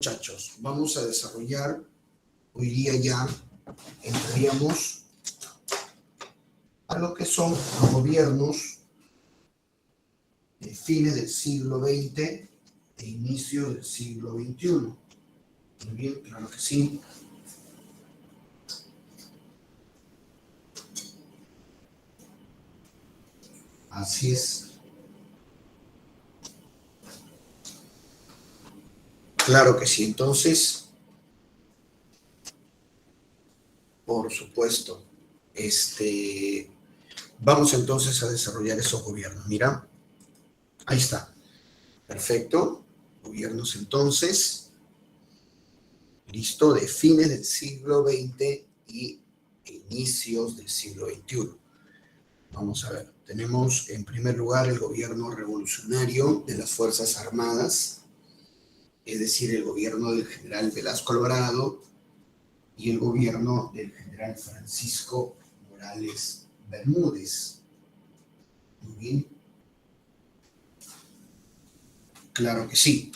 muchachos, vamos a desarrollar, hoy día ya entraríamos a lo que son los gobiernos de fines del siglo XX e inicio del siglo XXI. Muy bien, claro que sí. Así es. Claro que sí. Entonces, por supuesto, vamos entonces a desarrollar esos gobiernos. Mira, ahí está. Perfecto. Gobiernos entonces, listo, de fines del siglo XX y inicios del siglo XXI. Vamos a ver, tenemos en primer lugar el gobierno revolucionario de las Fuerzas Armadas, es decir, el gobierno del general Velasco Alvarado y el gobierno del general Francisco Morales Bermúdez. Muy bien. Claro que sí.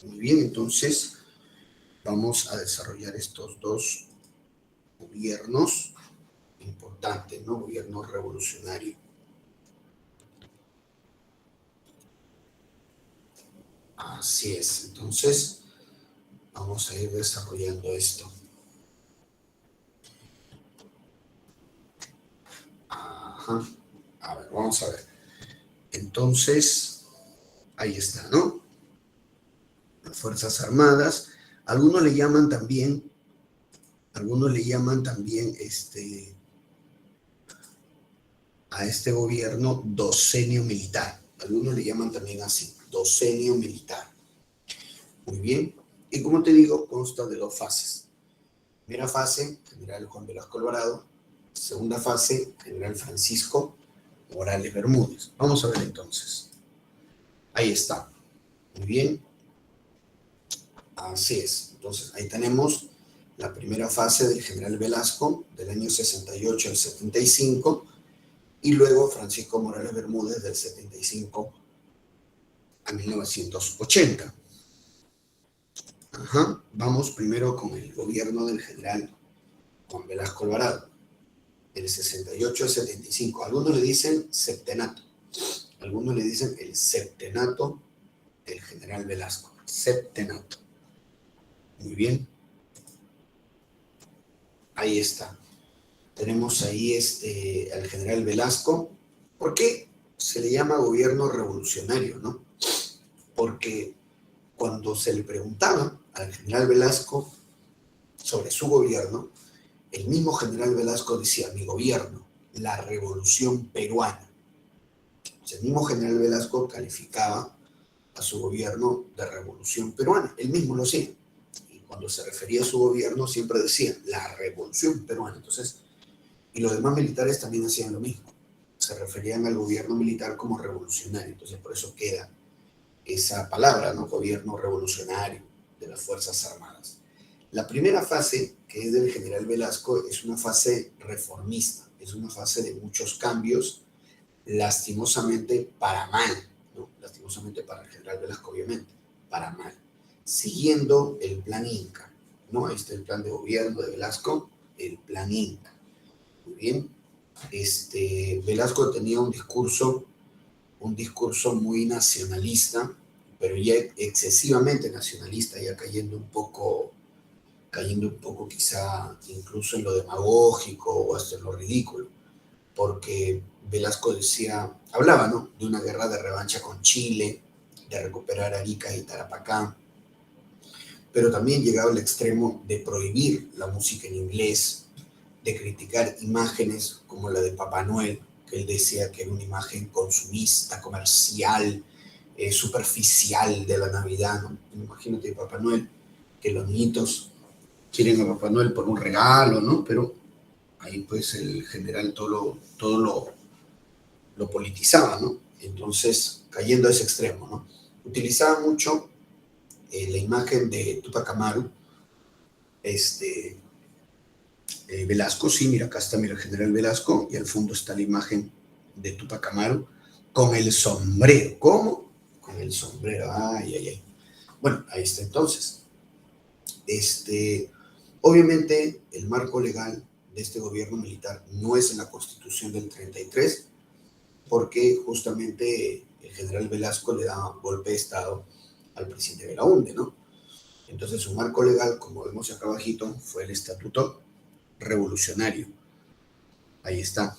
Muy bien, entonces vamos a desarrollar estos dos gobiernos importantes, ¿no? Gobierno revolucionario. Así es, entonces vamos a ir desarrollando esto. Ajá. A ver, vamos a ver. Entonces, ahí está, ¿no? Las Fuerzas Armadas. Algunos le llaman también a este gobierno docenio militar. Algunos le llaman también así, docenio militar. Muy bien. Y como te digo, consta de dos fases. Primera fase, general Juan Velasco Alvarado. Segunda fase, general Francisco Morales Bermúdez. Vamos a ver entonces. Ahí está. Muy bien. Así es. Entonces, ahí tenemos la primera fase del general Velasco, del año 68 al 75, y luego Francisco Morales Bermúdez, del 75 a 1980. Ajá. Vamos primero con el gobierno del general Juan Velasco Alvarado, del 68 al 75. Algunos le dicen septenato, algunos le dicen el septenato del general Velasco. Septenato. Muy bien. Ahí está. Tenemos ahí al general Velasco. ¿Por qué se le llama gobierno revolucionario, no? Porque cuando se le preguntaba al general Velasco sobre su gobierno, el mismo general Velasco decía, mi gobierno, la revolución peruana. O sea, el mismo general Velasco calificaba a su gobierno de revolución peruana. Él mismo lo hacía. Y cuando se refería a su gobierno siempre decía, la revolución peruana. Entonces, y los demás militares también hacían lo mismo. Se referían al gobierno militar como revolucionario. Entonces, por eso queda esa palabra, ¿no? Gobierno revolucionario de las Fuerzas Armadas. La primera fase, que es del general Velasco, es una fase reformista, es una fase de muchos cambios, lastimosamente para mal, ¿no? Lastimosamente para el general Velasco, obviamente, para mal. Siguiendo el plan Inca, ¿no? Ahí está el plan de gobierno de Velasco, el plan Inca. Muy bien. Velasco tenía un discurso muy nacionalista, pero ya excesivamente nacionalista, ya cayendo un poco quizá incluso en lo demagógico o hasta en lo ridículo, porque Velasco hablaba, ¿no? De una guerra de revancha con Chile, de recuperar Arica y Tarapacá, pero también llegaba al extremo de prohibir la música en inglés, de criticar imágenes como la de Papá Noel, que él decía que era una imagen consumista, comercial, superficial de la Navidad, ¿no? Imagínate Papá Noel, que los niñitos quieren a Papá Noel por un regalo, ¿no? Pero ahí pues el general todo lo politizaba, ¿no? Entonces, cayendo a ese extremo, ¿no? Utilizaba mucho la imagen de Tupac Amaru, Velasco, sí, mira, acá está, mira, el general Velasco, y al fondo está la imagen de Tupac Amaru con el sombrero. ¿Cómo? Con el sombrero, ay, ay, ay. Bueno, ahí está entonces. Obviamente, el marco legal de este gobierno militar no es en la Constitución del 33, porque justamente el general Velasco le da golpe de Estado al presidente Belaúnde, ¿no? Entonces, su marco legal, como vemos acá abajito, fue el Estatuto Revolucionario. Ahí está.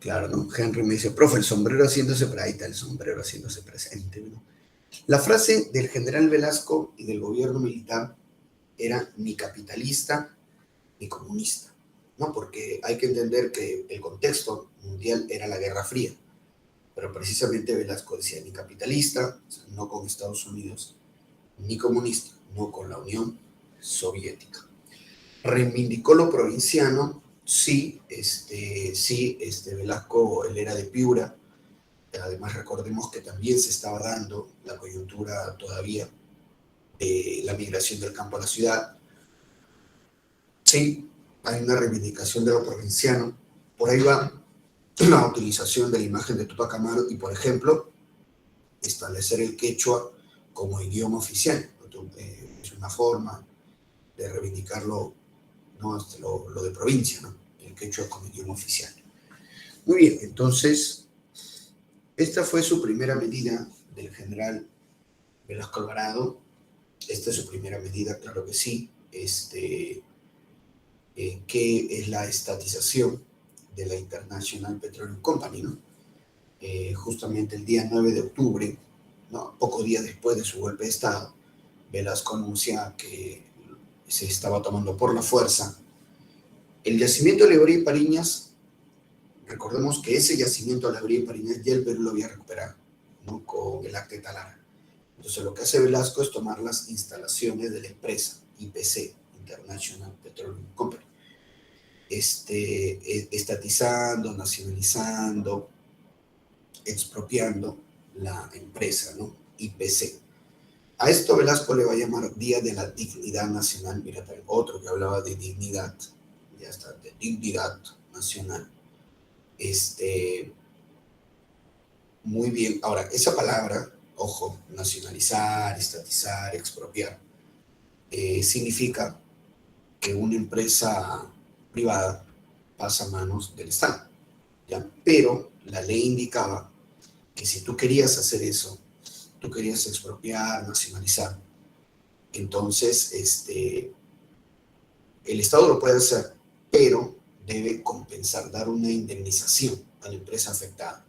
Claro, ¿no? Henry me dice, profe, el sombrero haciéndose, pero ahí está el sombrero haciéndose presente, ¿no? La frase del general Velasco y del gobierno militar era ni capitalista ni comunista, ¿no? Porque hay que entender que el contexto mundial era la Guerra Fría, pero precisamente Velasco decía ni capitalista, o sea, no con Estados Unidos, ni comunista, no con la Unión Soviética. Reivindicó lo provinciano, sí, Velasco, él era de Piura, además recordemos que también se estaba dando la coyuntura todavía de la migración del campo a la ciudad. Sí, hay una reivindicación de lo provinciano, por ahí va la utilización de la imagen de Tupac Amaru y, por ejemplo, establecer el quechua como idioma oficial. Es una forma de reivindicarlo, ¿no? Lo de provincia, ¿no? El quechua como idioma oficial. Muy bien, entonces, esta fue su primera medida del general Velasco Alvarado. Esta es su primera medida, claro que sí, que es la estatización de la International Petroleum Company, ¿no? Justamente el día 9 de octubre, ¿no? Poco día después de su golpe de Estado, Velasco anuncia que se estaba tomando por la fuerza el yacimiento de Lebría y Pariñas. Recordemos que ese yacimiento de Lebría y Pariñas ya el Perú lo había recuperado, ¿no? Con el acta de Talara. Entonces lo que hace Velasco es tomar las instalaciones de la empresa IPC, International Petroleum Company, estatizando, nacionalizando, expropiando la empresa, ¿no? IPC. A esto Velasco le va a llamar Día de la Dignidad Nacional. Mira, otro que hablaba de dignidad, ya está, de dignidad nacional. Muy bien. Ahora, esa palabra, ojo, nacionalizar, estatizar, expropiar, significa que una empresa privada pasa a manos del Estado, ¿ya? Pero la ley indicaba que si tú querías hacer eso, tú querías expropiar, nacionalizar, entonces el Estado lo puede hacer, pero debe compensar, dar una indemnización a la empresa afectada.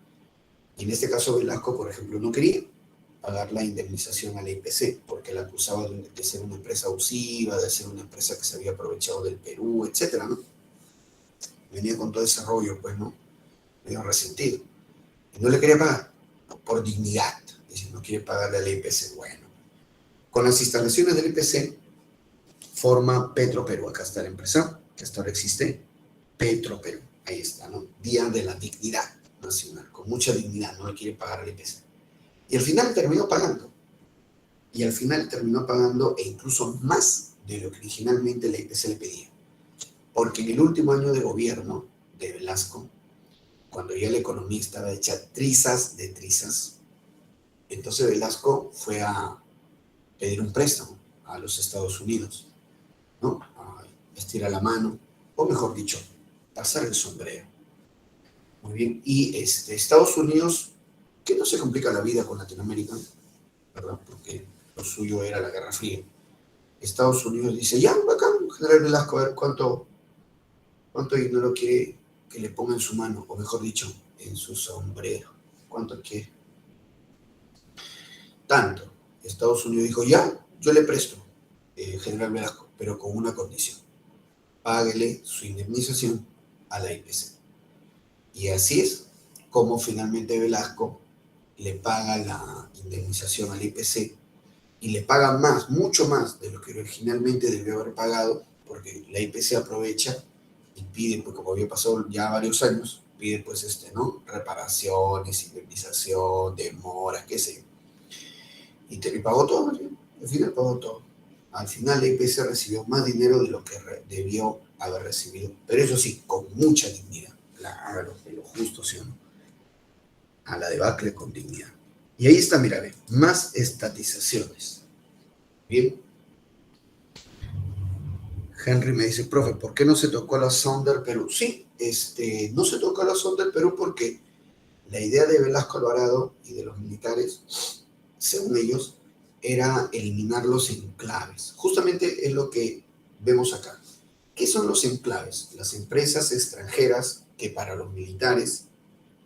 Y en este caso Velasco, por ejemplo, no quería pagar la indemnización a la IPC porque la acusaba de ser una empresa abusiva, de ser una empresa que se había aprovechado del Perú, etcétera, ¿no? Venía con todo ese rollo, pues, ¿no? Medio resentido. Y no le quería pagar, ¿no? Por dignidad. Dice, no quiere pagarle a la IPC. Bueno, con las instalaciones del IPC forma Petroperú. Acá está la empresa, que hasta ahora existe, Petroperú. Ahí está, ¿no? Día de la Dignidad Nacional, con mucha dignidad, no le quiere pagar al IPC. Y al final terminó pagando. Y al final terminó pagando e incluso más de lo que originalmente la IPC le pedía. Porque en el último año de gobierno de Velasco, cuando ya la economía estaba hecha trizas de trizas, entonces Velasco fue a pedir un préstamo a los Estados Unidos, ¿no? A estirar la mano, o mejor dicho, pasar el sombrero. Muy bien, y Estados Unidos, que no se complica la vida con Latinoamérica, ¿verdad? Porque lo suyo era la Guerra Fría. Estados Unidos dice, ya, bacán, general Velasco, a ver cuánto dinero quiere que le ponga en su mano, o mejor dicho, en su sombrero. ¿Cuánto quiere? Tanto. Estados Unidos dijo, ya, yo le presto, general Velasco, pero con una condición. Páguele su indemnización a la IPC. Y así es como finalmente Velasco le paga la indemnización al IPC y le paga más, mucho más de lo que originalmente debió haber pagado, porque la IPC aprovecha y pide, pues como había pasado ya varios años, pide pues ¿no? Reparaciones, indemnización, demoras, qué sé yo. Y pagó todo, ¿sí? Al final pagó todo. Al final la IPC recibió más dinero de lo que debió haber recibido, pero eso sí, con mucha dignidad. Claro, de lo justo, ¿sí o no? A la debacle con dignidad. Y ahí está, mira, más estatizaciones. Bien. Henry me dice, profe, ¿por qué no se tocó la Sonder Perú? Sí, no se tocó la Sonder Perú porque la idea de Velasco Alvarado y de los militares, según ellos, era eliminar los enclaves. Justamente es lo que vemos acá. ¿Qué son los enclaves? Las empresas extranjeras que para los militares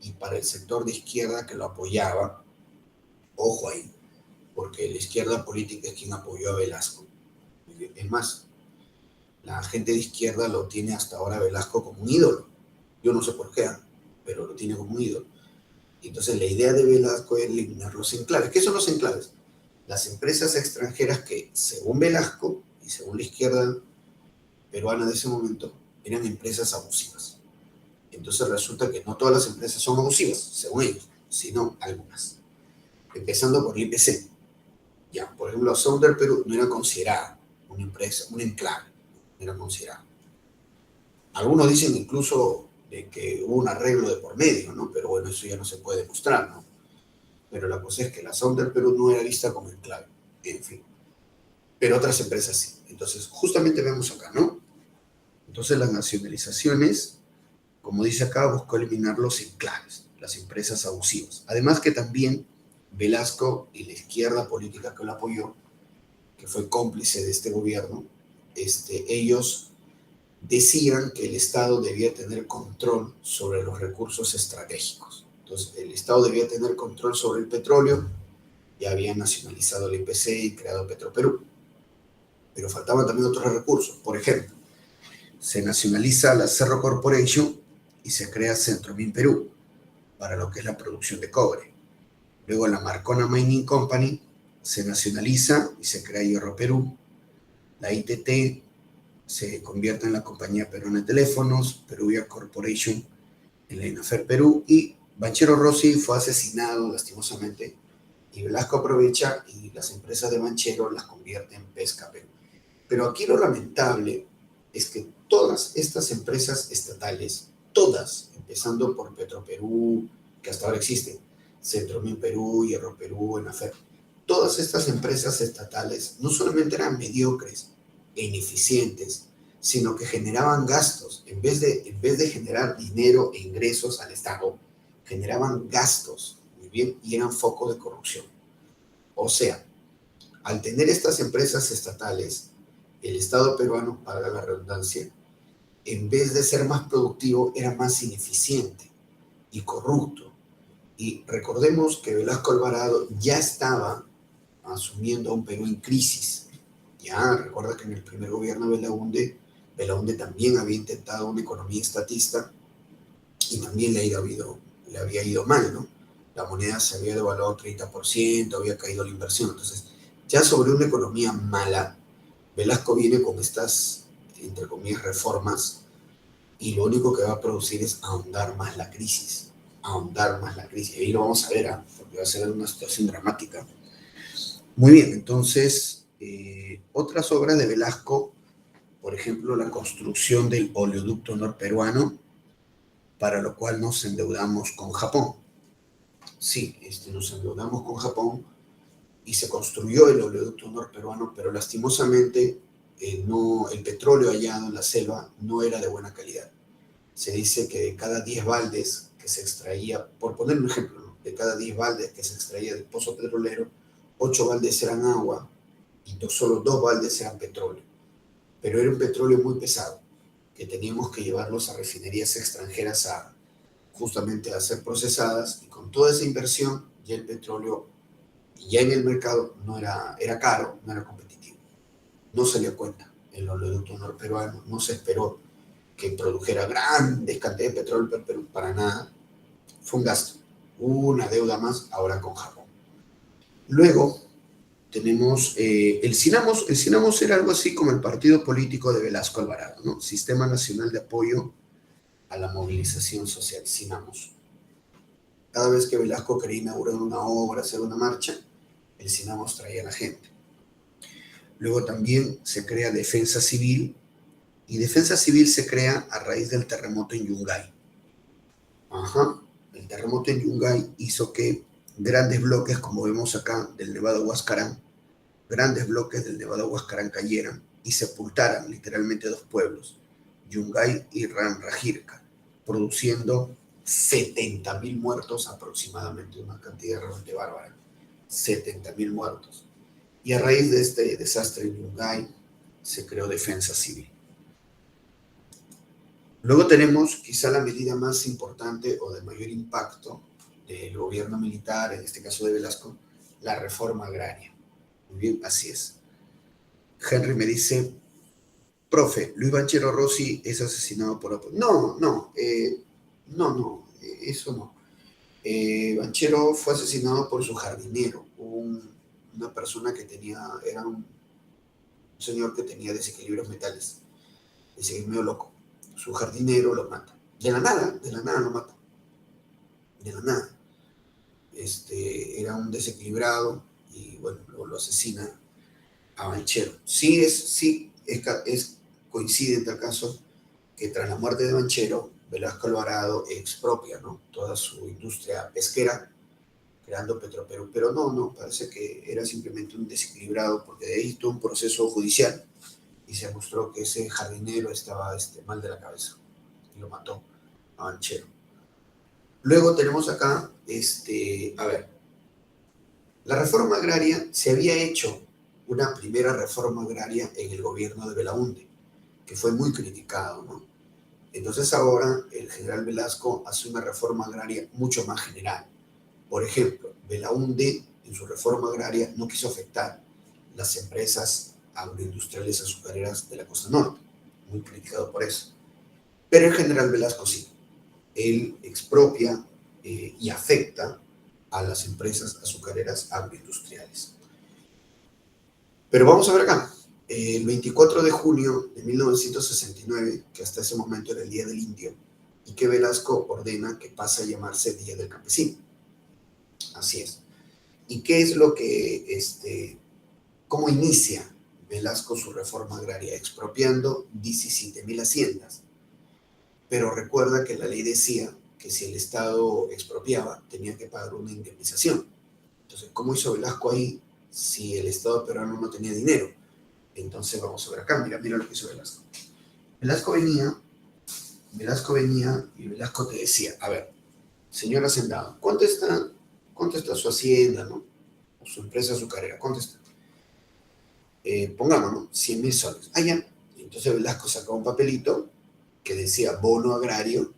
y para el sector de izquierda que lo apoyaba, ojo ahí, porque la izquierda política es quien apoyó a Velasco. Es más, la gente de izquierda lo tiene hasta ahora Velasco como un ídolo. Yo no sé por qué, pero lo tiene como un ídolo. Entonces la idea de Velasco es eliminar los enclaves. ¿Qué son los enclaves? Las empresas extranjeras que, según Velasco y según la izquierda peruana de ese momento, eran empresas abusivas. Entonces resulta que no todas las empresas son abusivas, según ellos, sino algunas. Empezando por el IPC. Ya, por ejemplo, Southern Perú no era considerada una empresa, un enclave, no era considerada. Algunos dicen incluso de que hubo un arreglo de por medio, ¿no? Pero bueno, eso ya no se puede demostrar, ¿no? Pero la cosa es que la Southern Perú no era vista como enclave, en fin. Pero otras empresas sí. Entonces, justamente vemos acá, ¿no? Entonces, las nacionalizaciones, como dice acá, buscó eliminar los enclaves, las empresas abusivas. Además que también Velasco y la izquierda política que lo apoyó, que fue cómplice de este gobierno, ellos decían que el Estado debía tener control sobre los recursos estratégicos. Entonces, el Estado debía tener control sobre el petróleo, ya habían nacionalizado el IPC y creado Petroperú, pero faltaban también otros recursos. Por ejemplo, se nacionaliza la Cerro Corporation y se crea Centromin Perú para lo que es la producción de cobre. Luego la Marcona Mining Company se nacionaliza y se crea Hierro Perú. La ITT se convierte en la Compañía Peruana de Teléfonos, Peruvian Corporation en la INAFER Perú, y Banchero Rossi fue asesinado lastimosamente, y Velasco aprovecha y las empresas de Banchero las convierte en Pesca Perú. Pero aquí lo lamentable es que todas estas empresas estatales, todas, empezando por Petroperú, que hasta ahora existe, Centromin Perú, Hierro Perú, ENAFER, todas estas empresas estatales no solamente eran mediocres e ineficientes, sino que generaban gastos. En vez de generar dinero e ingresos al Estado, generaban gastos, muy bien, y eran foco de corrupción. O sea, al tener estas empresas estatales, el Estado peruano, para la redundancia, en vez de ser más productivo, era más ineficiente y corrupto. Y recordemos que Velasco Alvarado ya estaba asumiendo a un Perú en crisis. Ya, recuerda que en el primer gobierno de Belaúnde también había intentado una economía estatista y también le había ido mal, ¿no? La moneda se había devaluado 30%, había caído la inversión. Entonces, ya sobre una economía mala, Velasco viene con estas, entre comillas, reformas, y lo único que va a producir es ahondar más la crisis, ahondar más la crisis. Y ahí lo vamos a ver, porque va a ser una situación dramática. Muy bien, entonces, otras obras de Velasco, por ejemplo, la construcción del oleoducto norperuano, para lo cual nos endeudamos con Japón. Sí, nos endeudamos con Japón y se construyó el oleoducto norperuano, pero lastimosamente el petróleo hallado en la selva no era de buena calidad. Se dice que de cada 10 baldes que se extraía, por poner un ejemplo, ¿no? De cada 10 baldes que se extraía del pozo petrolero, 8 baldes eran agua y solo 2 baldes eran petróleo. Pero era un petróleo muy pesado, que teníamos que llevarlos a refinerías extranjeras justamente a ser procesadas, y con toda esa inversión ya el petróleo ya en el mercado era caro, no era competitivo. No se le cuenta el oleoducto norperuano, no se esperó que produjera grandes cantidades de petróleo, pero para nada. Fue un gasto, una deuda más ahora con Japón. Luego tenemos el Sinamos. El Sinamos era algo así como el partido político de Velasco Alvarado, ¿no? Sistema Nacional de Apoyo a la Movilización Social, Sinamos. Cada vez que Velasco quería inaugurar una obra, hacer una marcha, el Sinamos traía a la gente. Luego también se crea Defensa Civil, y Defensa Civil se crea a raíz del terremoto en Yungay. Ajá, el terremoto en Yungay hizo que grandes bloques, como vemos acá, del Nevado Huascarán, grandes bloques del Nevado Huascarán cayeran y sepultaran literalmente dos pueblos, Yungay y Ranrajirca, produciendo 70.000 muertos aproximadamente, una cantidad realmente bárbara, 70.000 muertos. Y a raíz de este desastre en Yungay se creó Defensa Civil. Luego tenemos quizá la medida más importante o de mayor impacto del gobierno militar, en este caso de Velasco, la reforma agraria. Muy bien, así es. Henry me dice, profe, Luis Banchero Rossi es asesinado por... No, eso no. Banchero fue asesinado por su jardinero, una persona que era un señor que tenía desequilibrios mentales, desequilibrio loco. Su jardinero lo mata. De la nada lo mata. De la nada. Era un desequilibrado y bueno, lo asesina a Banchero. Coincide en tal caso que tras la muerte de Banchero, Velasco Alvarado expropia, ¿no?, toda su industria pesquera, creando Petroperú. Pero no, parece que era simplemente un desequilibrado, porque de ahí tuvo un proceso judicial y se mostró que ese jardinero estaba mal de la cabeza y lo mató a Banchero. Luego tenemos acá, la reforma agraria, se había hecho una primera reforma agraria en el gobierno de Belaúnde, que fue muy criticado, ¿no? Entonces ahora el general Velasco hace una reforma agraria mucho más general. Por ejemplo, Belaúnde en su reforma agraria no quiso afectar las empresas agroindustriales azucareras de la costa norte, muy criticado por eso. Pero el general Velasco sí, él expropia y afecta a las empresas azucareras agroindustriales. Pero vamos a ver acá, el 24 de junio de 1969, que hasta ese momento era el Día del Indio, y que Velasco ordena que pase a llamarse Día del Campesino. Así es. ¿Y qué es lo que, cómo inicia Velasco su reforma agraria? Expropiando 17.000 haciendas. Pero recuerda que la ley decía que si el Estado expropiaba, tenía que pagar una indemnización. Entonces, ¿cómo hizo Velasco ahí si el Estado peruano no tenía dinero? Entonces, vamos a ver acá, mira lo que hizo Velasco. Velasco venía y Velasco te decía, a ver, señor hacendado, ¿cuánto está su hacienda, no? O su empresa azucarera, ¿cuánto está? Pongamos, ¿no?, 100.000 soles. Ah, ya. Entonces Velasco sacó un papelito que decía bono agrario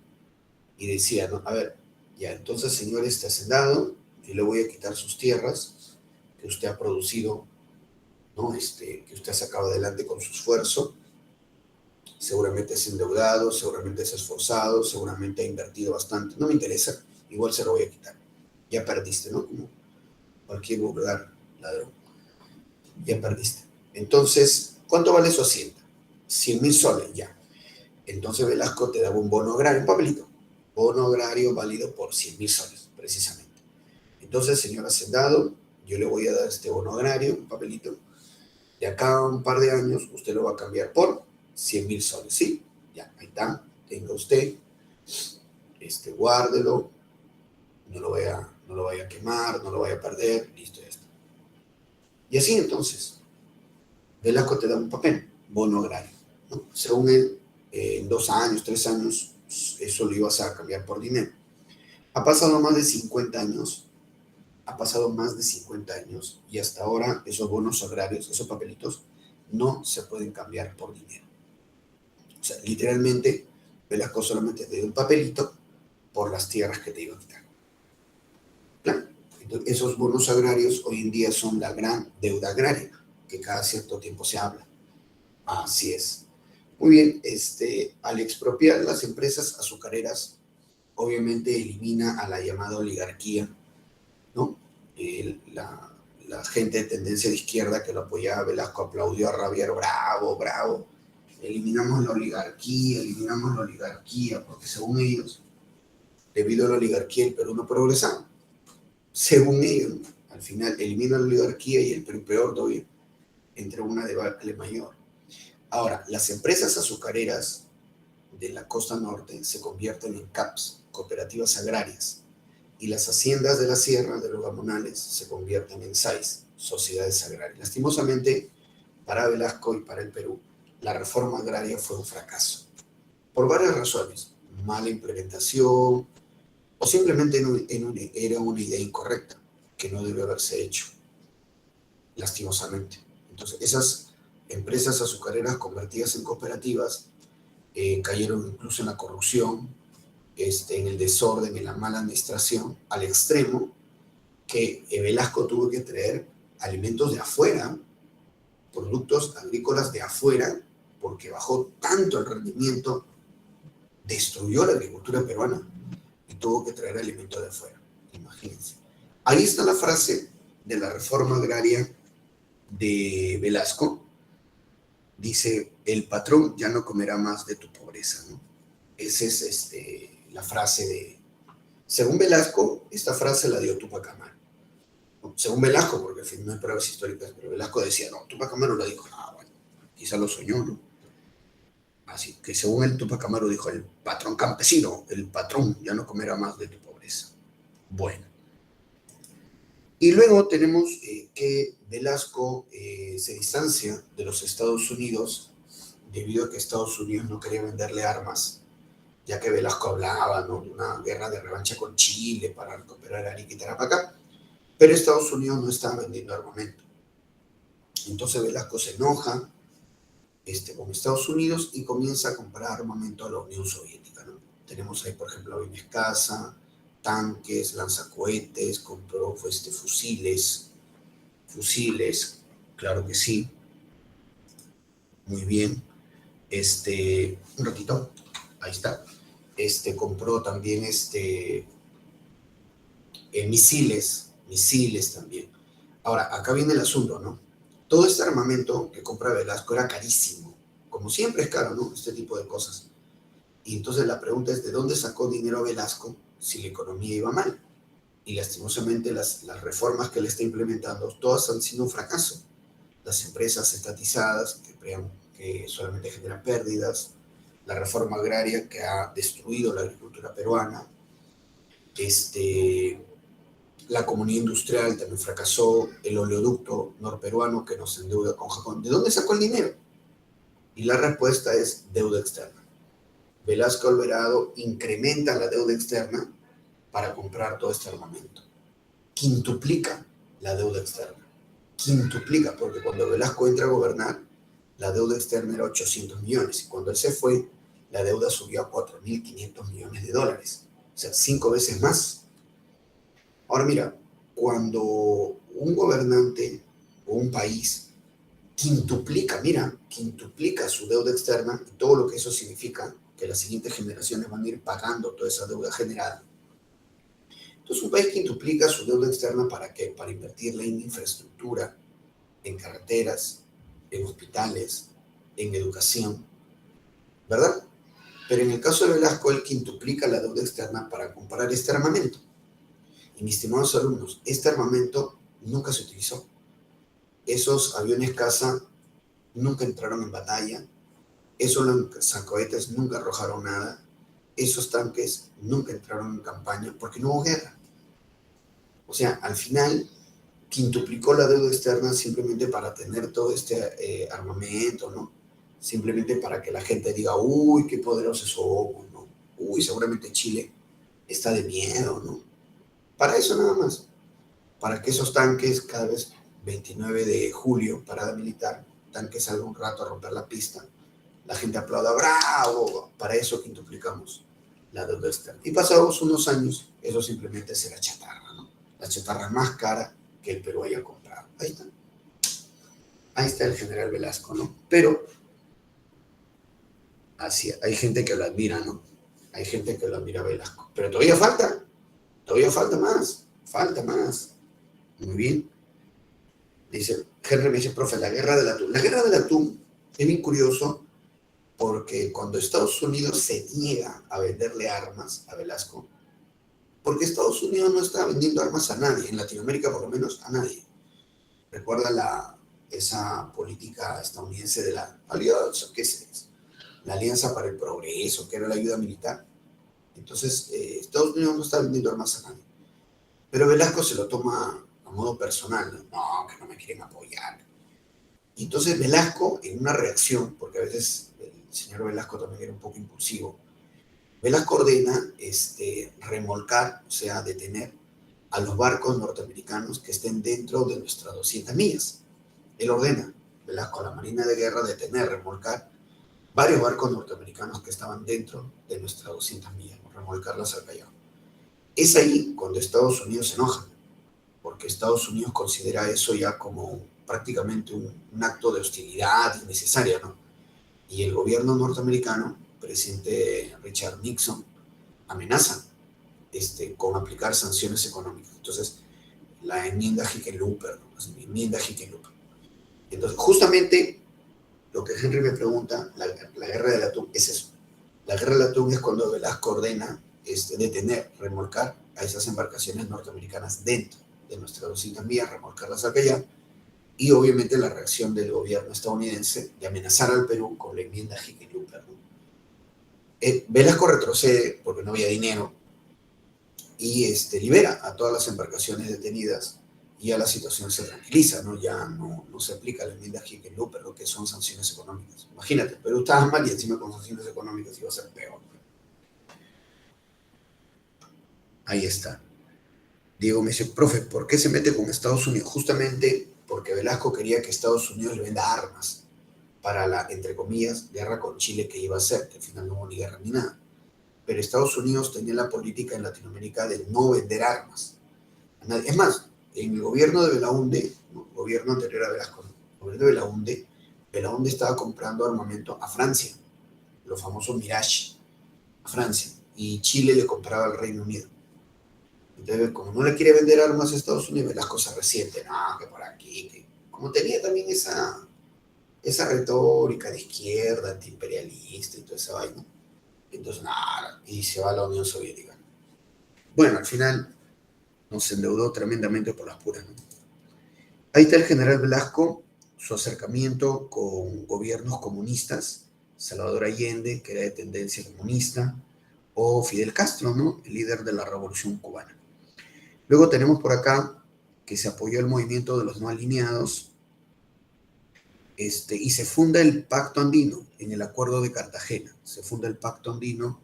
y decía, ¿no?, a ver, ya, entonces, señor hacendado, yo le voy a quitar sus tierras que usted ha producido, ¿no?, que usted ha sacado adelante con su esfuerzo. Seguramente es endeudado, seguramente es esforzado, seguramente ha invertido bastante. No me interesa, igual se lo voy a quitar. Ya perdiste, ¿no? Como cualquier vulgar ladrón. Ya perdiste. Entonces, ¿cuánto vale su hacienda? 100.000 soles, ya. Entonces Velasco te daba un bono agrario, un papelito. Bono agrario válido por 100.000 soles, precisamente. Entonces, señor hacendado, yo le voy a dar este bono agrario, un papelito. De acá a un par de años, usted lo va a cambiar por 100.000 soles, ¿sí? Ya, ahí está. Tenga usted, guárdelo, no lo vaya a quemar, no lo vaya a perder, listo, ya está. Y así entonces, Velasco te da un papel, bono agrario, ¿no? Según él, en 2 años, 3 años, eso lo ibas a cambiar por dinero. Ha pasado más de 50 años, y hasta ahora esos bonos agrarios, esos papelitos, no se pueden cambiar por dinero. O sea, literalmente, Velasco solamente te dio un papelito por las tierras que te iba a quitar. Claro. Entonces, esos bonos agrarios hoy en día son la gran deuda agraria, que cada cierto tiempo se habla. Así es. Muy bien, al expropiar las empresas azucareras, obviamente elimina a la llamada oligarquía, ¿no? La gente de tendencia de izquierda que lo apoyaba, Velasco aplaudió a rabiar, bravo, bravo. Eliminamos la oligarquía, porque según ellos, debido a la oligarquía, el Perú no progresaba. Según ellos, al final elimina la oligarquía y el Perú, peor todavía, entra una debacle mayor. Ahora, las empresas azucareras de la costa norte se convierten en CAPs, cooperativas agrarias, y las haciendas de la sierra de los Gamonales se convierten en SAIS, sociedades agrarias. Lastimosamente, para Velasco y para el Perú, la reforma agraria fue un fracaso, por varias razones: mala implementación, o simplemente era una idea incorrecta, que no debe haberse hecho, lastimosamente. Entonces, esas empresas azucareras convertidas en cooperativas cayeron incluso en la corrupción, en el desorden, en la mala administración, al extremo que Velasco tuvo que traer alimentos de afuera, productos agrícolas de afuera, porque bajó tanto el rendimiento, destruyó la agricultura peruana y tuvo que traer alimentos de afuera. Imagínense. Ahí está la frase de la reforma agraria de Velasco. Dice: el patrón ya no comerá más de tu pobreza, ¿no? Esa es la frase de... Según Velasco, esta frase la dio Túpac Amaru. Según Velasco, porque en fin, no hay pruebas históricas, pero Velasco decía, no, Túpac Amaru lo dijo. Ah, bueno, quizá lo soñó, ¿no? Así que según el Túpac Amaru dijo: el patrón campesino, el patrón ya no comerá más de tu pobreza. Bueno. Y luego tenemos que Velasco se distancia de los Estados Unidos debido a que Estados Unidos no quería venderle armas, ya que Velasco hablaba, ¿no?, de una guerra de revancha con Chile para recuperar Arica y Tarapacá, pero Estados Unidos no estaba vendiendo armamento. Entonces Velasco se enoja con Estados Unidos y comienza a comprar armamento a la Unión Soviética, ¿no? Tenemos ahí, por ejemplo, aviones escasa, tanques, lanzacohetes, compró fusiles, claro que sí, muy bien. Un ratito, ahí está. Compró también misiles también. Ahora, acá viene el asunto, ¿no? Todo este armamento que compra Velasco era carísimo, como siempre es caro, ¿no?, este tipo de cosas. Y entonces la pregunta es: ¿de dónde sacó dinero Velasco si la economía iba mal? Y lastimosamente las reformas que él está implementando, todas han sido un fracaso. Las empresas estatizadas que solamente generan pérdidas, la reforma agraria que ha destruido la agricultura peruana, la comunidad industrial también fracasó, el oleoducto norperuano que nos endeuda con Japón. ¿De dónde sacó el dinero? Y la respuesta es deuda externa. Velasco Alvarado incrementa la deuda externa para comprar todo este armamento. Quintuplica la deuda externa. Quintuplica, porque cuando Velasco entra a gobernar, la deuda externa era 800 millones, y cuando él se fue, la deuda subió a 4.500 millones de dólares. O sea, 5 veces más. Ahora mira, cuando un gobernante o un país quintuplica su deuda externa y todo lo que eso significa, que las siguientes generaciones van a ir pagando toda esa deuda generada. Entonces, un país quintuplica su deuda externa, ¿para qué? Para invertirla en infraestructura, en carreteras, en hospitales, en educación, ¿verdad? Pero en el caso de Velasco, él quintuplica la deuda externa para comprar este armamento. Y mis estimados alumnos, este armamento nunca se utilizó. Esos aviones caza nunca entraron en batalla, esos lanzacohetes nunca arrojaron nada, esos tanques nunca entraron en campaña porque no hubo guerra. O sea, al final quintuplicó la deuda externa simplemente para tener todo este armamento, ¿no? Simplemente para que la gente diga: uy, qué poderosos somos, ¿no? Uy, seguramente Chile está de miedo, ¿no? Para eso nada más. Para que esos tanques, cada vez 29 de julio, parada militar, tanques salgan un rato a romper la pista, la gente aplauda: ¡bravo! Para eso quintuplicamos la deuda externa. Y pasados unos años, eso simplemente será chatarra, ¿no? La chatarra más cara que el Perú haya comprado. Ahí está. Ahí está el general Velasco, ¿no? Pero así, hay gente que lo admira, ¿no? Hay gente que lo admira a Velasco. Pero todavía falta más, falta más. Muy bien. Dice, Henry me dice: profe, la guerra del atún. La guerra del atún es bien curioso, porque cuando Estados Unidos se niega a venderle armas a Velasco, porque Estados Unidos no está vendiendo armas a nadie, en Latinoamérica por lo menos a nadie. Recuerda esa política estadounidense de la alianza, ¿qué es? La Alianza para el Progreso, que era la ayuda militar. Entonces, Estados Unidos no está vendiendo armas a nadie. Pero Velasco se lo toma a modo personal, no, que no me quieren apoyar. Y entonces Velasco, en una reacción, porque a veces el señor Velasco también era un poco impulsivo, Velasco ordena remolcar, o sea, detener a los barcos norteamericanos que estén dentro de nuestras 200 millas. Él ordena, Velasco, a la Marina de Guerra, detener, remolcar varios barcos norteamericanos que estaban dentro de nuestras 200 millas, remolcarlas al Callao. Es ahí cuando Estados Unidos se enoja, porque Estados Unidos considera eso ya como prácticamente un acto de hostilidad innecesaria, ¿no? Y el gobierno norteamericano, presidente Richard Nixon, amenaza con aplicar sanciones económicas. Entonces, la enmienda Hickenlooper, ¿no? La enmienda Hickenlooper. Entonces, justamente lo que Henry me pregunta, la guerra del atún es eso. La guerra del atún es cuando Velasco ordena detener, remolcar a esas embarcaciones norteamericanas dentro de nuestras 200 millas, remolcarlas acá allá, y obviamente la reacción del gobierno estadounidense de amenazar al Perú con la enmienda Hickenlooper, ¿no? Velasco retrocede porque no había dinero y libera a todas las embarcaciones detenidas y ya la situación se tranquiliza, ¿no? Ya no se aplica la enmienda Hickenlooper, lo que son sanciones económicas. Imagínate, Perú estaba mal y encima con sanciones económicas iba a ser peor. Ahí está. Diego me dice, profe, ¿por qué se mete con Estados Unidos? Justamente porque Velasco quería que Estados Unidos le venda armas para la, entre comillas, guerra con Chile que iba a hacer, que al final no hubo ni guerra ni nada. Pero Estados Unidos tenía la política en Latinoamérica de no vender armas. Es más, en el gobierno de Belaúnde, ¿no? El gobierno anterior a Velasco, el gobierno de Belaúnde estaba comprando armamento a Francia, los famosos Mirage, a Francia, y Chile le compraba al Reino Unido. Entonces, como no le quiere vender armas a Estados Unidos, Velasco se resiente, no, que por aquí, que como tenía también esa retórica de izquierda, antiimperialista y toda esa vaina, entonces nada, y se va a la Unión Soviética. Bueno, al final nos endeudó tremendamente por las puras, ¿no? Ahí está el general Velasco, su acercamiento con gobiernos comunistas, Salvador Allende, que era de tendencia comunista, o Fidel Castro, ¿no? El líder de la Revolución Cubana. Luego tenemos por acá que se apoyó el movimiento de los no alineados, y se funda el Pacto Andino en el Acuerdo de Cartagena. Se funda el Pacto Andino,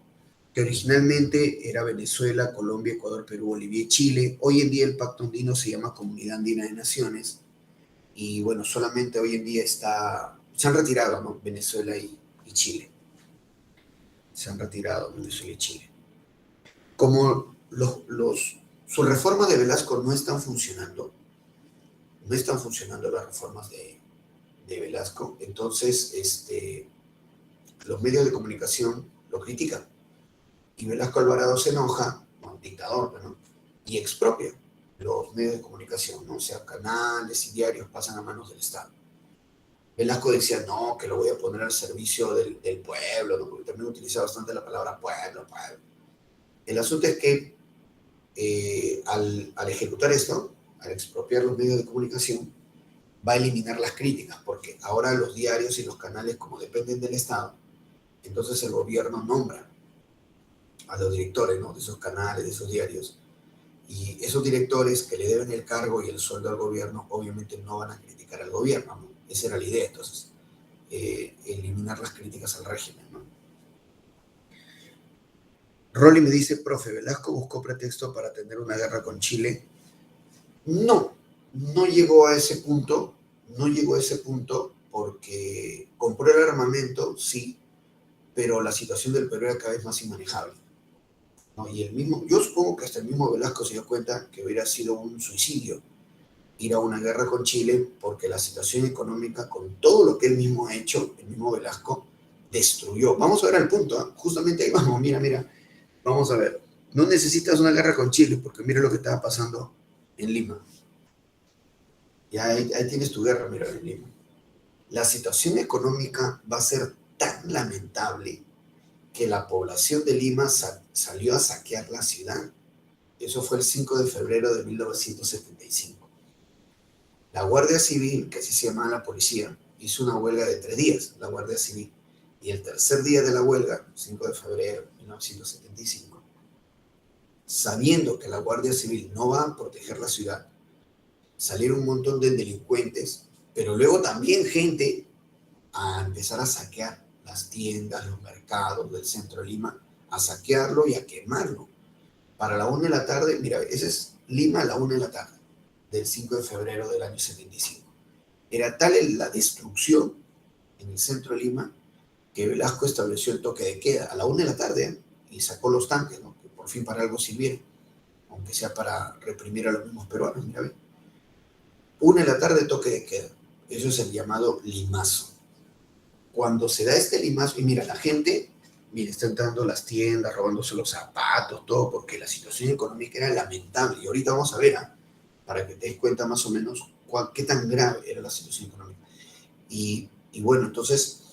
que originalmente era Venezuela, Colombia, Ecuador, Perú, Bolivia y Chile. Hoy en día el Pacto Andino se llama Comunidad Andina de Naciones. Y bueno, solamente hoy en día se han retirado, ¿no? Venezuela y Chile. Se han retirado Venezuela y Chile. Como sus reformas de Velasco no están funcionando, no están funcionando las reformas de Velasco, entonces los medios de comunicación lo critican. Y Velasco Alvarado se enoja, un dictador, ¿no? Y expropia los medios de comunicación, ¿no? O sea, canales y diarios pasan a manos del Estado. Velasco decía, no, que lo voy a poner al servicio del pueblo, ¿no? Porque también utiliza bastante la palabra pueblo, pueblo. El asunto es que al ejecutar esto, al expropiar los medios de comunicación, va a eliminar las críticas, porque ahora los diarios y los canales, como dependen del Estado, entonces el gobierno nombra a los directores, ¿no? De esos canales, de esos diarios, y esos directores que le deben el cargo y el sueldo al gobierno, obviamente no van a criticar al gobierno, ¿no? Esa era la idea, entonces, eliminar las críticas al régimen, ¿no? Rolly me dice, profe, ¿Velasco buscó pretexto para tener una guerra con Chile? No, no llegó a ese punto, no llegó a ese punto porque compró el armamento, sí, pero la situación del Perú era cada vez más inmanejable, ¿no? Y yo supongo que hasta el mismo Velasco se dio cuenta que hubiera sido un suicidio ir a una guerra con Chile porque la situación económica, con todo lo que él mismo ha hecho, el mismo Velasco, destruyó. Vamos a ver el punto, ¿eh? Justamente ahí vamos, mira, vamos a ver. No necesitas una guerra con Chile porque mira lo que estaba pasando en Lima. Ya ahí tienes tu guerra, mira, en Lima. La situación económica va a ser tan lamentable que la población de Lima salió a saquear la ciudad. Eso fue el 5 de febrero de 1975. La Guardia Civil, que así se llama la policía, hizo una huelga de 3 días, la Guardia Civil. Y el tercer día de la huelga, 5 de febrero de 1975, sabiendo que la Guardia Civil no va a proteger la ciudad, salieron un montón de delincuentes, pero luego también gente a empezar a saquear las tiendas, los mercados del centro de Lima, a saquearlo y a quemarlo. Para la 1 de la tarde, mira, ese es Lima a la 1 de la tarde, del 5 de febrero del año 75. Era tal la destrucción en el centro de Lima que Velasco estableció el toque de queda a la 1 de la tarde, y sacó los tanques, ¿no? Que por fin para algo sirvieron, aunque sea para reprimir a los mismos peruanos. Mira, ve. 1 de la tarde toque de queda. Eso es el llamado limazo. Cuando se da este limazo, y mira, la gente, mira, está entrando a las tiendas, robándose los zapatos, todo, porque la situación económica era lamentable. Y ahorita vamos a ver, para que te des cuenta más o menos qué tan grave era la situación económica. Y bueno, entonces,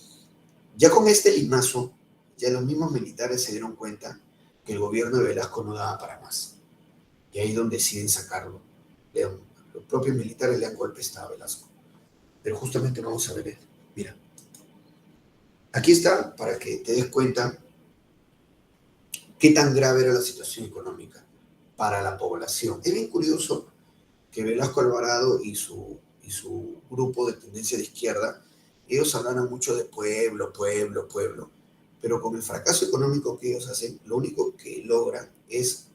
ya con este limazo, ya los mismos militares se dieron cuenta que el gobierno de Velasco no daba para más. Y ahí es donde deciden sacarlo. Los propios militares le dan golpe de estado a Velasco. Pero justamente vamos a ver esto. Mira. Aquí está para que te des cuenta qué tan grave era la situación económica para la población. Es bien curioso que Velasco Alvarado y su grupo de tendencia de izquierda, ellos hablaron mucho de pueblo, pueblo, pueblo, pero con el fracaso económico que ellos hacen, lo único que logran es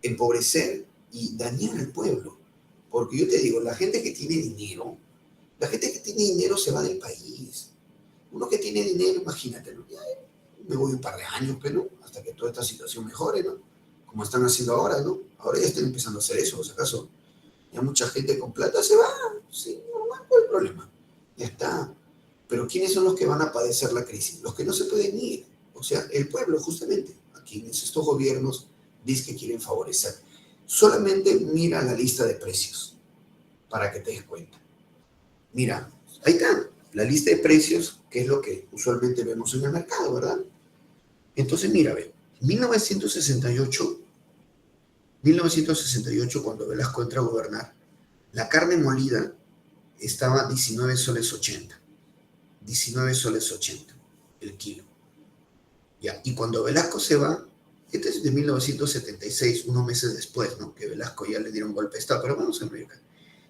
empobrecer y dañar al pueblo. Porque yo te digo, la gente que tiene dinero se va del país. Uno que tiene dinero, imagínate, ¿no? Ya me voy un par de años, pero hasta que toda esta situación mejore, ¿no? Como están haciendo ahora, ¿no? Ahora ya están empezando a hacer eso, si acaso. Ya mucha gente con plata se va, sí, normal, ¿cuál es el problema? Ya está. Pero ¿quiénes son los que van a padecer la crisis? Los que no se pueden ir. O sea, el pueblo, justamente, a quienes estos gobiernos dicen que quieren favorecer. Solamente mira la lista de precios para que te des cuenta. Mira, ahí está, la lista de precios, que es lo que usualmente vemos en el mercado, ¿verdad? Entonces, mira, ve, 1968, cuando Velasco entra a gobernar, la carne molida estaba 19 soles 80. 19 soles 80 el kilo. Ya, y cuando Velasco se va, este es de 1976, unos meses después, ¿no? Que Velasco ya le dieron golpe de estado, pero vamos a ver acá.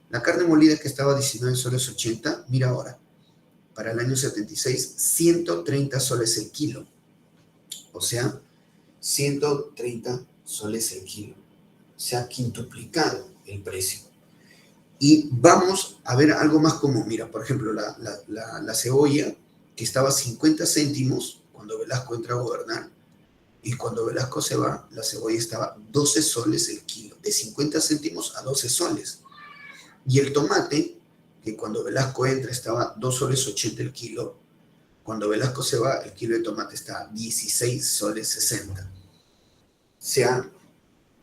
La carne molida que estaba a 19 soles 80, mira ahora, para el año 76, 130 soles el kilo. O sea, 130 soles el kilo. Se ha quintuplicado el precio. Y vamos a ver algo más común. Mira, por ejemplo, la cebolla, que estaba a 50 céntimos cuando Velasco entra a gobernar, y cuando Velasco se va, la cebolla estaba a 12 soles el kilo, de 50 céntimos a 12 soles. Y el tomate, que cuando Velasco entra estaba a 2 soles 80 el kilo, cuando Velasco se va, el kilo de tomate está a 16 soles 60. Se ha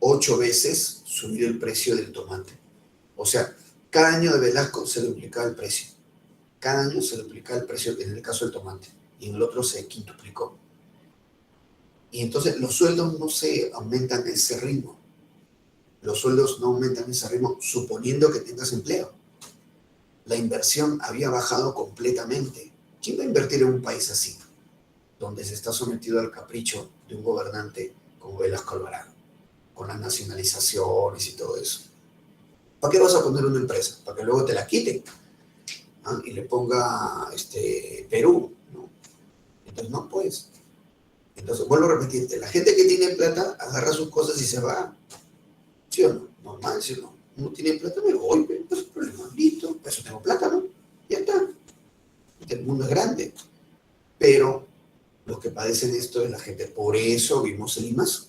8 veces subido el precio del tomate. O sea, cada año de Velasco se duplicaba el precio. Cada año se duplicaba el precio en el caso del tomate. Y en el otro se quintuplicó. Y entonces los sueldos no se aumentan a ese ritmo. Los sueldos no aumentan a ese ritmo suponiendo que tengas empleo. La inversión había bajado completamente. ¿Quién va a invertir en un país así? Donde se está sometido al capricho de un gobernante como Velasco Alvarado, con las nacionalizaciones y todo eso. ¿Para qué vas a poner una empresa? Para que luego te la quiten, ¿ah? Y le ponga Perú, ¿no? Entonces no, pues. Entonces vuelvo a repetirte, la gente que tiene plata agarra sus cosas y se va. ¿Sí o no? Normal, ¿sí o no? Uno tiene plata, me voy, pues el problema, listo, por eso tengo plata, ¿no? Ya está. El mundo es grande. Pero los que padecen esto es la gente. Por eso vimos el IMAS.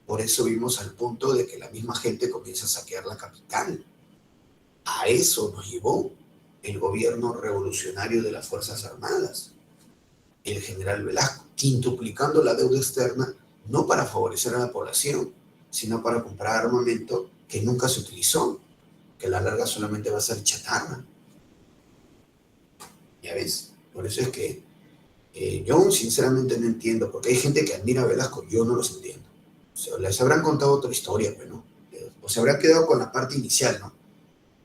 Por eso vimos al punto de que la misma gente comienza a saquear la capital. A eso nos llevó el gobierno revolucionario de las Fuerzas Armadas, el general Velasco, quintuplicando la deuda externa, no para favorecer a la población, sino para comprar armamento que nunca se utilizó, que a la larga solamente va a ser chatarra. Ya ves, por eso es que yo sinceramente no entiendo, porque hay gente que admira a Velasco, yo no los entiendo. O sea, les habrán contado otra historia, pero no. O se habrán quedado con la parte inicial, ¿no?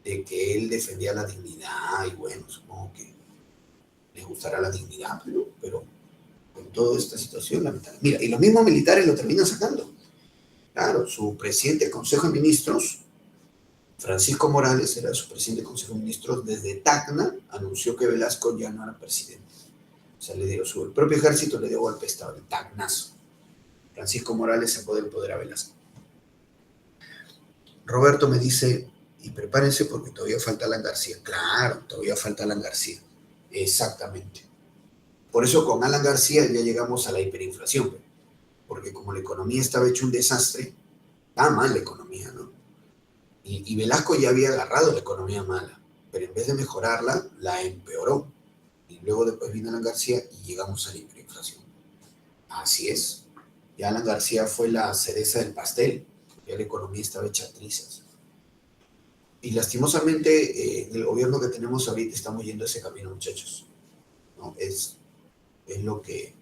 De que él defendía la dignidad, y bueno, supongo que les gustará la dignidad, pero con toda esta situación, lamentable. Mira, y los mismos militares lo terminan sacando. Claro, su presidente del Consejo de Ministros, Francisco Morales, era su presidente del Consejo de Ministros, desde Tacna anunció que Velasco ya no era presidente. O sea, el propio ejército le dio golpe de Estado, el Tacnazo. Francisco Morales sacó del poder a Velasco. Roberto me dice, y prepárense porque todavía falta Alan García. Claro, todavía falta Alan García. Exactamente. Por eso con Alan García ya llegamos a la hiperinflación, porque como la economía estaba hecho un desastre, estaba mal la economía, ¿no? Y Velasco ya había agarrado la economía mala, pero en vez de mejorarla, la empeoró. Y luego después vino Alan García y llegamos a la hiperinflación. Así es. Y Alan García fue la cereza del pastel. Ya la economía estaba hecha trizas. Y lastimosamente, el gobierno que tenemos ahorita estamos yendo ese camino, muchachos. ¿No? Es lo que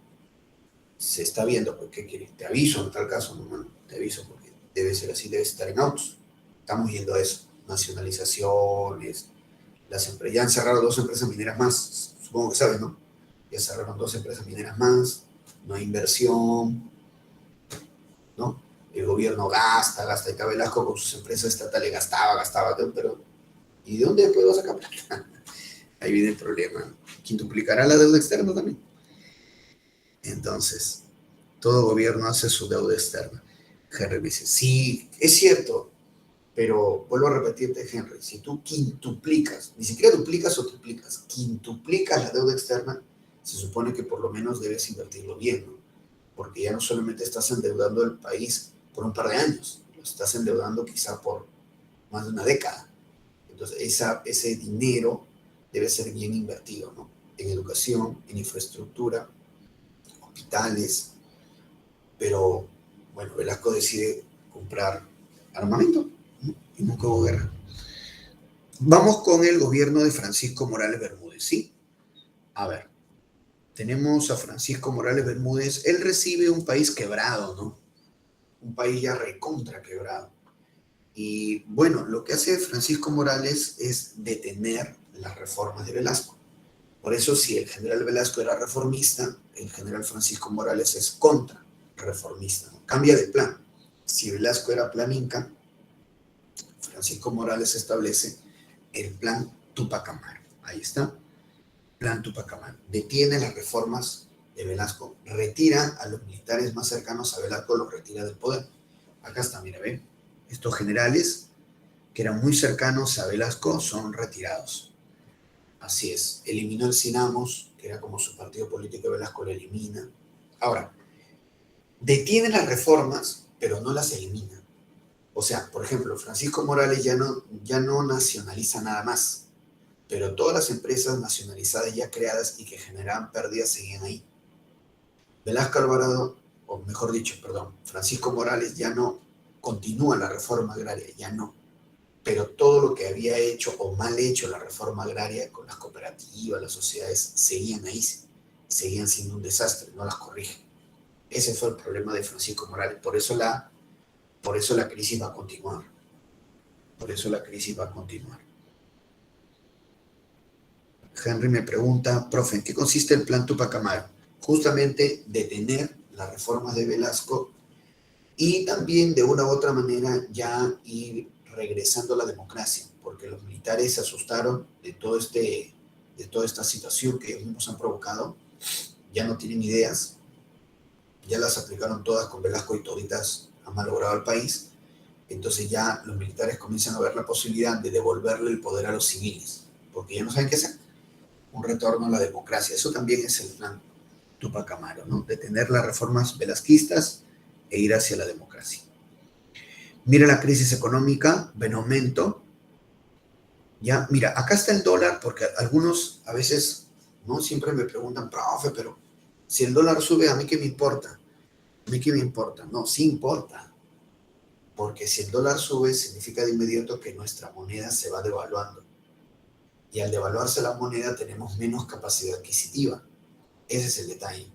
se está viendo. Pues, ¿qué quieres? Te aviso en tal caso, no, bueno, te aviso porque debe ser así, debe estar en autos. Estamos yendo a eso. Nacionalizaciones. Ya han cerrado 2 empresas mineras más. Supongo que sabes, ¿no? Ya cerraron 2 empresas mineras más. No hay inversión, ¿no? El gobierno gasta, y Velasco con sus empresas estatales gastaba, pero ¿y de dónde después va a sacar plata? Ahí viene el problema. Quintuplicará la deuda externa también. Entonces, todo gobierno hace su deuda externa. Henry dice, sí, es cierto, pero vuelvo a repetirte, Henry, si tú quintuplicas, ni siquiera duplicas o triplicas, quintuplicas la deuda externa, se supone que por lo menos debes invertirlo bien, ¿no? Porque ya no solamente estás endeudando el país por un par de años, lo estás endeudando quizá por más de una década. Entonces, ese dinero debe ser bien invertido, ¿no? En educación, en infraestructura, hospitales, pero, bueno, Velasco decide comprar armamento, ¿no? Y nunca hubo guerra. Vamos con el gobierno de Francisco Morales Bermúdez, ¿sí? A ver, tenemos a Francisco Morales Bermúdez, él recibe un país quebrado, ¿no? Un país ya recontra quebrado. Y bueno, lo que hace Francisco Morales es detener las reformas de Velasco. Por eso, si el general Velasco era reformista, el general Francisco Morales es contra-reformista, ¿no? Cambia de plan. Si Velasco era plan inca, Francisco Morales establece el plan Tupac Amaru. Ahí está, plan Tupac Amaru. Detiene las reformas de Velasco, retira a los militares más cercanos a Velasco, los retira del poder. Acá está, mira, ven, estos generales que eran muy cercanos a Velasco son retirados. Así es, eliminó el Sinamos, que era como su partido político, Velasco lo elimina. Ahora, detiene las reformas, pero no las elimina. O sea, por ejemplo, Francisco Morales ya no nacionaliza nada más, pero todas las empresas nacionalizadas ya creadas y que generaban pérdidas seguían ahí. Velasco Alvarado, o mejor dicho, perdón, Francisco Morales ya no continúa la reforma agraria, ya no. Pero todo lo que había hecho o mal hecho la reforma agraria con las cooperativas, las sociedades, seguían ahí, seguían siendo un desastre, no las corrige. Ese fue el problema de Francisco Morales. Por eso la crisis va a continuar. Por eso la crisis va a continuar. Henry me pregunta, profe, ¿en qué consiste el plan Tupac Amaru? Justamente detener las reformas de Velasco y también de una u otra manera ya ir regresando a la democracia, porque los militares se asustaron de toda esta situación que ellos mismos han provocado, ya no tienen ideas, ya las aplicaron todas con Velasco y toditas han malogrado el país, entonces ya los militares comienzan a ver la posibilidad de devolverle el poder a los civiles, porque ya no saben qué hacer, un retorno a la democracia. Eso también es el plan Tupac Amaru, ¿no? Detener las reformas velasquistas e ir hacia la democracia. Mira la crisis económica, ven aumento. Ya, mira, acá está el dólar, porque algunos a veces, ¿no? Siempre me preguntan, profe, pero si el dólar sube, ¿a mí qué me importa? ¿A mí qué me importa? No, sí importa. Porque si el dólar sube, significa de inmediato que nuestra moneda se va devaluando. Y al devaluarse la moneda, tenemos menos capacidad adquisitiva. Ese es el detalle.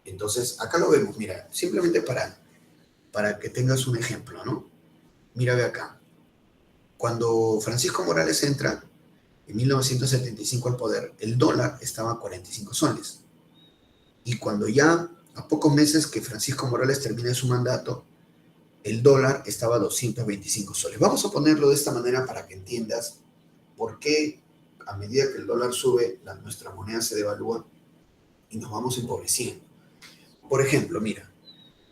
Entonces, acá lo vemos, mira, simplemente para que tengas un ejemplo, ¿no? Mira, ve acá. Cuando Francisco Morales entra en 1975 al poder, el dólar estaba a 45 soles. Y cuando ya, a pocos meses que Francisco Morales termine su mandato, el dólar estaba a 225 soles. Vamos a ponerlo de esta manera para que entiendas por qué a medida que el dólar sube, nuestra moneda se devalúa y nos vamos empobreciendo. Por ejemplo, mira,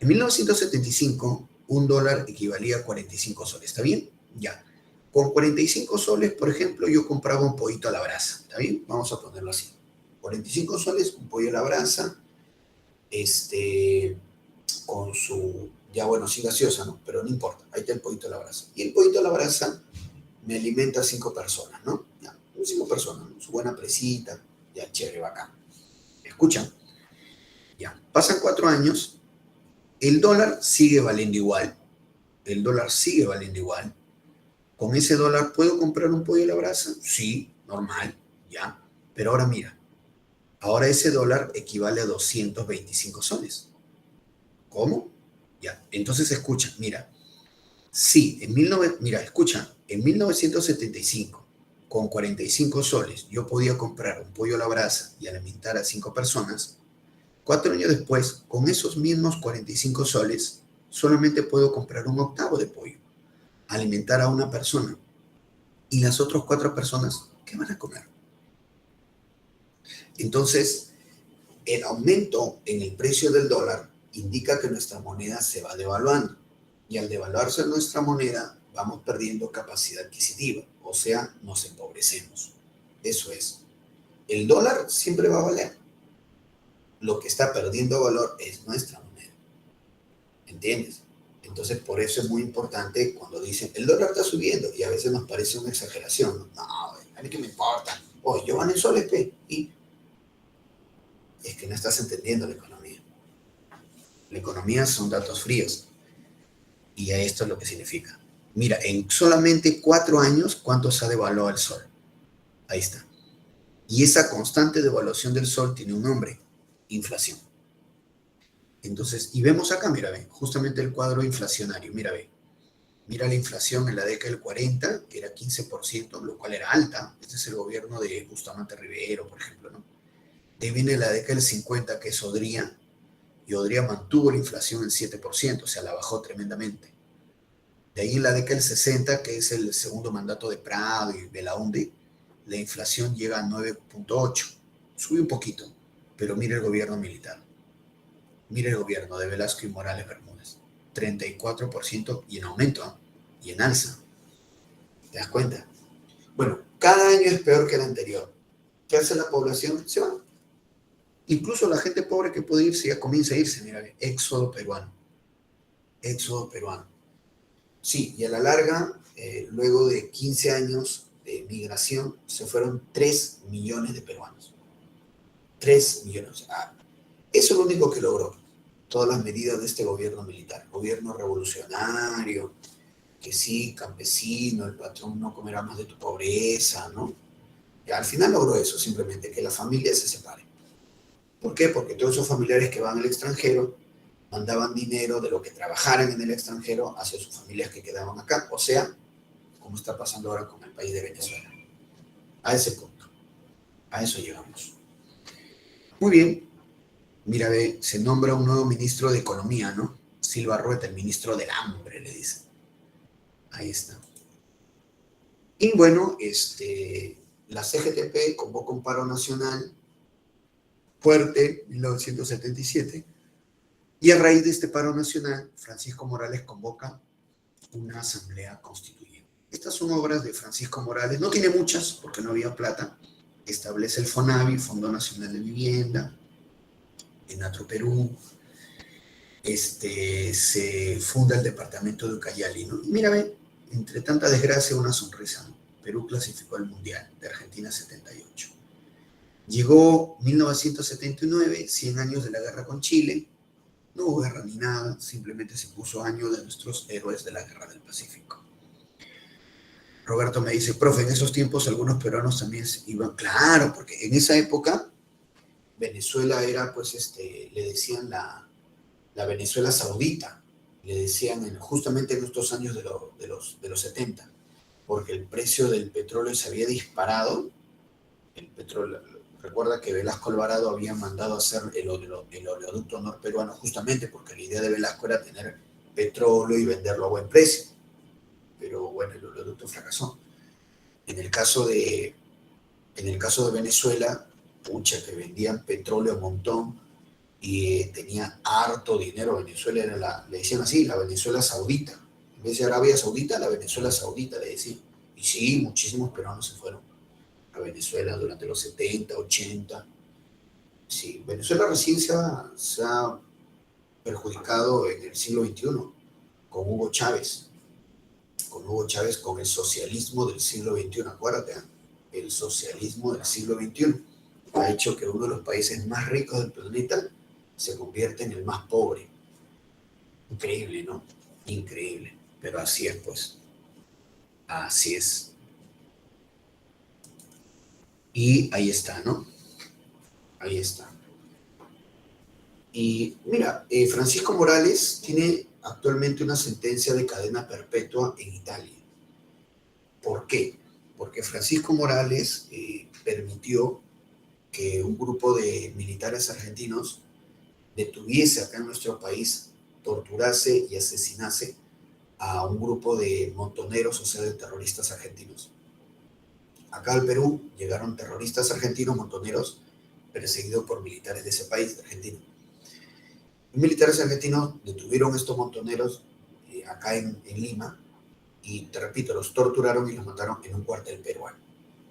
en 1975 un dólar equivalía a 45 soles, ¿está bien? Ya. Con 45 soles, por ejemplo, yo compraba un pollito a la brasa, ¿está bien? Vamos a ponerlo así. 45 soles, un pollo a la brasa, con su, ya bueno, sin gaseosa, ¿no? Pero no importa, ahí está el pollito a la brasa. Y el pollito a la brasa me alimenta a 5 personas, ¿no? Ya, 5 personas, ¿no? Su buena presita, ya chévere, bacán. ¿Me escuchan? Ya, pasan 4 años, el dólar sigue valiendo igual, el dólar sigue valiendo igual. ¿Con ese dólar puedo comprar un pollo a la brasa? Sí, normal, ya. Pero ahora mira, ahora ese dólar equivale a 225 soles. ¿Cómo? Ya, entonces escucha, mira, sí, mira, escucha, en 1975, con 45 soles, yo podía comprar un pollo a la brasa y alimentar a 5 personas. 4 años después, con esos mismos 45 soles, solamente puedo comprar un octavo de pollo, alimentar a una persona. ¿Y las otras 4 personas qué van a comer? Entonces, el aumento en el precio del dólar indica que nuestra moneda se va devaluando. Y al devaluarse nuestra moneda, vamos perdiendo capacidad adquisitiva, o sea, nos empobrecemos. Eso es. El dólar siempre va a valer. Lo que está perdiendo valor es nuestra moneda. ¿Entiendes? Entonces, por eso es muy importante cuando dicen, el dólar está subiendo, y a veces nos parece una exageración. No, a mí qué me importa. Oye, yo van en soles, ¿qué? Y es que no estás entendiendo la economía. La economía son datos fríos. Y a esto es lo que significa. Mira, en solamente 4 años, ¿cuánto se ha devaluado el sol? Ahí está. Y esa constante devaluación del sol tiene un nombre, inflación. Entonces, y vemos acá, mira, ve, justamente el cuadro inflacionario, mira, ve. Mira la inflación en la década del 40, que era 15%, lo cual era alta. Este es el gobierno de Bustamante Rivero, por ejemplo, ¿no? De ahí viene la década del 50, que es Odría, y Odría mantuvo la inflación en 7%, o sea, la bajó tremendamente. De ahí en la década del 60, que es el segundo mandato de Prado y Belaunde, la inflación llega a 9.8. Sube un poquito, pero mira el gobierno militar. Mira el gobierno de Velasco y Morales Bermúdez. 34% y en aumento, ¿eh? Y en alza. ¿Te das cuenta? Bueno, cada año es peor que el anterior. ¿Qué hace la población? Se va. Incluso la gente pobre que puede irse ya comienza a irse. Mira, éxodo peruano. Éxodo peruano. Sí, y a la larga, luego de 15 años de migración, se fueron 3 millones de peruanos. 3 millones. Eso es lo único que logró. Todas las medidas de este gobierno militar. Gobierno revolucionario, que sí, campesino, el patrón no comerá más de tu pobreza, ¿no? Y al final logró eso, simplemente, que la familia se separe. ¿Por qué? Porque todos esos familiares que van al extranjero mandaban dinero de lo que trabajaran en el extranjero hacia sus familias que quedaban acá. O sea, como está pasando ahora con el país de Venezuela. A ese punto. A eso llegamos. Muy bien. Mira, ve, se nombra un nuevo ministro de Economía, ¿no? Silva Rueta, el ministro del hambre, le dicen. Ahí está. Y bueno, la CGTP convoca un paro nacional fuerte en 1977. Y a raíz de este paro nacional, Francisco Morales convoca una asamblea constituyente. Estas son obras de Francisco Morales, no tiene muchas porque no había plata. Establece el FONAVI, Fondo Nacional de Vivienda, en Atro Perú. Se funda el departamento de Ucayali, ¿no? Y mira, ve, entre tanta desgracia, una sonrisa, ¿no? Perú clasificó al Mundial de Argentina 78. Llegó 1979, 100 años de la guerra con Chile. No hubo guerra ni nada, simplemente se puso año de nuestros héroes de la Guerra del Pacífico. Roberto me dice, profe, en esos tiempos algunos peruanos también iban, claro, porque en esa época Venezuela era, pues, le decían la Venezuela saudita, le decían justamente en estos años de los 70, porque el precio del petróleo se había disparado. El petróleo, recuerda que Velasco Alvarado había mandado hacer el oleoducto norperuano justamente porque la idea de Velasco era tener petróleo y venderlo a buen precio. Pero bueno, el oleoducto fracasó. En el caso de Venezuela, pucha, que vendían petróleo a un montón y tenía harto dinero. Venezuela era le decían así, la Venezuela Saudita. En vez de Arabia Saudita, la Venezuela Saudita le decían. Y sí, muchísimos peruanos se fueron a Venezuela durante los 70, 80. Sí, Venezuela recién se ha perjudicado en el siglo XXI con Hugo Chávez. Con Hugo Chávez, con el socialismo del siglo XXI. Acuérdate, ¿eh? El socialismo del siglo XXI ha hecho que uno de los países más ricos del planeta se convierta en el más pobre. Increíble, ¿no? Increíble. Pero así es, pues. Así es. Y ahí está, ¿no? Ahí está. Y mira, Francisco Morales tiene actualmente una sentencia de cadena perpetua en Italia. ¿Por qué? Porque Francisco Morales permitió que un grupo de militares argentinos detuviese acá en nuestro país, torturase y asesinase a un grupo de montoneros, o sea, de terroristas argentinos. Acá al Perú llegaron terroristas argentinos, montoneros, perseguidos por militares de ese país, de Argentina. Los militares argentinos detuvieron a estos montoneros acá en Lima y, te repito, los torturaron y los mataron en un cuartel peruano,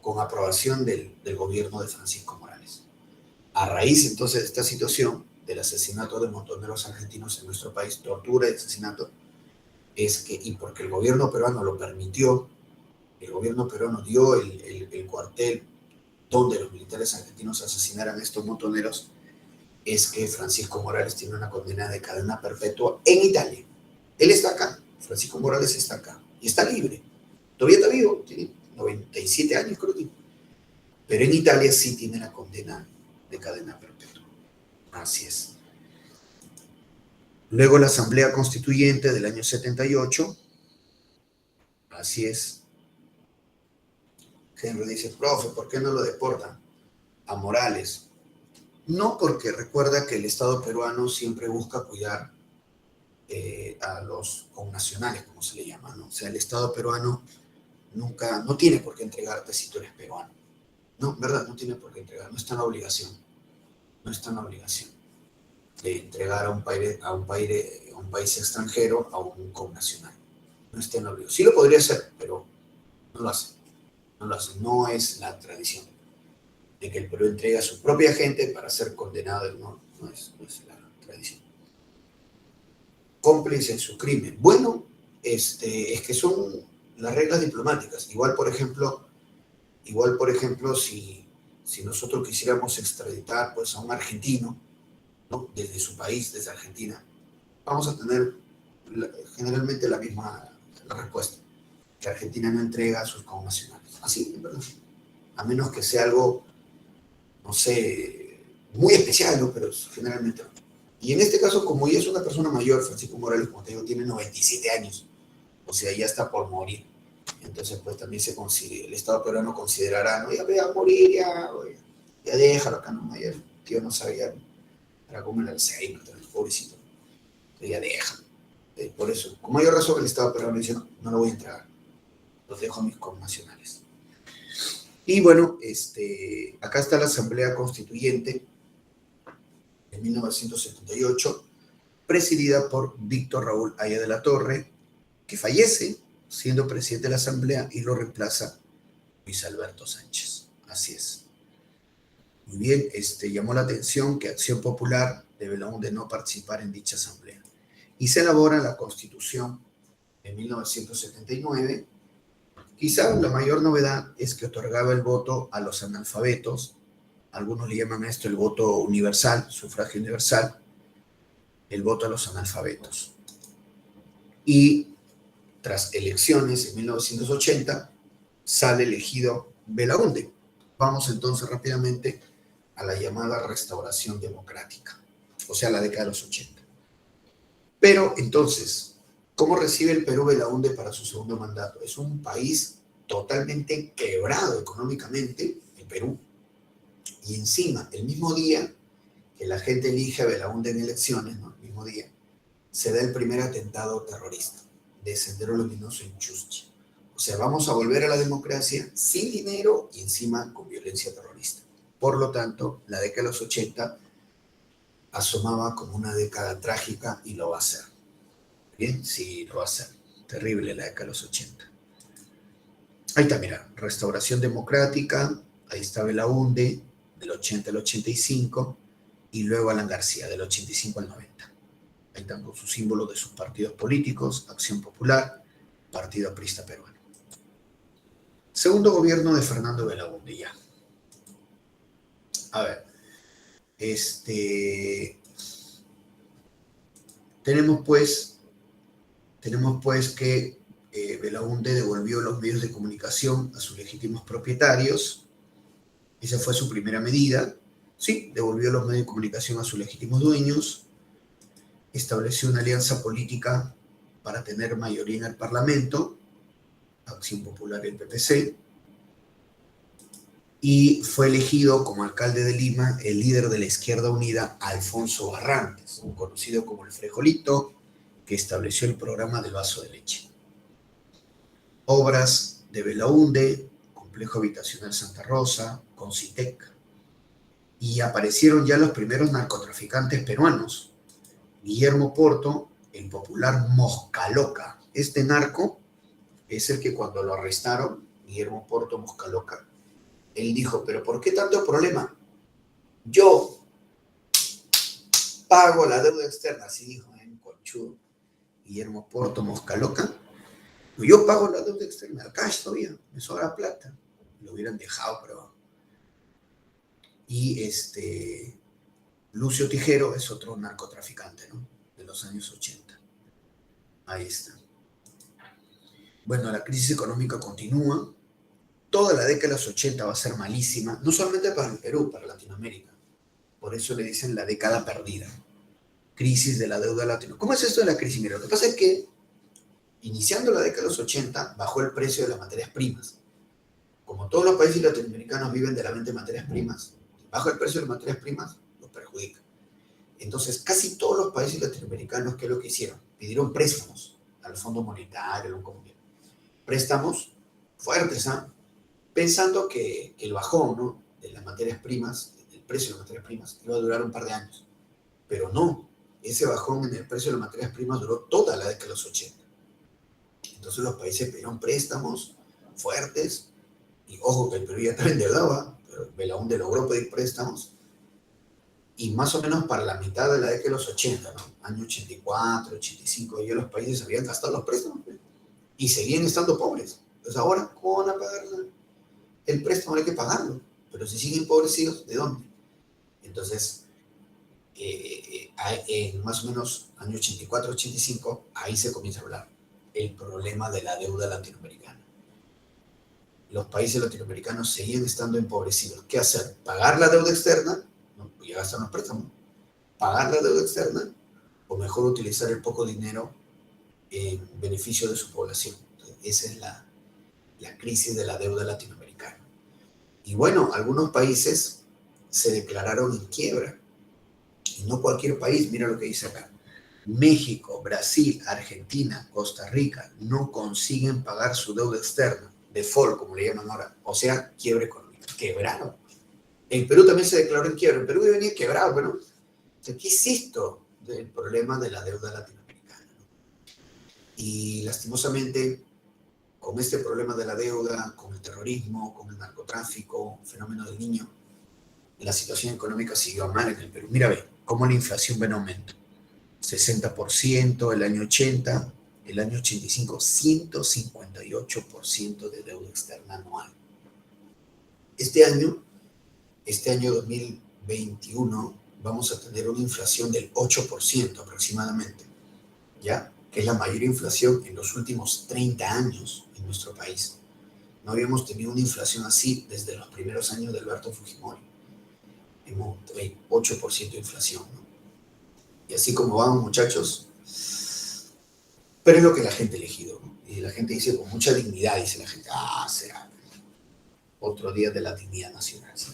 con aprobación del gobierno de Francisco Morales. A raíz entonces de esta situación, del asesinato de montoneros argentinos en nuestro país, tortura y asesinato, es que, y porque el gobierno peruano lo permitió, el gobierno peruano dio el cuartel donde los militares argentinos asesinaran a estos montoneros, es que Francisco Morales tiene una condena de cadena perpetua en Italia. Él está acá, Francisco Morales está acá, y está libre. Todavía está vivo, tiene 97 años creo que. Pero en Italia sí tiene la condena de cadena perpetua. Así es. Luego la Asamblea Constituyente del año 78, así es. Henry dice, profe, ¿por qué no lo deportan a Morales? No, porque recuerda que el Estado peruano siempre busca cuidar a los connacionales, como se le llama, ¿no? O sea, el Estado peruano nunca, no tiene por qué entregarte si tú eres peruano. No, ¿verdad? No tiene por qué entregar, no está en la obligación. No está en la obligación de entregar a un país extranjero a un connacional. No está en la obligación. Sí lo podría hacer, pero no lo hace. No lo hace. No es la tradición de que el Perú entregue a su propia gente para ser condenado. No es la tradición. Cómplice en su crimen. Bueno, es que son las reglas diplomáticas. Igual, por ejemplo, si nosotros quisiéramos extraditar pues, a un argentino, ¿no? Desde su país, desde Argentina, vamos a tener generalmente la misma respuesta, que Argentina no entrega a sus connacionales. Así, ¿verdad? A menos que sea algo, no sé, muy especial, ¿no? Pero generalmente no. Y en este caso, como ya es una persona mayor, Francisco Morales, como te digo, tiene 97 años, o sea, ya está por morir. Entonces, pues también el Estado peruano considerará, no, ya ve a morir, ya déjalo acá, no, ya el tío no sabía, era como el Alzheimer, pobrecito, ya déjalo. Por eso, con mayor razón, el Estado peruano dice, no lo voy a entregar, los dejo a mis connacionales. Y bueno, acá está la Asamblea Constituyente de 1978, presidida por Víctor Raúl Haya de la Torre, que fallece siendo presidente de la Asamblea y lo reemplaza Luis Alberto Sánchez. Así es. Muy bien, llamó la atención que Acción Popular develó de no participar en dicha asamblea. Y se elabora la Constitución de 1979. Quizá la mayor novedad es que otorgaba el voto a los analfabetos. Algunos le llaman a esto el voto universal, sufragio universal, el voto a los analfabetos. Y tras elecciones en 1980, sale elegido Belaúnde. Vamos entonces rápidamente a la llamada restauración democrática, o sea, la década de los 80. Pero entonces, ¿cómo recibe el Perú Belaúnde para su segundo mandato? Es un país totalmente quebrado económicamente, el Perú, y encima, el mismo día que la gente elige a Belaúnde en elecciones, ¿no? El mismo día, se da el primer atentado terrorista de Sendero Luminoso en Chuschi. O sea, vamos a volver a la democracia sin dinero y encima con violencia terrorista. Por lo tanto, la década de los 80 asomaba como una década trágica y lo va a ser. ¿Bien? Sí, lo va a ser. Terrible la década de los 80. Ahí está, mira, restauración democrática, ahí está Belaunde, del 80 al 85, y luego Alan García, del 85 al 90. Ahí están con sus símbolos de sus partidos políticos, Acción Popular, Partido Aprista Peruano. Segundo gobierno de Fernando Belaunde, ya. A ver, tenemos pues que Belaunde devolvió los medios de comunicación a sus legítimos propietarios. Esa fue su primera medida. Sí, devolvió los medios de comunicación a sus legítimos dueños. Estableció una alianza política para tener mayoría en el Parlamento, Acción Popular y el PPC. Y fue elegido como alcalde de Lima el líder de la Izquierda Unida, Alfonso Barrantes, conocido como el Frejolito, que estableció el programa del vaso de leche. Obras de Belaunde, Complejo Habitacional Santa Rosa, Concitec. Y aparecieron ya los primeros narcotraficantes peruanos. Guillermo Porto, el popular Moscaloca. Este narco es el que cuando lo arrestaron, Guillermo Porto Moscaloca, él dijo, pero ¿por qué tanto problema? Yo pago la deuda externa, así dijo en conchudo Guillermo Porto Moscaloca. Yo pago la deuda externa, al cash todavía, me sobra plata. Lo hubieran dejado, pero... Y Lucio Tijero es otro narcotraficante, ¿no? De los años 80. Ahí está. Bueno, la crisis económica continúa. Toda la década de los 80 va a ser malísima, no solamente para el Perú, para Latinoamérica. Por eso le dicen la década perdida. Crisis de la deuda latinoamericana. ¿Cómo es esto de la crisis? Mira, lo que pasa es que iniciando la década de los 80 bajó el precio de las materias primas. Como todos los países latinoamericanos viven de la venta de materias primas, baja el precio de las materias primas, los perjudica. Entonces, casi todos los países latinoamericanos, ¿qué es lo que hicieron? Pidieron préstamos al Fondo Monetario, al Banco Mundial. Préstamos fuertes, ¿ah? Pensando que el bajón, ¿no?, de las materias primas, del precio de las materias primas, iba a durar un par de años. Pero no, ese bajón en el precio de las materias primas duró toda la década de los 80. Entonces los países pidieron préstamos fuertes, y ojo que el Perú ya estaba endeudado, pero Belaunde logró pedir préstamos, y más o menos para la mitad de la década de los 80, ¿no?, año 84, 85, ya los países habían gastado los préstamos, ¿no?, y seguían estando pobres. Entonces ahora, ¿cómo van a pagar el préstamo? Hay que pagarlo, pero si siguen empobrecidos, ¿de dónde? Entonces, en más o menos año 84, 85, ahí se comienza a hablar el problema de la deuda latinoamericana. Los países latinoamericanos seguían estando empobrecidos. ¿Qué hacer? ¿Pagar la deuda externa? No, pues ya gastan los préstamos. ¿Pagar la deuda externa? O mejor utilizar el poco dinero en beneficio de su población. Entonces, esa es la crisis de la deuda latinoamericana. Y bueno, algunos países se declararon en quiebra. Y no cualquier país, mira lo que dice acá. México, Brasil, Argentina, Costa Rica no consiguen pagar su deuda externa, default, como le llaman ahora, o sea, quiebra económica. Quebraron. El Perú también se declaró en quiebra. El Perú venía quebrado, pero ¿qué es esto del problema de la deuda latinoamericana? Y lastimosamente, con este problema de la deuda, con el terrorismo, con el narcotráfico, el fenómeno del niño, la situación económica siguió mal en el Perú. Mira, ve, cómo la inflación va en aumento. 60% el año 80, el año 85, 158% de deuda externa anual. Este año 2021, vamos a tener una inflación del 8% aproximadamente, ¿ya? Que es la mayor inflación en los últimos 30 años en nuestro país. No habíamos tenido una inflación así desde los primeros años de Alberto Fujimori. Hemos 8% de inflación, ¿no? Y así como vamos, muchachos, pero es lo que la gente ha elegido, ¿no? Y la gente dice con mucha dignidad, dice la gente, será otro día de la dignidad nacional, ¿sí?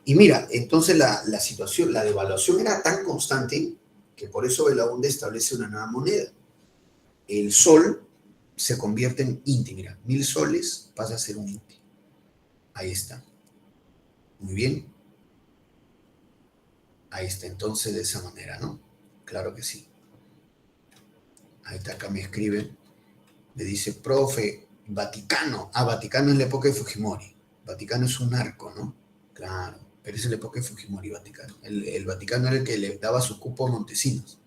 Y mira, entonces la situación, la devaluación era tan constante que por eso Belaúnde establece una nueva moneda. El sol se convierte en INTI, mira, 1000 soles pasa a ser un INTI. Ahí está. Muy bien. Ahí está, entonces de esa manera, ¿no? Claro que sí. Ahí está, acá me escribe. Me dice, profe, Vaticano. Ah, Vaticano es la época de Fujimori. Vaticano es un narco, ¿no? Claro, pero es la época de Fujimori, Vaticano. El Vaticano era el que le daba su cupo a Montesinos.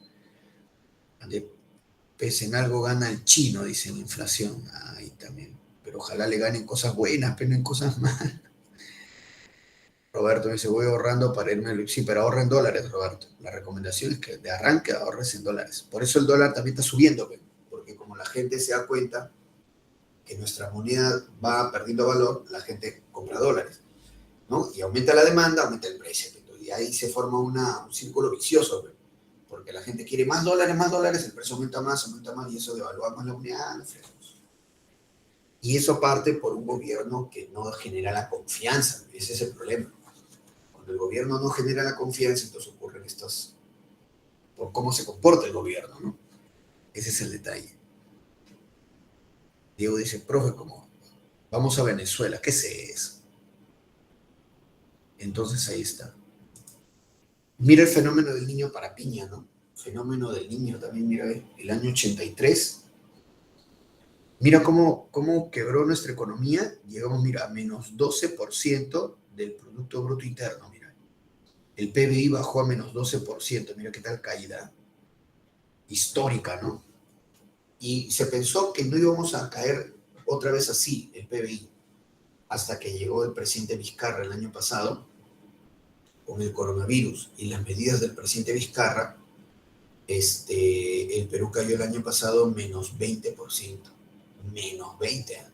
Pese en algo gana el chino, dicen, inflación. Ahí también. Pero ojalá le ganen cosas buenas, pero no en cosas malas. Roberto me dice, voy ahorrando para irme. Sí, pero ahorra en dólares, Roberto. La recomendación es que de arranque ahorres en dólares. Por eso el dólar también está subiendo, porque como la gente se da cuenta que nuestra moneda va perdiendo valor, la gente compra dólares, ¿no? Y aumenta la demanda, aumenta el precio. Y ahí se forma un círculo vicioso, porque la gente quiere más dólares, el precio aumenta más, y eso devalúa más la unidad, los frescos. Y eso parte por un gobierno que no genera la confianza. Ese es el problema. Cuando el gobierno no genera la confianza, entonces ocurren estas, por cómo se comporta el gobierno, ¿no? Ese es el detalle. Diego dice, profe, ¿cómo? Vamos a Venezuela, ¿qué es eso? Entonces ahí está. Mira el fenómeno del niño para piña, ¿no? Fenómeno del niño también, mira, el año 83. Mira cómo quebró nuestra economía. Llegamos, mira, a menos 12% del Producto Bruto Interno, mira. El PBI bajó a menos 12%, mira qué tal caída histórica, ¿no? Y se pensó que no íbamos a caer otra vez así, el PBI, hasta que llegó el presidente Vizcarra el año pasado con el coronavirus y las medidas del presidente Vizcarra. El Perú cayó el año pasado menos 20%. Menos 20%.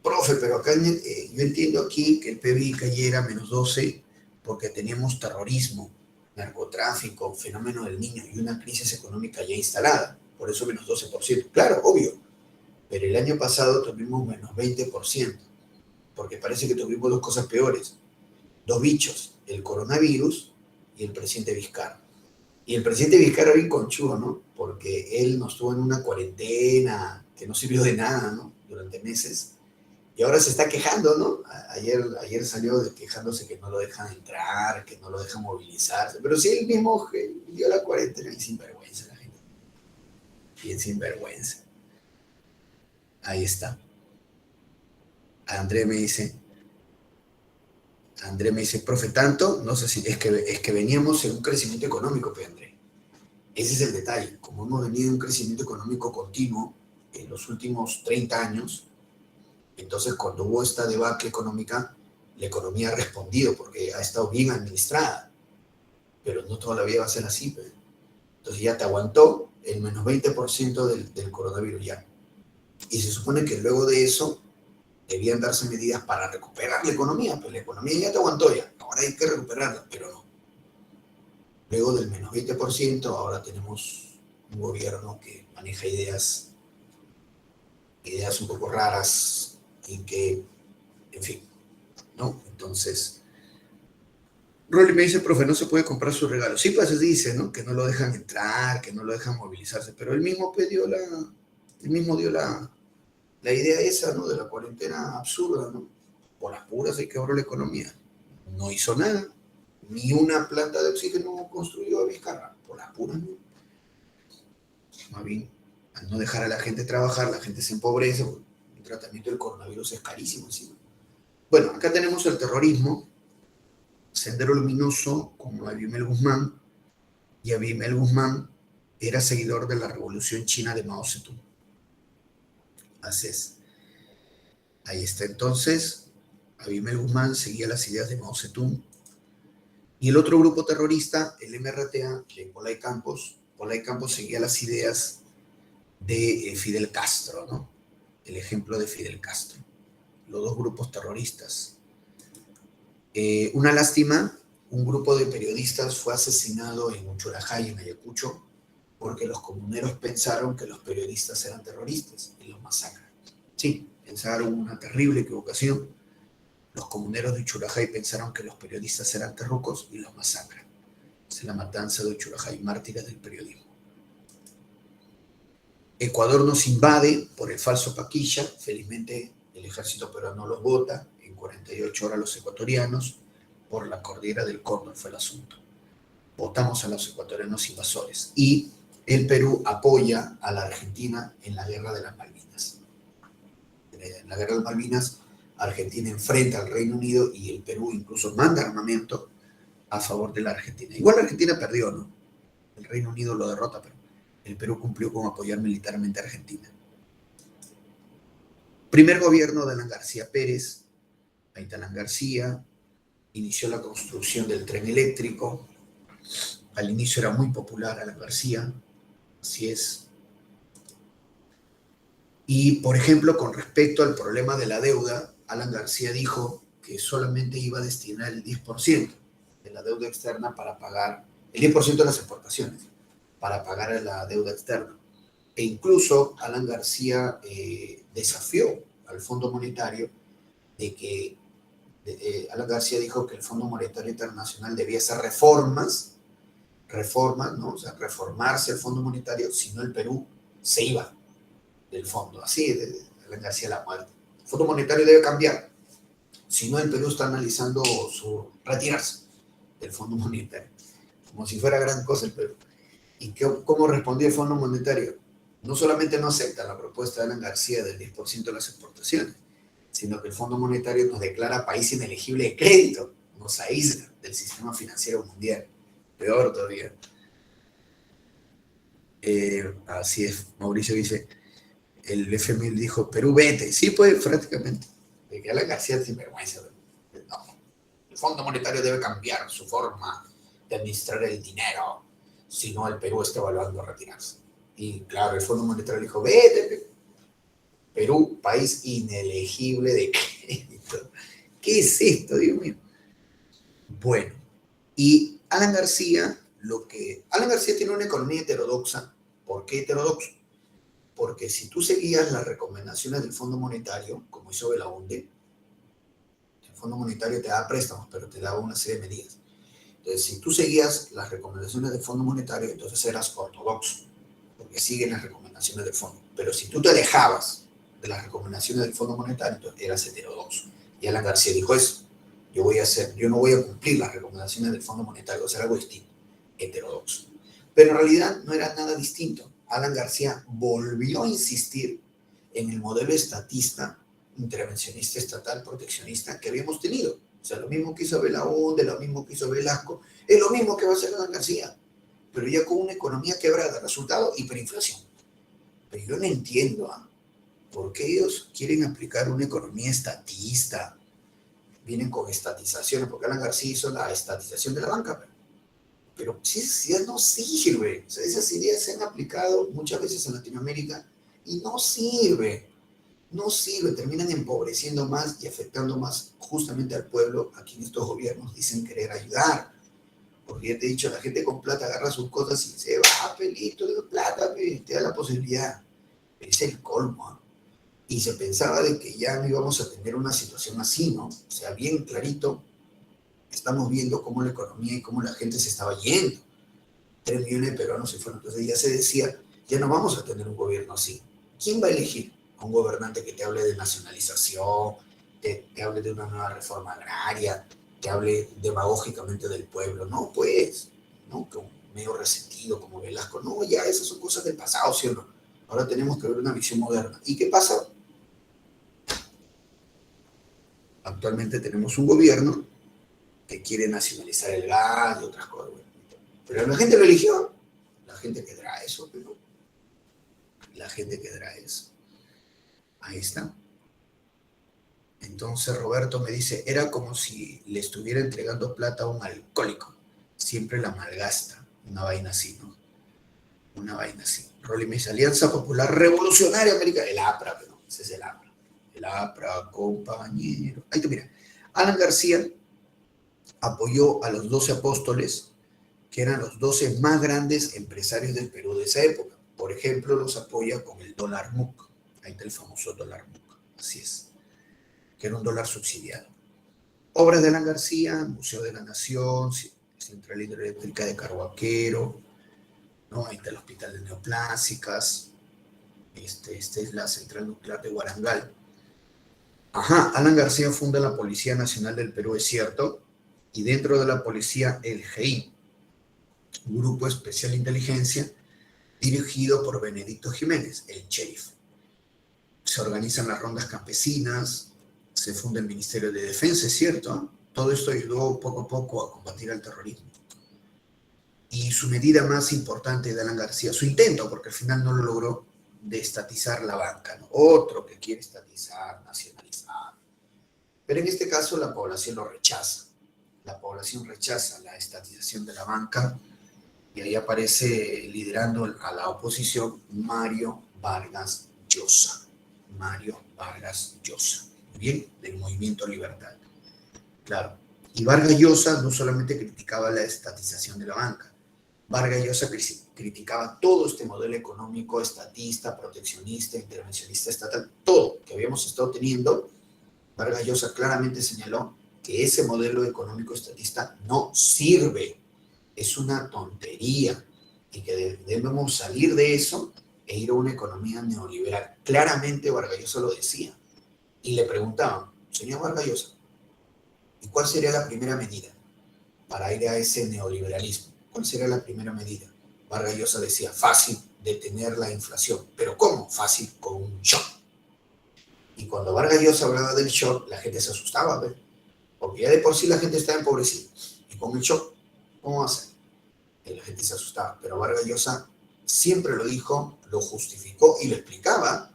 Profe, pero acá yo entiendo aquí que el PBI cayera menos 12 porque teníamos terrorismo, narcotráfico, fenómeno del niño y una crisis económica ya instalada. Por eso menos 12%. Claro, obvio. Pero el año pasado tuvimos menos 20%, porque parece que tuvimos dos cosas peores. Dos bichos, el coronavirus y el presidente Vizcarra. Y el presidente Vizcarra bien conchudo, ¿no? Porque él nos tuvo en una cuarentena que no sirvió de nada, ¿no? Durante meses. Y ahora se está quejando, ¿no? Ayer salió quejándose que no lo dejan entrar, que no lo dejan movilizarse. Pero si él mismo dio la cuarentena, y sinvergüenza la gente. Bien sinvergüenza. Ahí está. André me dice, profe, tanto, no sé si es que veníamos en un crecimiento económico, pues, André. Ese es el detalle. Como hemos venido en un crecimiento económico continuo en los últimos 30 años, entonces cuando hubo esta debacle económica, la economía ha respondido porque ha estado bien administrada, pero no toda la vida va a ser así, pues. Entonces ya te aguantó el menos 20% del coronavirus ya. Y se supone que luego de eso debían darse medidas para recuperar la economía, pues la economía ya te aguantó ya, ahora hay que recuperarla, pero no. Luego del menos 20%, ahora tenemos un gobierno que maneja ideas un poco raras y que, en fin, ¿no? Entonces, Rolly me dice, profe, no se puede comprar su regalo. Sí, pues se dice, ¿no? Que no lo dejan entrar, que no lo dejan movilizarse, pero él mismo dio la idea esa, ¿no? De la cuarentena absurda, ¿no? Por las puras se quebró la economía. No hizo nada, ni una planta de oxígeno construyó a Vizcarra, por las puras, ¿no? Más bien, al no dejar a la gente trabajar, la gente se empobrece, el tratamiento del coronavirus es carísimo encima. Bueno, acá tenemos el terrorismo, Sendero Luminoso, como Abimael Guzmán, y Abimael Guzmán era seguidor de la Revolución China de Mao Zedong. Así es. Ahí está entonces, Abimael Guzmán seguía las ideas de Mao Zedong, y el otro grupo terrorista, el MRTA, de Polay Campos seguía las ideas de Fidel Castro, ¿no? El ejemplo de Fidel Castro. Los dos grupos terroristas. Una lástima, un grupo de periodistas fue asesinado en Uchurajay, en Ayacucho, porque los comuneros pensaron que los periodistas eran terroristas y los masacran. Sí, pensaron una terrible equivocación. Los comuneros de Uchurajay pensaron que los periodistas eran terrucos y los masacran. Es la matanza de Churajay, mártires del periodismo. Ecuador nos invade por el falso Paquilla. Felizmente el ejército peruano los vota en 48 horas los ecuatorianos. Por la cordillera del Cóndor fue el asunto. Votamos a los ecuatorianos invasores. Y el Perú apoya a la Argentina en la guerra de las Malvinas. En la guerra de las Malvinas, Argentina enfrenta al Reino Unido y el Perú incluso manda armamento a favor de la Argentina. Igual la Argentina perdió, ¿no? El Reino Unido lo derrota, pero el Perú cumplió con apoyar militarmente a Argentina. Primer gobierno de Alan García Pérez. Ahí está Alan García. Inició la construcción del tren eléctrico. Al inicio era muy popular Alan García. Así es. Y, por ejemplo, con respecto al problema de la deuda, Alan García dijo que solamente iba a destinar el 10% de la deuda externa para pagar, el 10% de las exportaciones, para pagar la deuda externa. E incluso Alan García desafió al Fondo Monetario de que Alan García dijo que el Fondo Monetario Internacional debía hacer reformas, ¿no? O sea, reformarse el Fondo Monetario, si no el Perú se iba del fondo, así de Alan García la muerte. El Fondo Monetario debe cambiar, si no el Perú está analizando su retirarse del Fondo Monetario, como si fuera gran cosa el Perú. ¿Y cómo respondió el Fondo Monetario? No solamente no acepta la propuesta de Alan García del 10% de las exportaciones, sino que el Fondo Monetario nos declara país inelegible de crédito, nos aísla del sistema financiero mundial. Peor todavía. Así es, Mauricio dice, el FMI dijo, Perú vete. Sí, pues, prácticamente. De que Alan García es sinvergüenza. No, el Fondo Monetario debe cambiar su forma de administrar el dinero, si no el Perú está evaluando retirarse. Y claro, el Fondo Monetario dijo, vete, Perú, país inelegible de crédito. ¿Qué es esto, Dios mío? Bueno, y Alan García tiene una economía heterodoxa. ¿Por qué heterodoxo? Porque si tú seguías las recomendaciones del Fondo Monetario, como hizo Belaunde, el Fondo Monetario te daba préstamos, pero te daba una serie de medidas. Entonces, si tú seguías las recomendaciones del Fondo Monetario, entonces eras ortodoxo, porque siguen las recomendaciones del Fondo. Pero si tú te alejabas de las recomendaciones del Fondo Monetario, entonces eras heterodoxo. Y Alan García dijo eso. Yo no voy a cumplir las recomendaciones del Fondo Monetario, voy a hacer algo distinto, heterodoxo. Pero en realidad no era nada distinto. Alan García volvió a insistir en el modelo estatista, intervencionista estatal, proteccionista que habíamos tenido. O sea, lo mismo que hizo Belaunde, lo mismo que hizo Velasco, es lo mismo que va a hacer Alan García, pero ya con una economía quebrada, resultado, hiperinflación. Pero yo no entiendo, ¿por qué ellos quieren aplicar una economía estatista? Vienen con estatizaciones, porque Alan García hizo la estatización de la banca, pero esas ideas no sirven. O sea, esas ideas se han aplicado muchas veces en Latinoamérica y no sirve. No sirve, terminan empobreciendo más y afectando más justamente al pueblo a quien estos gobiernos dicen querer ayudar. Porque ya te he dicho, la gente con plata agarra sus cosas y se va, pelito, de plata, te da la posibilidad. Es el colmo, ¿eh? Y se pensaba de que ya no íbamos a tener una situación así, ¿no? O sea, bien clarito, estamos viendo cómo la economía y cómo la gente se estaba yendo. 3 millones de peruanos se fueron. Entonces ya se decía, ya no vamos a tener un gobierno así. ¿Quién va a elegir a un gobernante que te hable de nacionalización, te hable de una nueva reforma agraria, te hable demagógicamente del pueblo? No, pues, ¿no? Como medio resentido, como Velasco. No, ya esas son cosas del pasado, ¿sí o no? Ahora tenemos que ver una visión moderna. ¿Y qué pasa? Actualmente tenemos un gobierno que quiere nacionalizar el gas y otras cosas. Pero la gente lo eligió. La gente quedará eso, pero la gente quedará eso. Ahí está. Entonces Roberto me dice, era como si le estuviera entregando plata a un alcohólico. Siempre la malgasta. Una vaina así, ¿no? Una vaina así. Rolly me dice, Alianza Popular Revolucionaria Americana. El APRA, pero ese es el APRA. El APRA, compañero. Ahí te mira. Alan García apoyó a los 12 apóstoles, que eran los 12 más grandes empresarios del Perú de esa época. Por ejemplo, los apoya con el dólar MUC. Ahí está el famoso dólar MUC. Así es. Que era un dólar subsidiado. Obras de Alan García, Museo de la Nación, Centro central hidroeléctrica de Carhuaquero, ¿no? Ahí está el hospital de neoplásicas, esta es la central nuclear de Guarangal. Ajá, Alan García funda la Policía Nacional del Perú, es cierto, y dentro de la policía el GI, Grupo Especial de Inteligencia, dirigido por Benedicto Jiménez, el sheriff. Se organizan las rondas campesinas, se funda el Ministerio de Defensa, es cierto. Todo esto ayudó poco a poco a combatir el terrorismo. Y su medida más importante de Alan García, su intento, porque al final no lo logró, de estatizar la banca, ¿no? Otro que quiere estatizar, nacionalizar. Pero en este caso la población lo rechaza. La población rechaza la estatización de la banca y ahí aparece liderando a la oposición Mario Vargas Llosa. Mario Vargas Llosa, bien, del Movimiento Libertad. Claro, y Vargas Llosa no solamente criticaba la estatización de la banca, Vargas Llosa criticaba todo este modelo económico estatista, proteccionista, intervencionista estatal, todo que habíamos estado teniendo. Vargas Llosa claramente señaló que ese modelo económico estatista no sirve, es una tontería y que debemos salir de eso e ir a una economía neoliberal. Claramente Vargas Llosa lo decía. Y le preguntaban, señor Vargas Llosa, ¿y cuál sería la primera medida para ir a ese neoliberalismo? ¿Cuál sería la primera medida? Vargas Llosa decía, fácil, detener la inflación. ¿Pero cómo? Fácil, con un shock. Y cuando Vargas Llosa hablaba del shock, la gente se asustaba, ¿ves? Porque ya de por sí la gente estaba empobrecida. Y con el shock, ¿cómo va a ser? Y la gente se asustaba. Pero Vargas Llosa siempre lo dijo, lo justificó y lo explicaba.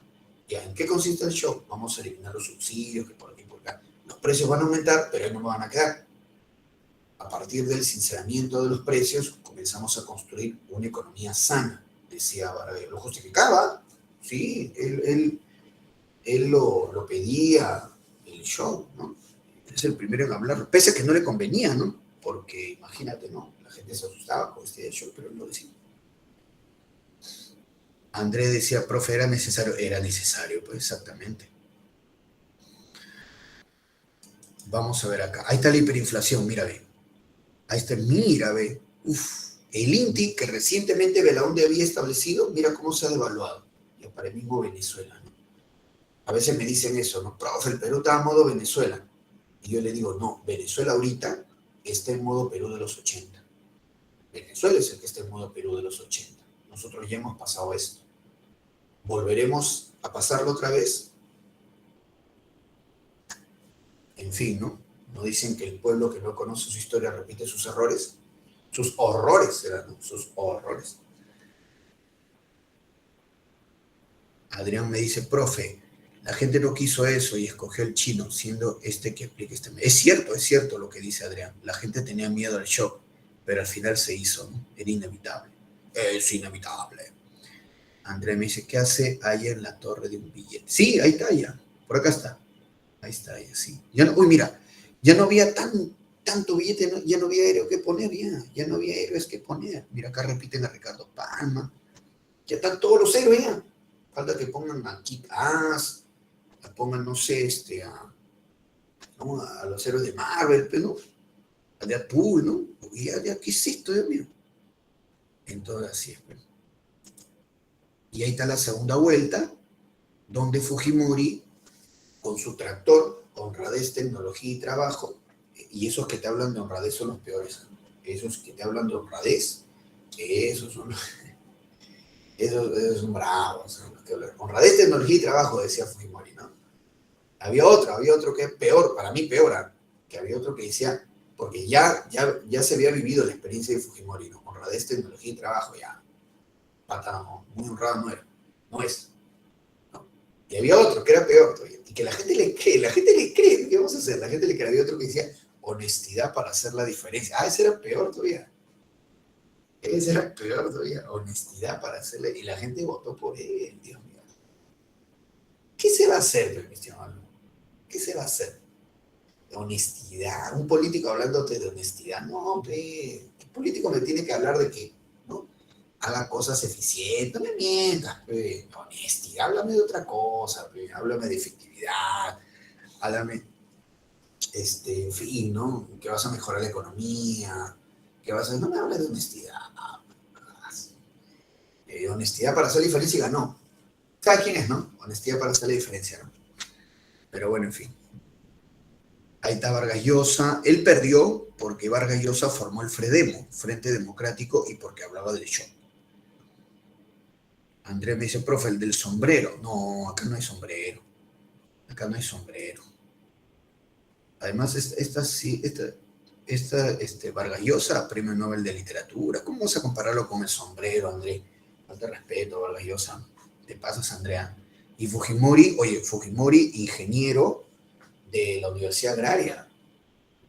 ¿Ya en qué consiste el shock? Vamos a eliminar los subsidios, que por aquí por acá. Los precios van a aumentar, pero ahí no van a quedar. A partir del sinceramiento de los precios, comenzamos a construir una economía sana, decía Vargas. Lo justificaba, sí, él lo pedía, el shock, ¿no? Es el primero en hablar, pese a que no le convenía, ¿no? Porque imagínate, ¿no? La gente se asustaba con este shock, pero él lo decía. André decía, profe, era necesario, pues exactamente. Vamos a ver acá. Ahí está la hiperinflación, mira, ve. Ahí está, mira, ve. Uf. El INTI, que recientemente Belaúnde había establecido, mira cómo se ha devaluado. Y para el mismo Venezuela, ¿no? A veces me dicen eso, ¿no? Profe, el Perú está a modo Venezuela. Y yo le digo, no, Venezuela ahorita está en modo Perú de los 80. Venezuela es el que está en modo Perú de los 80. Nosotros ya hemos pasado esto. ¿Volveremos a pasarlo otra vez? En fin, ¿no? ¿No dicen que el pueblo que no conoce su historia repite sus errores? Sus horrores eran, ¿no? Sus horrores. Adrián me dice, profe, la gente no quiso eso y escogió el chino, siendo este que explique este. Es cierto lo que dice Adrián. La gente tenía miedo al shock, pero al final se hizo, ¿no? Era inevitable. Es inevitable. Andrea me dice, ¿qué hace ahí en la torre de un billete? Sí, ahí está ya. Por acá está. Ahí está ya, sí. Ya no, uy, mira, ya no había tanto billete, ¿no? Ya no había héroe que poner, ya no había héroes que poner. Mira, acá repiten a Ricardo Palma. Ya están todos los héroes ya. Falta que pongan a Kit Ass, pongan, no sé, ¿no? A los héroes de Marvel, pero no, a Deadpool, ¿no? Y ya, ¿qué es esto, Dios mío? Entonces, así es, pues. Y ahí está la segunda vuelta, donde Fujimori, con su tractor, honradez, tecnología y trabajo, y esos que te hablan de honradez son los peores, ¿no? Esos que te hablan de honradez, esos son esos son bravos, ¿no? Honradez, tecnología y trabajo, decía Fujimori, ¿no? Había otro que es peor, para mí peor, que había otro que decía, porque ya se había vivido la experiencia de Fujimori, ¿no? Honradez, tecnología y trabajo, ya, pata, no, muy honrado no era, no es, ¿no? Y había otro que era peor todavía, y que la gente le cree, ¿qué vamos a hacer? La gente le cree, había otro que decía, honestidad para hacer la diferencia, ese era peor todavía, honestidad para hacerle, y la gente votó por él, Dios mío. ¿Qué se va a hacer, mi estimado? ¿Qué se va a hacer? Honestidad, un político hablándote de honestidad, no, pe, ¿qué político me tiene que hablar de que, ¿no? Haga cosas eficientes, no me mientas, pe, honestidad, háblame de otra cosa, pe, háblame de efectividad, háblame, en fin, ¿no? Que vas a mejorar la economía, ¿Qué vas a decir? No me hables de honestidad. Honestidad para hacer la diferencia y ganó. ¿Sabes quién es, no? Honestidad para hacer la diferencia, ¿no? Pero bueno, en fin. Ahí está Vargas Llosa. Él perdió porque Vargas Llosa formó el FREDEMO, Frente Democrático, y porque hablaba del show. Andrés me dice, profe, el del sombrero. No, acá no hay sombrero. Acá no hay sombrero. Además, Vargas Llosa, premio Nobel de Literatura. ¿Cómo vas a compararlo con el sombrero, Andrés? Falta de respeto, Vargas Llosa. Te pasas, Andrea. Y Fujimori, oye, Fujimori, ingeniero de la Universidad Agraria.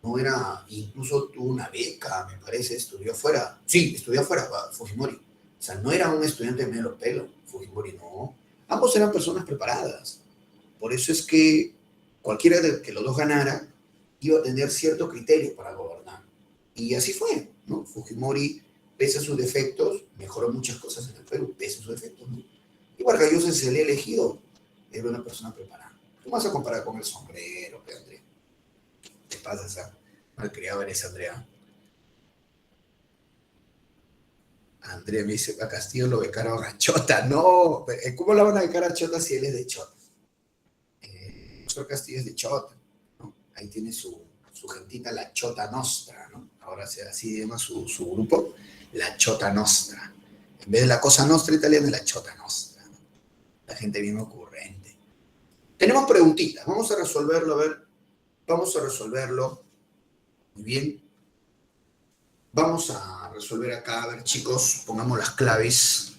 No era, incluso tuvo una beca, me parece, estudió afuera. Sí, estudió afuera, Fujimori. O sea, no era un estudiante de medio pelo, Fujimori, no. Ambos eran personas preparadas. Por eso es que cualquiera de que los dos ganara iba a tener cierto criterio para gobernar. Y así fue, ¿no? Fujimori, pese a sus defectos, mejoró muchas cosas en el Perú, pese a sus defectos, ¿no? Y Vargas Llosa se le ha elegido, era una persona preparada. ¿Cómo vas a comparar con el sombrero, Andrés? ¿Qué pasa esa malcriado eres, Andrea? Andrea me dice, a Castillo lo becaron a Chota. No, ¿cómo la van a becar a Chota si él es de Chota? El profesor Castillo es de Chota, ¿no? Ahí tiene su gentita, la Chota Nostra, ¿no? Ahora así llama su grupo, la Chota Nostra. En vez de la Cosa Nostra italiana, la Chota Nostra, ¿no? La gente bien ocurrente. Tenemos preguntitas, vamos a resolverlo, a ver, vamos a resolverlo. Muy bien. Vamos a resolver acá, a ver, chicos, pongamos las claves.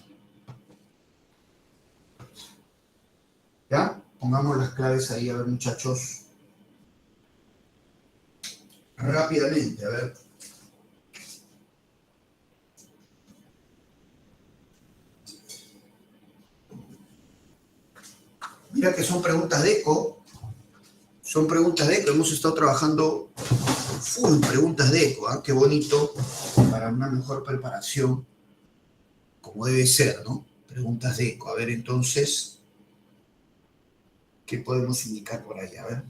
¿Ya? Pongamos las claves ahí, a ver, muchachos. Rápidamente, a ver. Mira que son preguntas de eco. Son preguntas de eco. Hemos estado trabajando full preguntas de eco. ¿Eh? Qué bonito para una mejor preparación, como debe ser, ¿no? Preguntas de eco. A ver, entonces, ¿qué podemos indicar por ahí? A ver.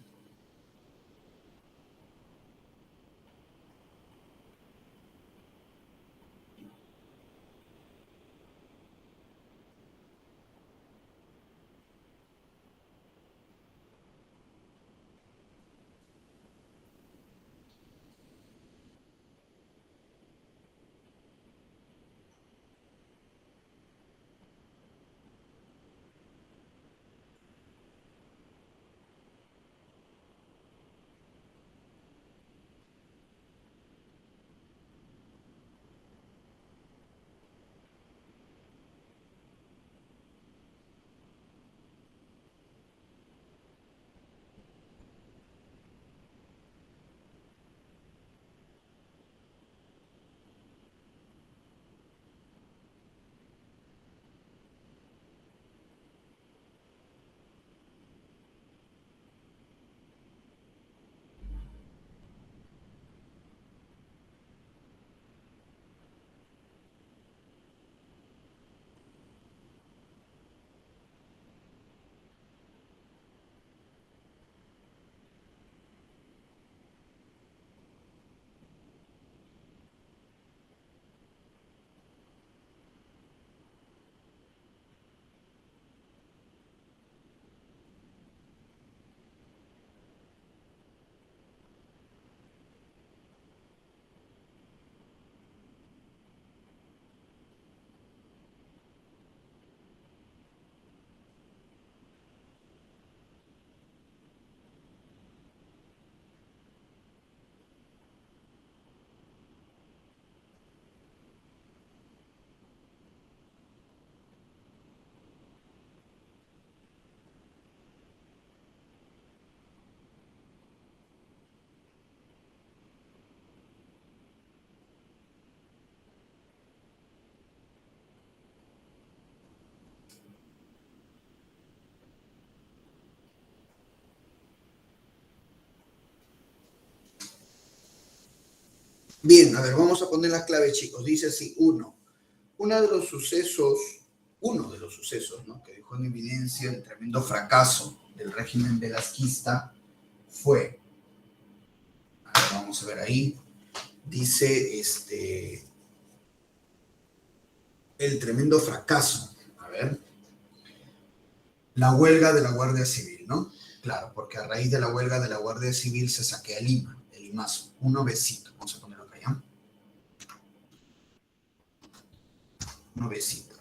Bien, a ver, vamos a poner las claves, chicos. Dice así, uno de los sucesos, ¿no?, que dejó en evidencia el tremendo fracaso del régimen velasquista fue, a ver, vamos a ver ahí, dice el tremendo fracaso. A ver, la huelga de la Guardia Civil, ¿no? Claro, porque a raíz de la huelga de la Guardia Civil se saquea Lima, el Limazo, un besito. Vamos a ponerlo acá, ¿ya? Un besito.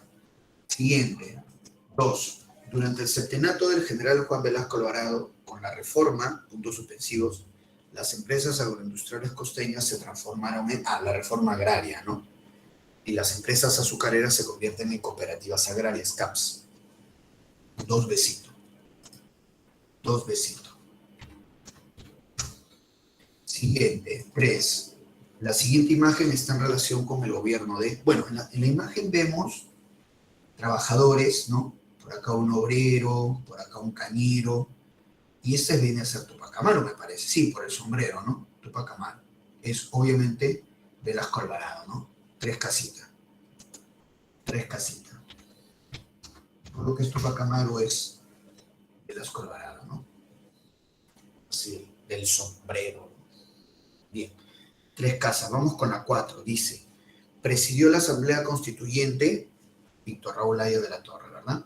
Siguiente. 2. Durante el septenato del general Juan Velasco Alvarado, con la reforma, puntos suspensivos, las empresas agroindustriales costeñas se transformaron en la reforma agraria, ¿no? Y las empresas azucareras se convierten en cooperativas agrarias, CAPS. Dos besitos. Dos besitos. Siguiente. 3. La siguiente imagen está en relación con el gobierno de... Bueno, en la imagen vemos trabajadores, ¿no? Por acá un obrero, por acá un cañero, y este viene a ser Tupac Amaru, me parece, sí, por el sombrero, ¿no? Tupac Amaru. Es obviamente Velasco Alvarado, ¿no? Tres casitas, tres casitas. Todo lo que es Tupac Amaru es Velasco Alvarado, ¿no? Sí, del sombrero. Bien, tres casas, vamos con la 4, dice, presidió la Asamblea Constituyente Víctor Raúl Haya de la Torre, ¿verdad?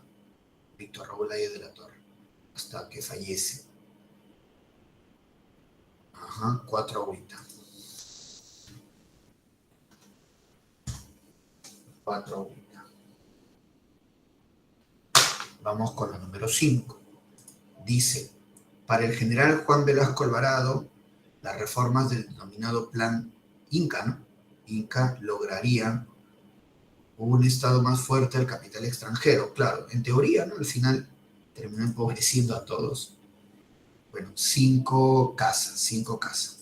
Víctor Raúl Haya de la Torre, hasta que fallece. Ajá, 4 agüitas. 4 agüitas. Vamos con la número 5. Dice, para el general Juan Velasco Alvarado, las reformas del denominado Plan Inca, ¿no? Inca lograrían un Estado más fuerte del capital extranjero. Claro, en teoría, ¿no? Al final terminó empobreciendo a todos. Bueno, 5 casas, 5 casas.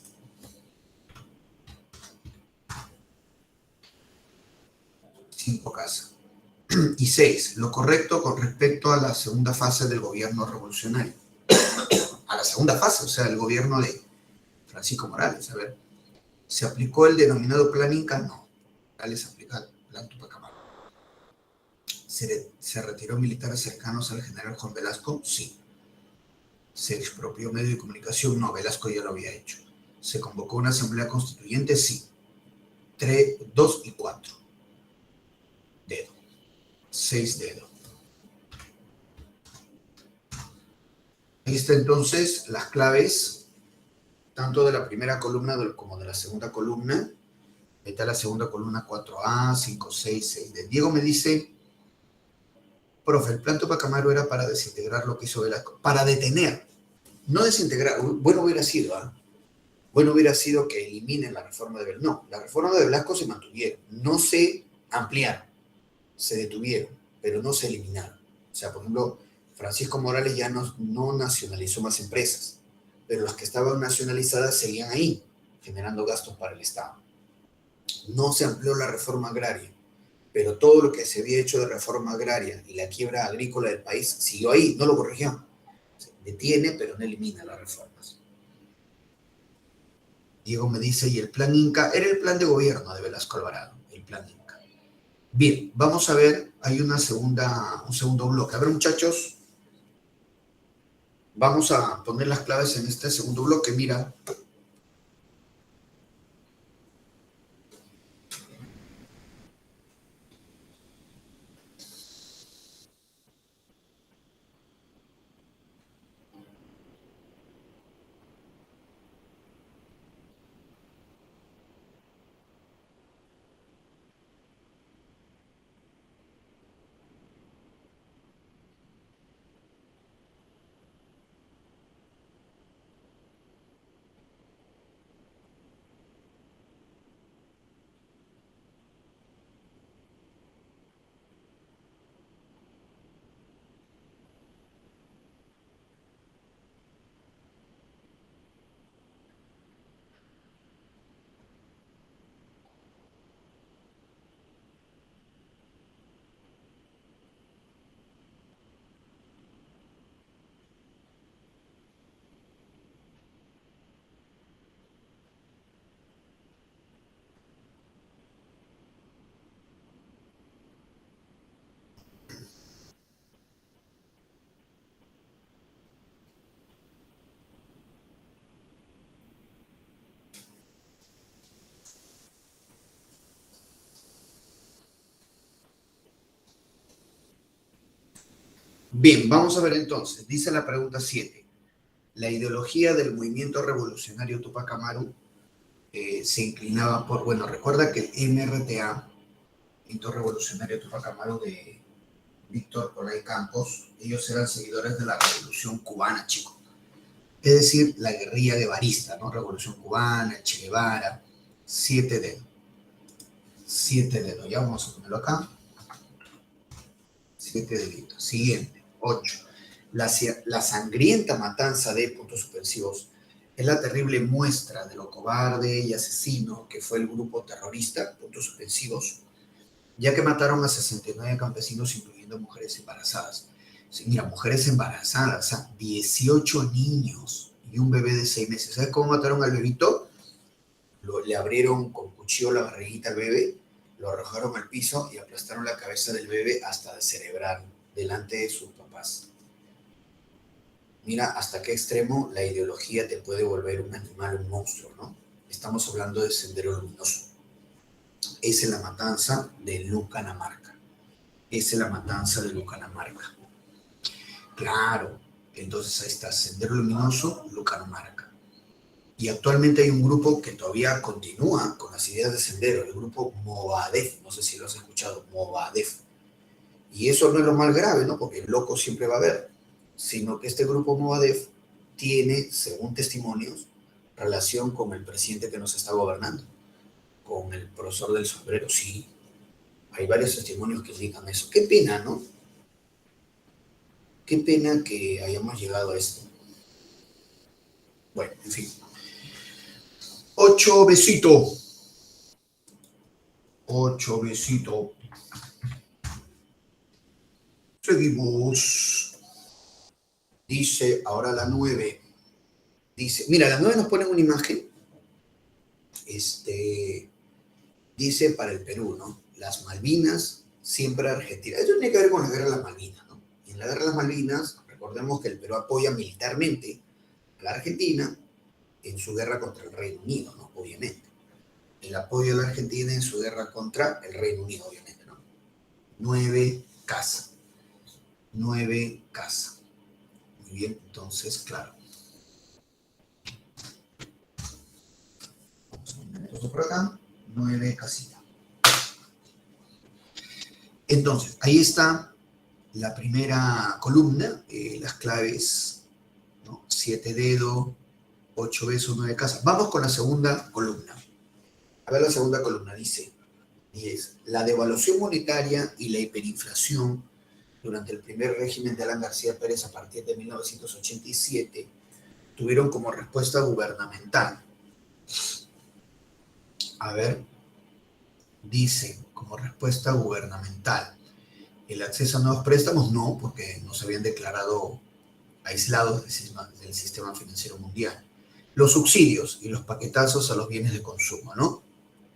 5 casas. Y 6, lo correcto con respecto a la segunda fase del gobierno revolucionario. A la segunda fase, o sea, el gobierno de Francisco Morales. A ver, ¿se aplicó el denominado Plan Inca? No. Morales aplica el Plan Tupac Amaru. ¿Se retiró militares cercanos al general Juan Velasco? Sí. ¿Se expropió medio de comunicación? No, Velasco ya lo había hecho. ¿Se convocó una asamblea constituyente? Sí. 3, 2 y 4. Dedo. 6 dedos. Ahí está entonces las claves, tanto de la primera columna como de la segunda columna. Ahí está la segunda columna 4A, 5, 6, 6D. Diego me dice, profe, el plan Tupac Amaru era para desintegrar lo que hizo Velasco, para detener, no desintegrar. Bueno hubiera sido, ¿ah? Bueno hubiera sido que eliminen la reforma de Velasco. No, la reforma de Velasco se mantuvieron, no se ampliaron, se detuvieron, pero no se eliminaron. O sea, por ejemplo, Francisco Morales ya no nacionalizó más empresas, pero las que estaban nacionalizadas seguían ahí, generando gastos para el Estado. No se amplió la reforma agraria, pero todo lo que se había hecho de reforma agraria y la quiebra agrícola del país siguió ahí, no lo corrigió. Se detiene, pero no elimina las reformas. Diego me dice, y el plan Inca era el plan de gobierno de Velasco Alvarado, el plan Inca. Bien, vamos a ver, hay un segundo bloque. A ver, muchachos, vamos a poner las claves en este segundo bloque. Mira, Bien, vamos a ver entonces. Dice la pregunta 7. La ideología del movimiento revolucionario Tupac Amaru se inclinaba por, bueno, recuerda que el MRTA, Movimiento Revolucionario Tupac Amaru de Víctor Olay Campos, ellos eran seguidores de la Revolución Cubana, chicos. Es decir, la guerrilla guevarista, ¿no? Revolución Cubana, Che Guevara, 7 dedos. 7 dedos, ya vamos a ponerlo acá. 7 deditos. Siguiente, 8. La sangrienta matanza de puntos suspensivos es la terrible muestra de lo cobarde y asesino que fue el grupo terrorista, puntos suspensivos, ya que mataron a 69 campesinos, incluyendo mujeres embarazadas. Sí, mira, mujeres embarazadas, o sea, 18 niños y un bebé de 6 meses. ¿Sabes cómo mataron al bebito? Le abrieron con cuchillo la barriguita al bebé, lo arrojaron al piso y aplastaron la cabeza del bebé hasta descerebrar delante de sus papás. Mira hasta qué extremo la ideología te puede volver un animal, un monstruo, ¿no? Estamos hablando de Sendero Luminoso. Esa es la matanza de Lucanamarca. Esa es la matanza de Lucanamarca. Claro, entonces ahí está Sendero Luminoso, Lucanamarca. Y actualmente hay un grupo que todavía continúa con las ideas de Sendero, el grupo Movadef, no sé si lo has escuchado, Movadef. Y eso no es lo más grave, ¿no? Porque el loco siempre va a haber, sino que este grupo Movadef tiene, según testimonios, relación con el presidente que nos está gobernando, con el profesor del sombrero. Sí, hay varios testimonios que indican eso. Qué pena, ¿no? Qué pena que hayamos llegado a esto. Bueno, en fin. 8 besitos. 8 besitos. Seguimos. Dice ahora la 9. Dice, mira, la 9 nos pone una imagen. Dice para el Perú, ¿no? Las Malvinas, siempre Argentina. Eso tiene que ver con la guerra de las Malvinas, ¿no? Y en la guerra de las Malvinas, recordemos que el Perú apoya militarmente a la Argentina en su guerra contra el Reino Unido, ¿no? Obviamente. El apoyo de la Argentina en su guerra contra el Reino Unido, obviamente, ¿no? 9 casa. 9 casa. Muy bien, entonces, claro. Entonces, por acá, 9 casitas. Entonces, ahí está la primera columna, las claves, ¿no? 7 dedos, 8 besos, 9 casas. Vamos con la segunda columna. A ver, la segunda columna dice, 10. La devaluación monetaria y la hiperinflación durante el primer régimen de Alan García Pérez a partir de 1987 tuvieron como respuesta gubernamental. A ver, dice, como respuesta gubernamental. El acceso a nuevos préstamos, no, porque no se habían declarado aislados del sistema financiero mundial. Los subsidios y los paquetazos a los bienes de consumo, ¿no?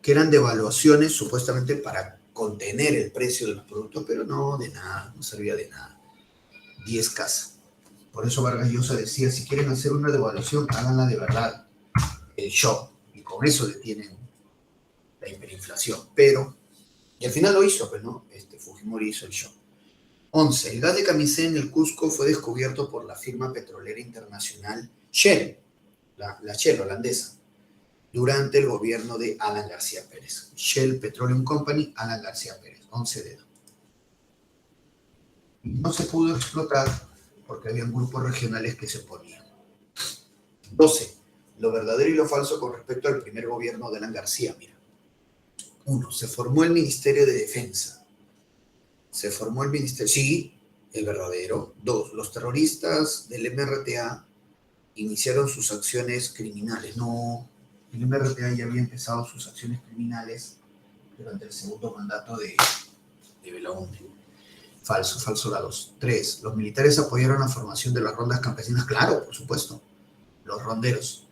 Que eran devaluaciones supuestamente para contener el precio de los productos, pero no, de nada, no servía de nada. 10 casas. Por eso Vargas Llosa decía, si quieren hacer una devaluación, háganla de verdad. El shock. Y con eso detienen la hiperinflación. Pero, y al final lo hizo, pues, ¿no? Fujimori hizo el shock. 11. El gas de Camisea en el Cusco fue descubierto por la firma petrolera internacional Shell, la Shell holandesa, durante el gobierno de Alan García Pérez. Shell Petroleum Company, Alan García Pérez. 11 dedos. No se pudo explotar porque había grupos regionales que se oponían. 12. Lo verdadero y lo falso con respecto al primer gobierno de Alan García. Mira. 1. Se formó el Ministerio de Defensa. Se formó el Ministerio, sí, el verdadero. 2. Los terroristas del MRTA iniciaron sus acciones criminales. No, el MRTA ya había empezado sus acciones criminales durante el segundo mandato de Belaúnde. Falso, falso la 2. 3. Los militares apoyaron la formación de las rondas campesinas. Claro, por supuesto. Los ronderos.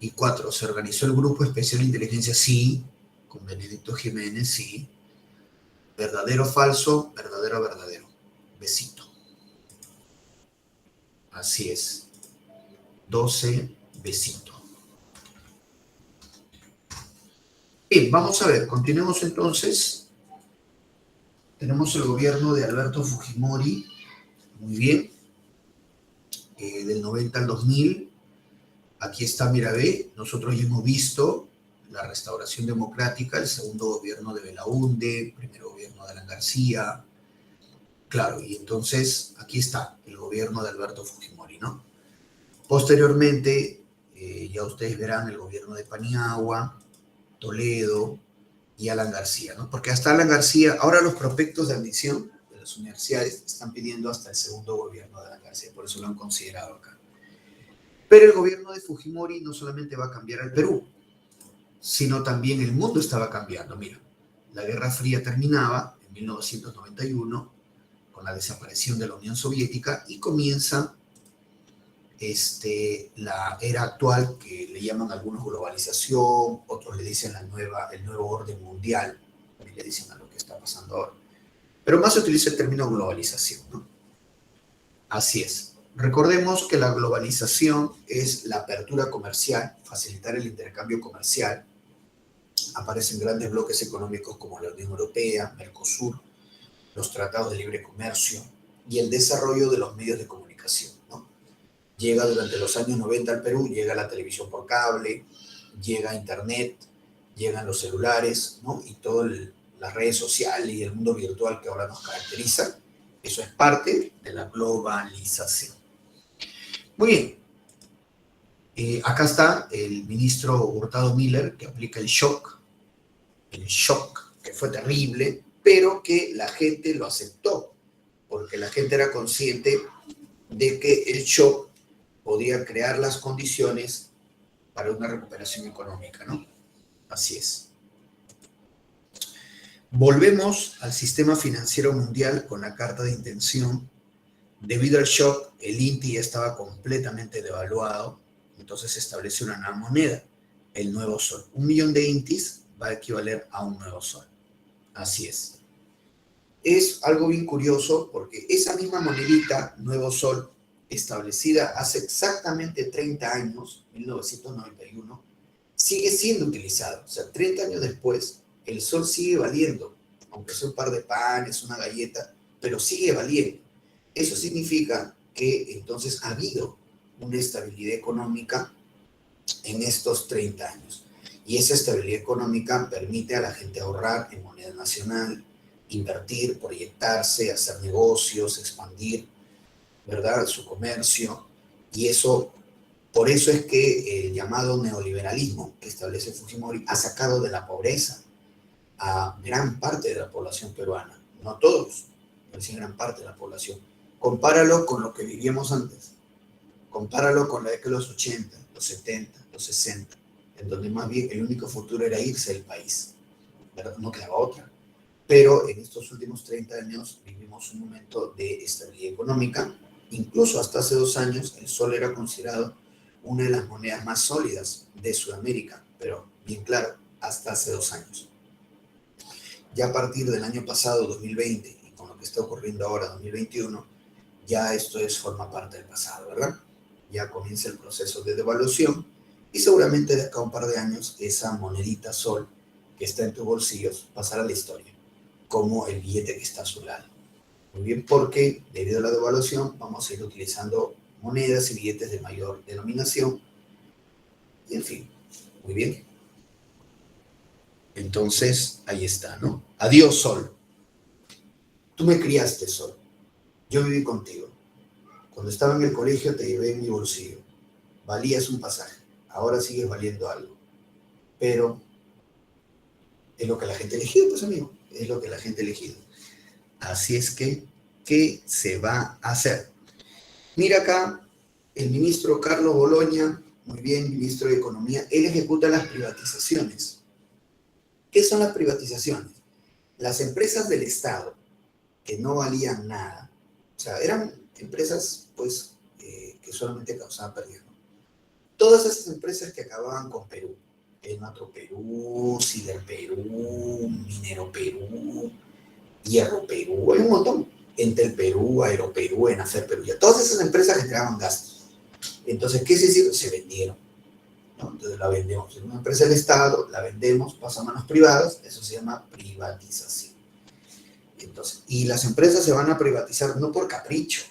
Y 4. Se organizó el Grupo Especial de Inteligencia. Sí. Con Benedicto Jiménez. Sí. Verdadero, falso. Verdadero, verdadero. Besito. Así es. 12 besitos. Bien, vamos a ver. Continuemos entonces. Tenemos el gobierno de Alberto Fujimori muy bien, del 90 al 2000, aquí está, mira, ve, nosotros ya hemos visto la restauración democrática, el segundo gobierno de Belaúnde, el primer gobierno de Alan García, claro, y entonces aquí está el gobierno de Alberto Fujimori, ¿no? Posteriormente, ya ustedes verán el gobierno de Paniagua, Toledo y Alan García, ¿no? Porque hasta Alan García, ahora los prospectos de admisión de las universidades están pidiendo hasta el segundo gobierno de Alan García, por eso lo han considerado acá. Pero el gobierno de Fujimori no solamente va a cambiar al Perú, sino también el mundo estaba cambiando. Mira, la Guerra Fría terminaba en 1991 con la desaparición de la Unión Soviética y comienza la era actual que le llaman algunos globalización, otros le dicen el nuevo orden mundial, también le dicen a lo que está pasando ahora. Pero más se utiliza el término globalización, ¿no? Así es. Recordemos que la globalización es la apertura comercial, facilitar el intercambio comercial. Aparecen grandes bloques económicos como la Unión Europea, Mercosur, los tratados de libre comercio y el desarrollo de los medios de comunicación, ¿no? Llega durante los años 90 al Perú, llega la televisión por cable, llega Internet, llegan los celulares, ¿no? Y todas las redes sociales y el mundo virtual que ahora nos caracteriza. Eso es parte de la globalización. Muy bien. Acá está el ministro Hurtado Miller, que aplica el shock, que fue terrible, pero que la gente lo aceptó, porque la gente era consciente de que el shock podía crear las condiciones para una recuperación económica, ¿no? Así es. Volvemos al sistema financiero mundial con la carta de intención. Debido al shock, el INTI ya estaba completamente devaluado, entonces se estableció una nueva moneda, el nuevo sol. 1 millón de INTIs va a equivaler a un nuevo sol. Así es. Es algo bien curioso porque esa misma monedita, nuevo sol, establecida hace exactamente 30 años, 1991, sigue siendo utilizado. O sea, 30 años después, el sol sigue valiendo, aunque sea un par de panes, una galleta, pero sigue valiendo. Eso significa que entonces ha habido una estabilidad económica en estos 30 años. Y esa estabilidad económica permite a la gente ahorrar en moneda nacional, invertir, proyectarse, hacer negocios, expandir, ¿verdad?, su comercio. Y eso, por eso es que el llamado neoliberalismo que establece Fujimori ha sacado de la pobreza a gran parte de la población peruana. No todos, pero sí gran parte de la población. Compáralo con lo que vivíamos antes. Compáralo con la década de los 80, los 70, los 60, en donde más bien el único futuro era irse del país, ¿verdad? No quedaba otra. Pero en estos últimos 30 años vivimos un momento de estabilidad económica. Incluso hasta hace 2 años el sol era considerado una de las monedas más sólidas de Sudamérica, pero bien claro, hasta hace 2 años. Ya a partir del año pasado, 2020, y con lo que está ocurriendo ahora, 2021, ya esto forma parte del pasado, ¿verdad? Ya comienza el proceso de devaluación y seguramente de acá a un par de años esa monedita sol que está en tus bolsillos pasará a la historia como el billete que está a su lado. Muy bien, porque debido a la devaluación vamos a ir utilizando monedas y billetes de mayor denominación y en fin, muy bien. Entonces, ahí está, ¿no? Adiós, sol. Tú me criaste, sol. Yo viví contigo. Cuando estaba en el colegio te llevé en mi bolsillo. Valías un pasaje. Ahora sigues valiendo algo. Pero es lo que la gente ha elegido, pues amigo. Es lo que la gente ha elegido. Así es que, ¿qué se va a hacer? Mira acá, el ministro Carlos Boloña, muy bien, ministro de Economía, él ejecuta las privatizaciones. ¿Qué son las privatizaciones? Las empresas del Estado que no valían nada, o sea, eran empresas, pues, que solamente causaban pérdida, ¿no? Todas esas empresas que acababan con Perú, Enatro Perú, Sider Perú, Minero Perú, Hierro Perú, hay un montón, Entel Perú, Aeroperú, Enacer Perú, ya todas esas empresas generaban gastos. Entonces, ¿qué se hizo? Se vendieron, ¿no? Entonces la vendemos en una empresa del Estado, la vendemos, pasa a manos privadas, eso se llama privatización. Entonces, y las empresas se van a privatizar no por capricho,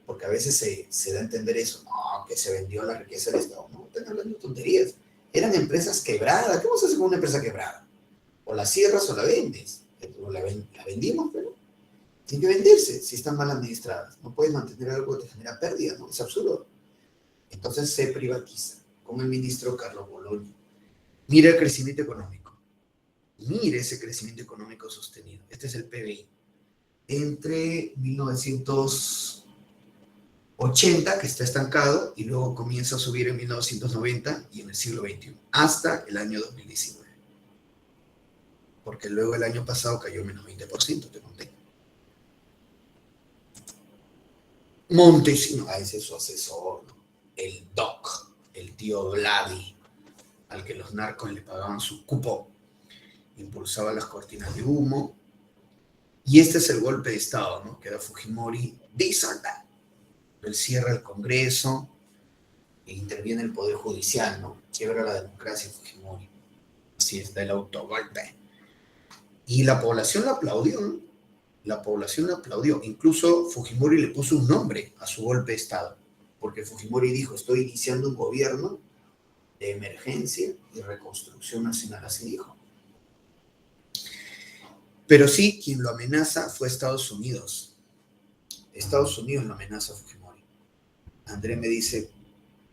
Porque a veces se da a entender eso, no, que se vendió la riqueza del Estado. No, están hablando de tonterías. Eran empresas quebradas. ¿Qué vamos a hacer con una empresa quebrada? O la cierras o la vendes. O la vendimos, pero tiene que venderse si están mal administradas. No puedes mantener algo que te genera pérdida, ¿no? Es absurdo. Entonces se privatiza con el ministro Carlos Bologna. Mira el crecimiento económico. Mire ese crecimiento económico sostenido. Este es el PBI. Entre 1980, que está estancado, y luego comienza a subir en 1990 y en el siglo XXI, hasta el año 2019. Porque luego el año pasado cayó menos 20%, te conté. Montesino, ese es su asesor, ¿no? El Doc, el tío Vladi, al que los narcos le pagaban su cupo, impulsaba las cortinas de humo. Y este es el golpe de Estado, ¿no? Que da Fujimori, desata. Él cierra el Congreso e interviene el Poder Judicial, ¿no? Quiebra la democracia Fujimori. Así está el autogolpe. Y la población lo aplaudió, ¿no? La población lo aplaudió. Incluso Fujimori le puso un nombre a su golpe de Estado, porque Fujimori dijo, estoy iniciando un gobierno de emergencia y reconstrucción nacional, así dijo. Pero sí, quien lo amenaza fue Estados Unidos. Estados Unidos lo amenaza a Fujimori. André me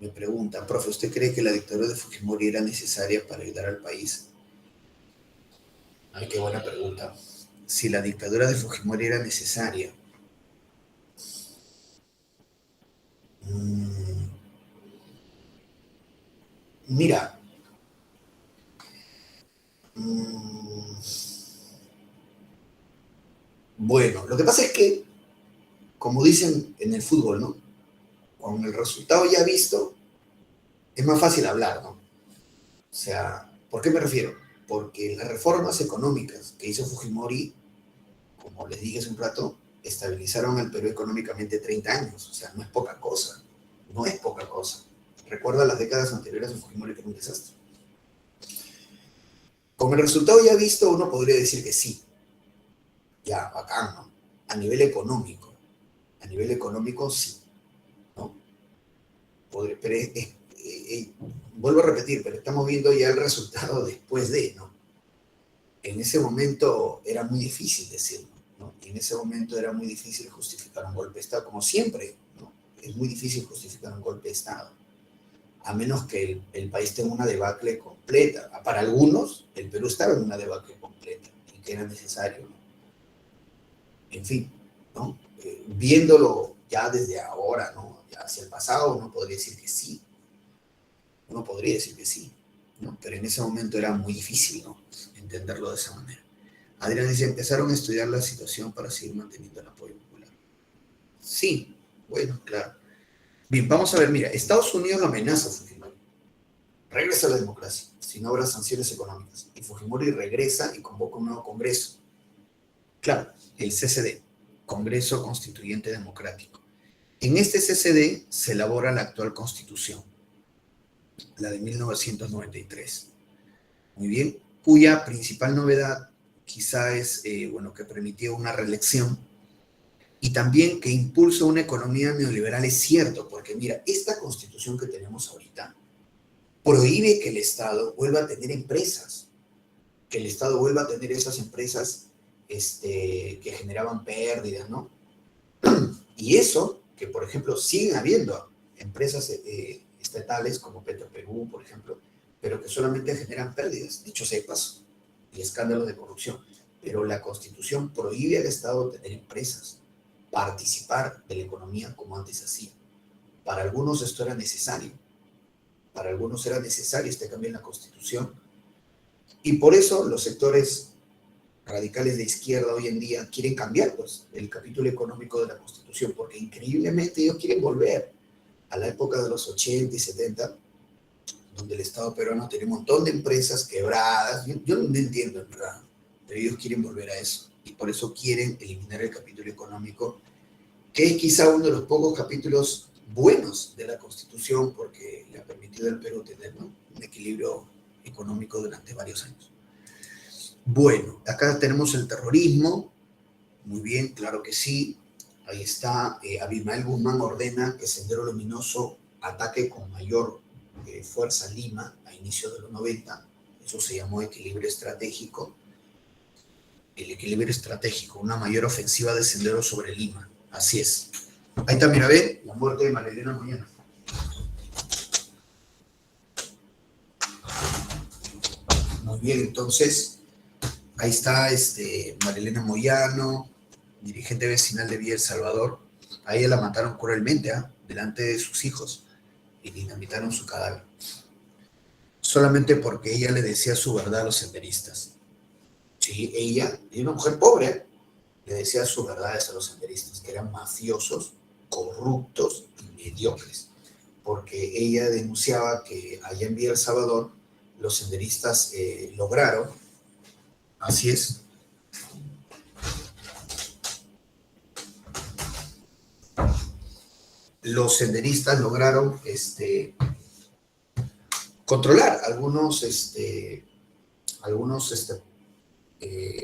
pregunta, profe, ¿usted cree que la dictadura de Fujimori era necesaria para ayudar al país? Ay, qué buena pregunta. Si la dictadura de Fujimori era necesaria. Mira, bueno, lo que pasa es que, como dicen en el fútbol, ¿no? Con el resultado ya visto, es más fácil hablar, ¿no? O sea, ¿por qué me refiero? Porque las reformas económicas que hizo Fujimori, como les dije hace un rato, estabilizaron al Perú económicamente 30 años. O sea, no es poca cosa. No es poca cosa. Recuerda las décadas anteriores a Fujimori, que era un desastre. Con el resultado ya visto, uno podría decir que sí. Ya, bacán, ¿no? A nivel económico. A nivel económico, sí. ¿No? Pero vuelvo a repetir, pero estamos viendo ya el resultado después de, ¿no? En ese momento era muy difícil decirlo, ¿no? Y en ese momento era muy difícil justificar un golpe de Estado, como siempre, ¿no? Es muy difícil justificar un golpe de Estado, a menos que el país tenga una debacle completa. Para algunos, el Perú estaba en una debacle completa y que era necesario, ¿no? En fin, ¿no? Viéndolo ya desde ahora, ¿no? Ya hacia el pasado, uno podría decir que sí. Uno podría decir que sí, ¿no? Pero en ese momento era muy difícil, ¿no? Entenderlo de esa manera. Adrián dice, empezaron a estudiar la situación para seguir manteniendo el apoyo popular. Sí, bueno, claro. Bien, vamos a ver, mira, Estados Unidos lo amenaza a Fujimori. Regresa a la democracia, si no habrá sanciones económicas. Y Fujimori regresa y convoca un nuevo Congreso. Claro, el CCD, Congreso Constituyente Democrático. En este CCD se elabora la actual Constitución, la de 1993. Muy bien, cuya principal novedad quizá es, bueno, que permitió una reelección y también que impulsa una economía neoliberal, es cierto, porque mira, esta constitución que tenemos ahorita prohíbe que el Estado vuelva a tener empresas, que el Estado vuelva a tener esas empresas que generaban pérdidas, ¿no? Y eso, que por ejemplo siguen habiendo empresas estatales como Petroperú, por ejemplo, pero que solamente generan pérdidas, dicho sea de paso, y escándalos de corrupción. Pero la Constitución prohíbe al Estado tener empresas, participar de la economía como antes hacía. Para algunos esto era necesario, para algunos era necesario este cambio en la Constitución, y por eso los sectores radicales de izquierda hoy en día quieren cambiar pues, el capítulo económico de la Constitución, porque increíblemente ellos quieren volver a la época de los 80 y 70, donde el Estado peruano tenía un montón de empresas quebradas. Yo no entiendo, en verdad, pero ellos quieren volver a eso. Y por eso quieren eliminar el capítulo económico, que es quizá uno de los pocos capítulos buenos de la Constitución, porque le ha permitido al Perú tener, ¿no?, un equilibrio económico durante varios años. Bueno, acá tenemos el terrorismo. Muy bien, claro que sí. Ahí está, Abimael Guzmán ordena que Sendero Luminoso ataque con mayor fuerza Lima a inicios de los 90. Eso se llamó equilibrio estratégico. El equilibrio estratégico, una mayor ofensiva de Sendero sobre Lima. Así es. Ahí está, mira, ve, la muerte de María Elena Moyano. Muy bien, entonces, ahí está María Elena Moyano, dirigente vecinal de Villa El Salvador. A ella la mataron cruelmente, delante de sus hijos, y dinamitaron su cadáver. Solamente porque ella le decía su verdad a los senderistas. Sí, ella, y una mujer pobre, le decía sus verdades a los senderistas, que eran mafiosos, corruptos y mediocres. Porque ella denunciaba que allá en Villa El Salvador los senderistas lograron, así es, los senderistas lograron controlar algunos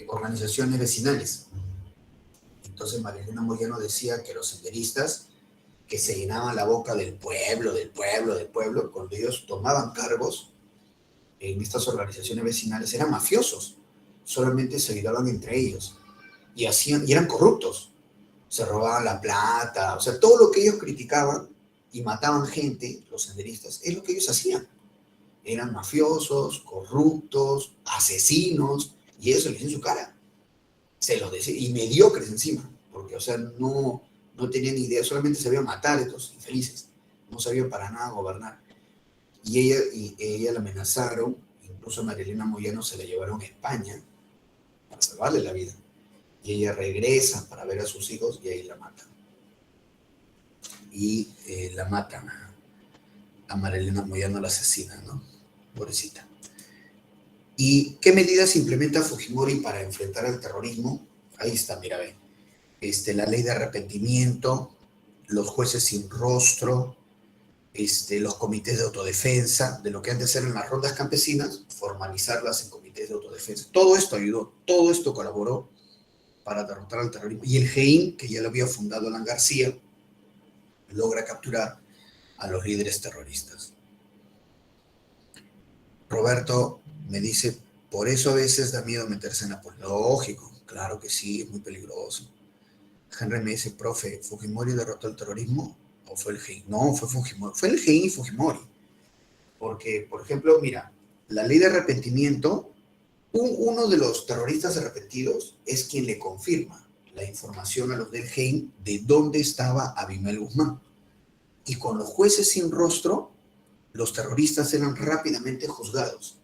organizaciones vecinales. Entonces María Elena Moyano decía que los senderistas que se llenaban la boca del pueblo, cuando ellos tomaban cargos en estas organizaciones vecinales, eran mafiosos, solamente se ayudaban entre ellos y eran corruptos, se robaban la plata, o sea, todo lo que ellos criticaban y mataban gente, los senderistas, es lo que ellos hacían. Eran mafiosos, corruptos, asesinos, y eso les decía en su cara. Se los decía, y mediocres encima, porque, o sea, no tenían idea, solamente sabían matar a estos infelices, no sabían para nada gobernar. Y ella la amenazaron, incluso a María Elena Moyano se la llevaron a España para salvarle la vida. Y ella regresa para ver a sus hijos y ahí la matan. Y la matan a María Elena Moyano, la asesina, ¿no? Pobrecita. ¿Y qué medidas implementa Fujimori para enfrentar al terrorismo? Ahí está, mira, ve. La ley de arrepentimiento, los jueces sin rostro, los comités de autodefensa, de lo que antes eran las rondas campesinas, formalizarlas en comités de autodefensa. Todo esto ayudó, todo esto colaboró para derrotar al terrorismo. Y el GEIN, que ya lo había fundado Alan García, logra capturar a los líderes terroristas. Roberto me dice, por eso a veces da miedo meterse en la política. Lógico, claro que sí, es muy peligroso. Henry me dice, profe, ¿Fujimori derrotó el terrorismo o fue el GEIN? No, fue Fujimori. Fue el GEIN y Fujimori. Porque, por ejemplo, mira, la ley de arrepentimiento, uno de los terroristas arrepentidos es quien le confirma la información a los del GEIN de dónde estaba Abimael Guzmán. Y con los jueces sin rostro, los terroristas eran rápidamente juzgados.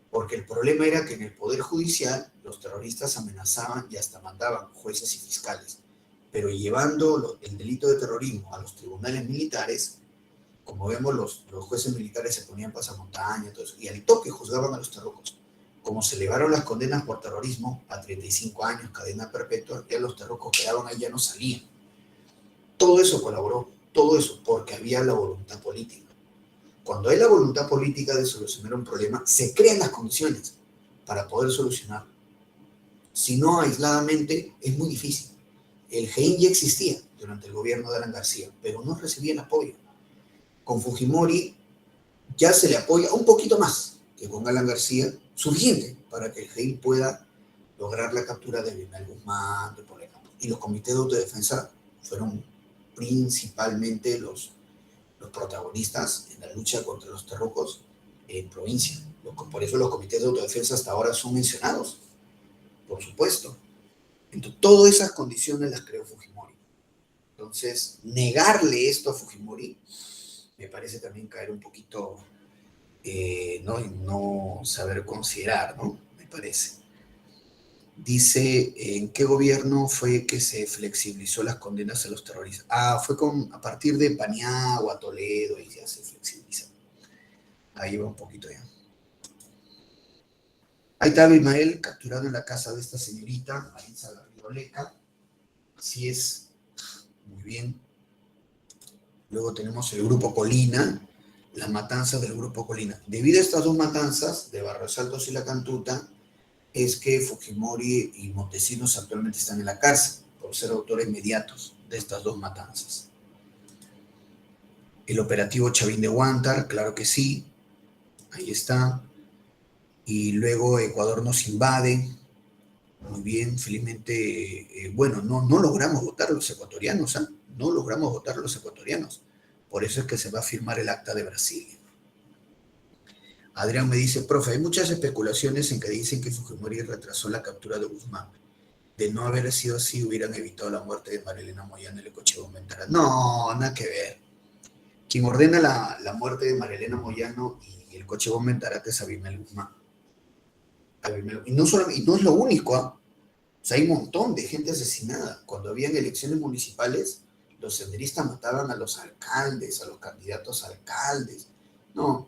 Porque el problema era que en el Poder Judicial los terroristas amenazaban y hasta mandaban jueces y fiscales. Pero llevando el delito de terrorismo a los tribunales militares, como vemos, los jueces militares se ponían pasamontaña, todo eso, y al toque juzgaban a los terrucos. Como se elevaron las condenas por terrorismo a 35 años, cadena perpetua, ya los terrucos quedaban ahí, ya no salían. Todo eso colaboró, todo eso, porque había la voluntad política. Cuando hay la voluntad política de solucionar un problema, se crean las condiciones para poder solucionarlo. Si no, aisladamente, es muy difícil. El GEIN ya existía durante el gobierno de Alan García, pero no recibía el apoyo. Con Fujimori ya se le apoya un poquito más que con Alan García, suficiente para que el GEIN pueda lograr la captura de Abimael Guzmán, por ejemplo. Y los comités de autodefensa fueron principalmente los protagonistas en la lucha contra los terrucos en provincia. Por eso los comités de autodefensa hasta ahora son mencionados, por supuesto. Entonces, todas esas condiciones las creó Fujimori. Entonces, negarle esto a Fujimori me parece también caer un poquito, ¿no? Y no saber considerar, ¿no? Me parece. Dice, ¿en qué gobierno fue que se flexibilizó las condenas a los terroristas? Fue a partir de Paniagua, Toledo, y ya se flexibiliza. Ahí va un poquito ya. Ahí está Abimael capturado en la casa de esta señorita, Maritza Garrido-Leca. Así es, muy bien. Luego tenemos el Grupo Colina, las matanzas del Grupo Colina. Debido a estas dos matanzas, de Barrios Altos y La Cantuta, es que Fujimori y Montesinos actualmente están en la cárcel, por ser autores inmediatos de estas dos matanzas. El operativo Chavín de Huántar, claro que sí, ahí está. Y luego Ecuador nos invade. Muy bien, felizmente, bueno, no logramos votar los ecuatorianos, ¿eh? No logramos votar los ecuatorianos. Por eso es que se va a firmar el acta de Brasilia. Adrián me dice, profe, hay muchas especulaciones en que dicen que Fujimori retrasó la captura de Guzmán. De no haber sido así, hubieran evitado la muerte de María Elena Moyano y el coche Bombentara. No, nada que ver. Quien ordena la muerte de María Elena Moyano y el coche Bombentara es Abimel Guzmán. Y no es lo único, ¿eh? O sea, hay un montón de gente asesinada. Cuando habían elecciones municipales, los senderistas mataban a los alcaldes, a los candidatos a alcaldes. No,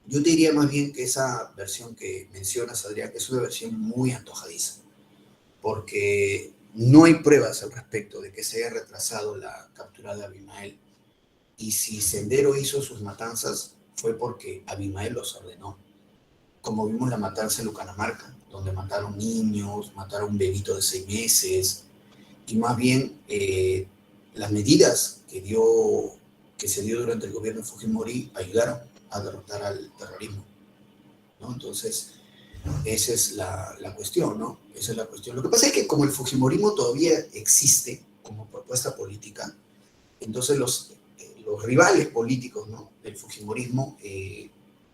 yo te diría más bien que esa versión que mencionas, Adrián, que es una versión muy antojadiza, porque no hay pruebas al respecto de que se haya retrasado la captura de Abimael. Y si Sendero hizo sus matanzas, fue porque Abimael los ordenó. Como vimos la matanza en Lucanamarca, donde mataron niños, mataron un bebito de 6 meses, y más bien las medidas que se dio durante el gobierno de Fujimori ayudaron a derrotar al terrorismo, ¿no? Entonces, esa es la cuestión, ¿no? Esa es la cuestión. Lo que pasa es que como el Fujimorismo todavía existe como propuesta política, entonces los rivales políticos, ¿no?, del Fujimorismo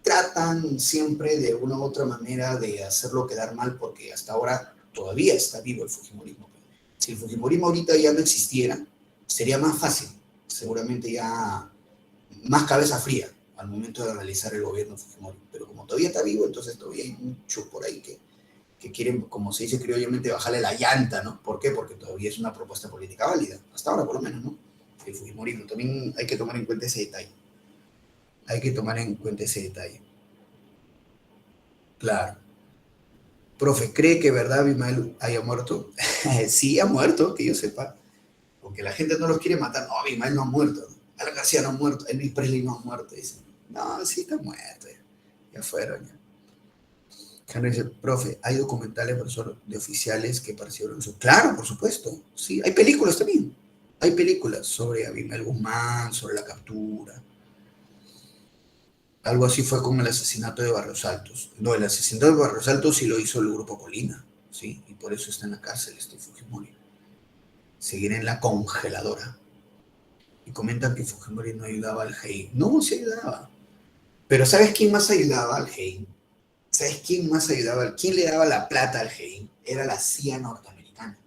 tratan siempre de una u otra manera de hacerlo quedar mal, porque hasta ahora todavía está vivo el Fujimorismo. Si el Fujimorismo ahorita ya no existiera, sería más fácil, seguramente ya más cabeza fría al momento de analizar el gobierno de Fujimori. Pero como todavía está vivo, entonces todavía hay muchos por ahí que quieren, como se dice criollamente, bajarle la llanta, ¿no? ¿Por qué? Porque todavía es una propuesta política válida, hasta ahora por lo menos, ¿no? El Fujimorismo. También hay que tomar en cuenta ese detalle. Hay que tomar en cuenta ese detalle. Claro. Profe, ¿cree que verdad Abimael haya muerto? Sí, ha muerto, que yo sepa. Porque la gente no los quiere matar. No, Abimael no ha muerto. Alan García no ha muerto. Elvis Presley no ha muerto. Dicen. No, sí está muerto. Ya fueron. Ya. Henry dice, profe, ¿hay documentales, profesor, de oficiales que aparecieron en su...? Claro, por supuesto. Sí, hay películas también. Hay películas sobre Abimael Guzmán, sobre la captura. Algo así fue con el asesinato de Barrios Altos. No, el asesinato de Barrios Altos sí lo hizo el Grupo Colina, ¿sí? Y por eso está en la cárcel este Fujimori. Seguir en la congeladora. Y comentan que Fujimori no ayudaba al GEI. No, sí ayudaba. Pero ¿sabes quién más ayudaba al GEI? ¿Sabes quién más ayudaba? ¿Quién le daba la plata al GEI? Era la CIA norteamericana.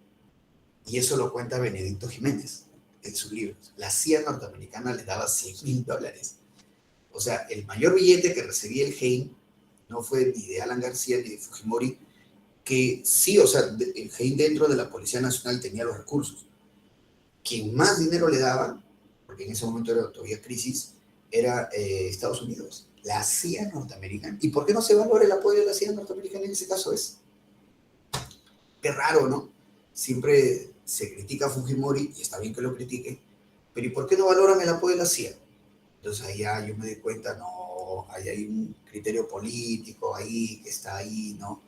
Y eso lo cuenta Benedicto Jiménez en sus libros. La CIA norteamericana le daba $100,000. O sea, el mayor billete que recibía el GEI no fue ni de Alan García ni de Fujimori, que sí, o sea, el GEI dentro de la Policía Nacional tenía los recursos. Quien más dinero le daba, porque en ese momento era todavía crisis, era Estados Unidos, la CIA norteamericana. ¿Y por qué no se valora el apoyo de la CIA norteamericana en ese caso? Es qué raro, ¿no? Siempre se critica a Fujimori, y está bien que lo critique, pero ¿y por qué no valoran el apoyo de la CIA? Entonces ahí ya yo me doy cuenta, no, ahí hay un criterio político ahí, que está ahí, ¿no?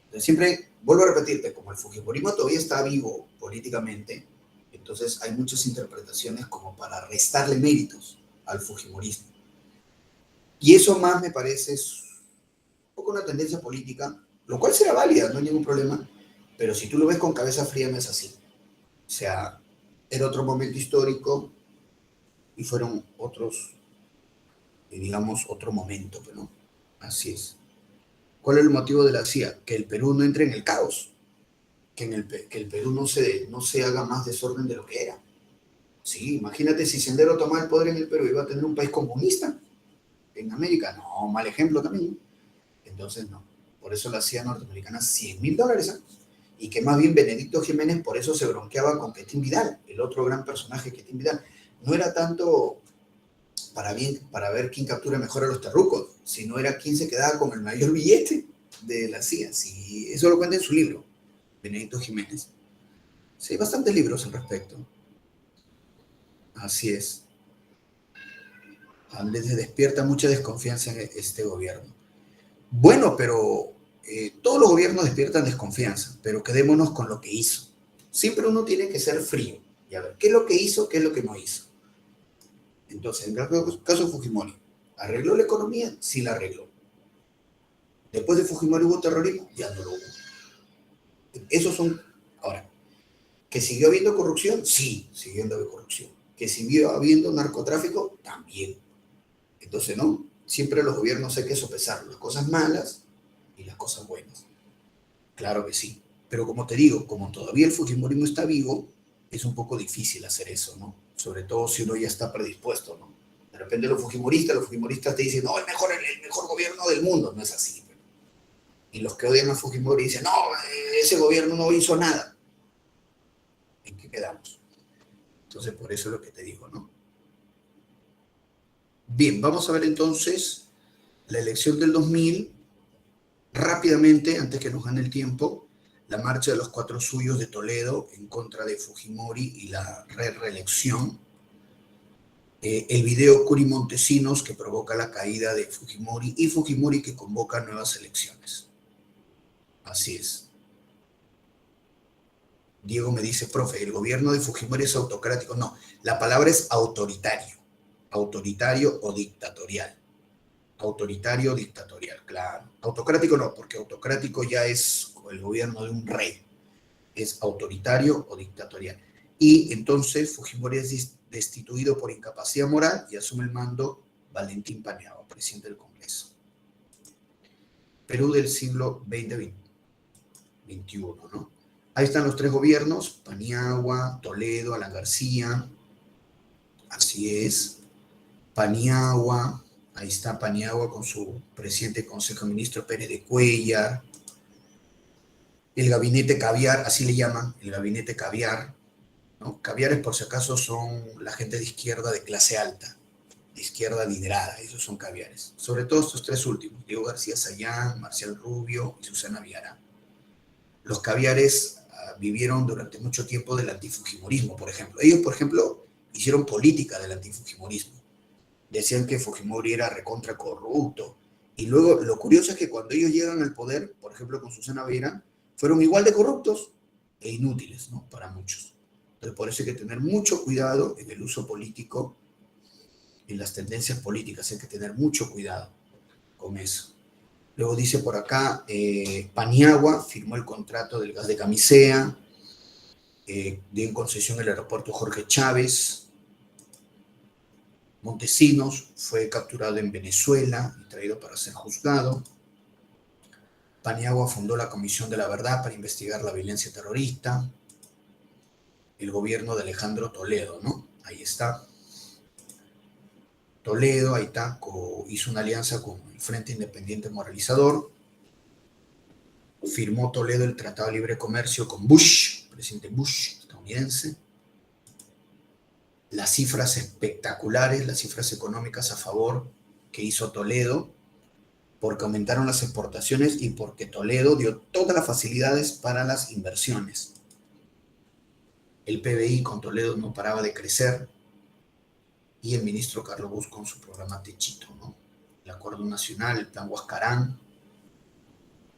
Entonces siempre, vuelvo a repetirte, como el Fujimorismo todavía está vivo políticamente, entonces hay muchas interpretaciones como para restarle méritos al Fujimorismo. Y eso más me parece es un poco una tendencia política, lo cual será válida, no hay ningún problema, pero si tú lo ves con cabeza fría no es así. O sea, era otro momento histórico y fueron otros, digamos, otro momento, ¿no? Así es. ¿Cuál es el motivo de la CIA? Que el Perú no entre en el caos, que el Perú no se haga más desorden de lo que era. Sí, imagínate si Sendero tomaba el poder en el Perú, iba a tener un país comunista en América. No, mal ejemplo también. Entonces, no. Por eso la CIA norteamericana, $100,000. ¿Eh? Y que más bien Benedicto Jiménez por eso se bronqueaba con Quetín Vidal, el otro gran personaje, Quetín Vidal. No era tanto para ver quién captura mejor a los terrucos, sino era quién se quedaba con el mayor billete de la CIA. Sí, eso lo cuenta en su libro, Benedicto Jiménez. Sí, hay bastantes libros al respecto. Así es. Les despierta mucha desconfianza en este gobierno. Bueno, pero todos los gobiernos despiertan desconfianza, pero quedémonos con lo que hizo. Siempre uno tiene que ser frío y a ver qué es lo que hizo, qué es lo que no hizo. Entonces, en el caso de Fujimori, ¿arregló la economía? Sí la arregló. Después de Fujimori hubo terrorismo, ya no lo hubo. Esos son, ahora, ¿que siguió habiendo corrupción? Sí, siguió habiendo corrupción. ¿Que siguió habiendo narcotráfico? También. Entonces, no, siempre los gobiernos hay que sopesar las cosas malas y las cosas buenas. Claro que sí. Pero como te digo, como todavía el fujimorismo está vivo, es un poco difícil hacer eso, ¿no? Sobre todo si uno ya está predispuesto, ¿no? De repente los fujimoristas te dicen, no, el mejor gobierno del mundo. No es así. Pero. Y los que odian a Fujimori dicen, no, ese gobierno no hizo nada. ¿En qué quedamos? Entonces, por eso es lo que te digo, ¿no? Bien, vamos a ver entonces la elección del 2000, rápidamente, antes que nos gane el tiempo, la marcha de los 4 suyos de Toledo en contra de Fujimori y la reelección. El video Curi Montesinos que provoca la caída de Fujimori y Fujimori que convoca nuevas elecciones. Así es. Diego me dice, profe, ¿el gobierno de Fujimori es autocrático? No, la palabra es autoritario. Autoritario o dictatorial. Autoritario o dictatorial, claro. Autocrático no, porque autocrático ya es el gobierno de un rey. Es autoritario o dictatorial. Y entonces Fujimori es destituido por incapacidad moral y asume el mando Valentín Paniagua, presidente del Congreso. Perú del siglo XX-XXI, ¿no? Ahí están los 3 gobiernos, Paniagua, Toledo, Alan García, así es, Paniagua, ahí está Paniagua con su presidente del Consejo de Ministros Pérez de Cuéllar, el gabinete caviar, así le llaman, el gabinete caviar, ¿no? Caviares, por si acaso, son la gente de izquierda de clase alta, de izquierda liderada, esos son caviares. Sobre todo estos 3 últimos, Diego García Sayán, Marcial Rubio y Susana Viara. Los caviares vivieron durante mucho tiempo del antifujimorismo, por ejemplo. Ellos, por ejemplo, hicieron política del antifujimorismo. Decían que Fujimori era recontra corrupto. Y luego, lo curioso es que cuando ellos llegan al poder, por ejemplo, con Susana Viera, fueron igual de corruptos e inútiles, ¿no? Para muchos. Entonces, por eso hay que tener mucho cuidado en el uso político, en las tendencias políticas. Hay que tener mucho cuidado con eso. Luego dice por acá, Paniagua firmó el contrato del gas de Camisea, dio en concesión el aeropuerto Jorge Chávez. Montesinos fue capturado en Venezuela y traído para ser juzgado. Paniagua fundó la Comisión de la Verdad para investigar la violencia terrorista. El gobierno de Alejandro Toledo, ¿no? Ahí está. Toledo, ahí está, hizo una alianza con el Frente Independiente Moralizador. Firmó Toledo el Tratado de Libre Comercio con Bush, presidente Bush, estadounidense. Las cifras espectaculares, las cifras económicas a favor que hizo Toledo, porque aumentaron las exportaciones y porque Toledo dio todas las facilidades para las inversiones. El PBI con Toledo no paraba de crecer y el ministro Carlos Busch con su programa Techito, ¿no? El Acuerdo Nacional, el Plan Huascarán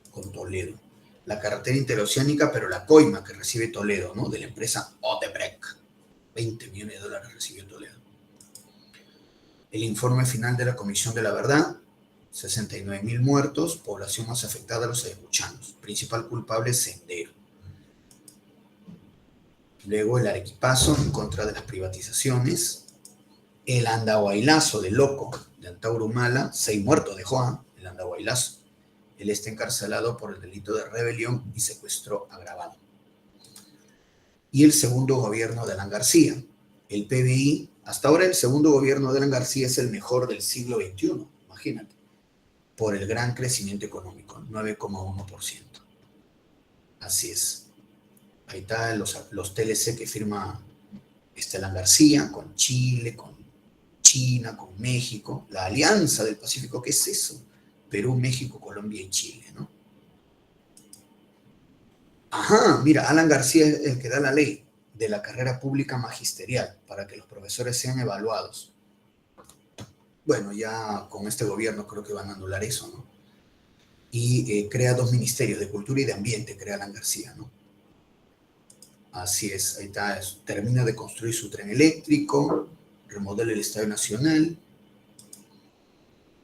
con Toledo. La carretera interoceánica, pero la coima que recibe Toledo, ¿no? De la empresa Odebrecht. 20 millones de dólares recibió Toledo. El informe final de la Comisión de la Verdad, 69.000 muertos, población más afectada los ayacuchanos. Principal culpable, Sendero. Luego el arequipazo en contra de las privatizaciones. El andahuaylazo de loco de Antauro Humala, 6 muertos dejó el andahuaylazo. Él está encarcelado por el delito de rebelión y secuestro agravado. Y el segundo gobierno de Alan García, el PBI. Hasta ahora el segundo gobierno de Alan García es el mejor del siglo XXI, imagínate, por el gran crecimiento económico, 9,1%. Así es. Ahí están los TLC que firma Alan García con Chile, con China, con México, la Alianza del Pacífico. ¿Qué es eso? Perú, México, Colombia y Chile, ¿no? Ajá, mira, Alan García es el que da la ley de la carrera pública magisterial para que los profesores sean evaluados. Bueno, ya con este gobierno creo que van a anular eso, ¿no? Y crea 2 ministerios, de Cultura y de Ambiente, crea Alan García, ¿no? Así es, ahí está, termina de construir su tren eléctrico, remodela el Estadio Nacional.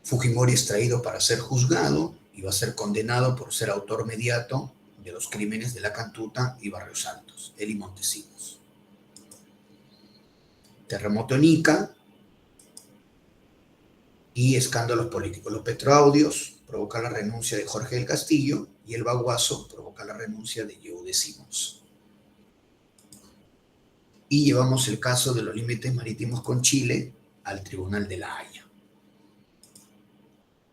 Fujimori es traído para ser juzgado y va a ser condenado por ser autor mediato de los crímenes de La Cantuta y Barrios Altos, él y Montesinos. Terremoto en Ica y escándalos políticos. Los petroaudios provocan la renuncia de Jorge del Castillo y el baguazo provoca la renuncia de Yehude Simons. Y llevamos el caso de los límites marítimos con Chile al Tribunal de La Haya.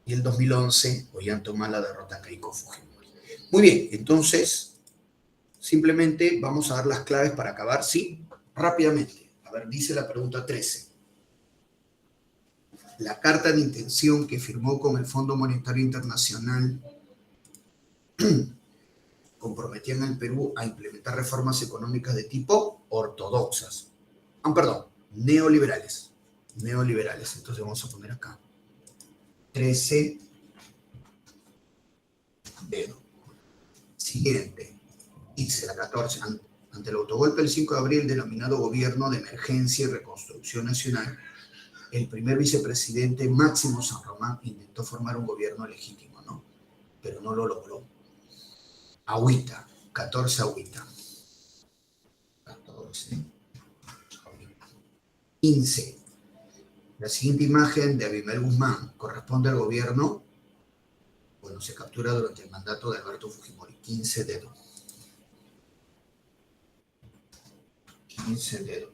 Y el 2011, Ollantaytamala derrota a Keiko Fujimori. Muy bien, entonces, simplemente vamos a dar las claves para acabar, sí, rápidamente. A ver, dice la pregunta 13. La carta de intención que firmó con el Fondo Monetario Internacional comprometían al Perú a implementar reformas económicas de tipo ortodoxas. Neoliberales. Neoliberales. Entonces vamos a poner acá 13 dedo. Siguiente. Dice la 14. Ante el autogolpe del 5 de abril denominado Gobierno de Emergencia y Reconstrucción Nacional, el primer vicepresidente Máximo San Román intentó formar un gobierno legítimo, ¿no? Pero no lo logró. Agüita, 14 agüita. 14 agüita. 15. La siguiente imagen de Abimael Guzmán corresponde al gobierno, bueno, se captura durante el mandato de Alberto Fujimori. 15 dedos. 15 dedos.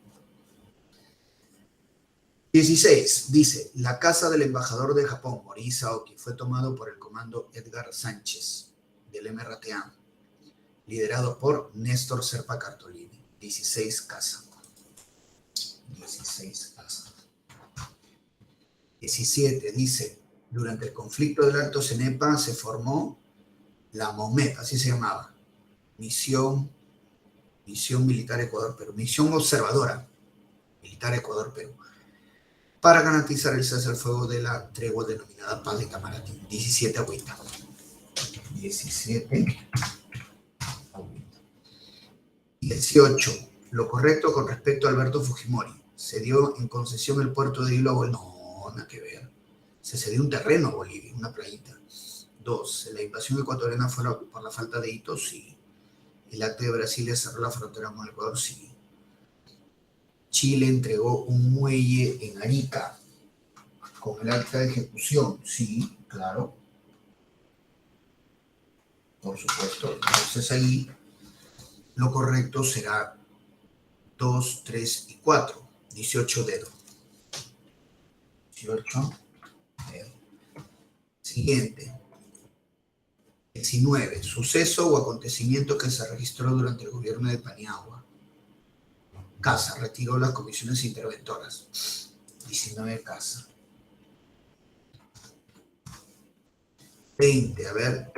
16. Dice, la casa del embajador de Japón, Morihisa Oki, fue tomado por el comando Edgar Sánchez del MRTA, liderado por Néstor Serpa Cartolini. 16 casas. 16 casas. 17. Dice, durante el conflicto del Alto Cenepa se formó la MOMEP, así se llamaba, Misión Militar Ecuador-Perú, Misión Observadora Militar Ecuador-Perú, para garantizar el cese al fuego de la tregua denominada Paz de Camaratí. 17 agüita. 17 agüita. 18. Lo correcto con respecto a Alberto Fujimori. Se dio en concesión el puerto de Hilo. No, nada que ver. Se cedió un terreno a Bolivia, una playita. 2. La invasión ecuatoriana fue por la falta de hitos, sí. El acta de Brasilia cerró la frontera con el Ecuador, sí. Chile entregó un muelle en Arica con el acta de ejecución, sí, claro. Por supuesto. Entonces ahí lo correcto será 2, 3 y 4. 18 dedos. 18 dedos. Siguiente. 19. Suceso o acontecimiento que se registró durante el gobierno de Paniagua. Casa retiró las comisiones interventoras. 19 Casa. 20. A ver.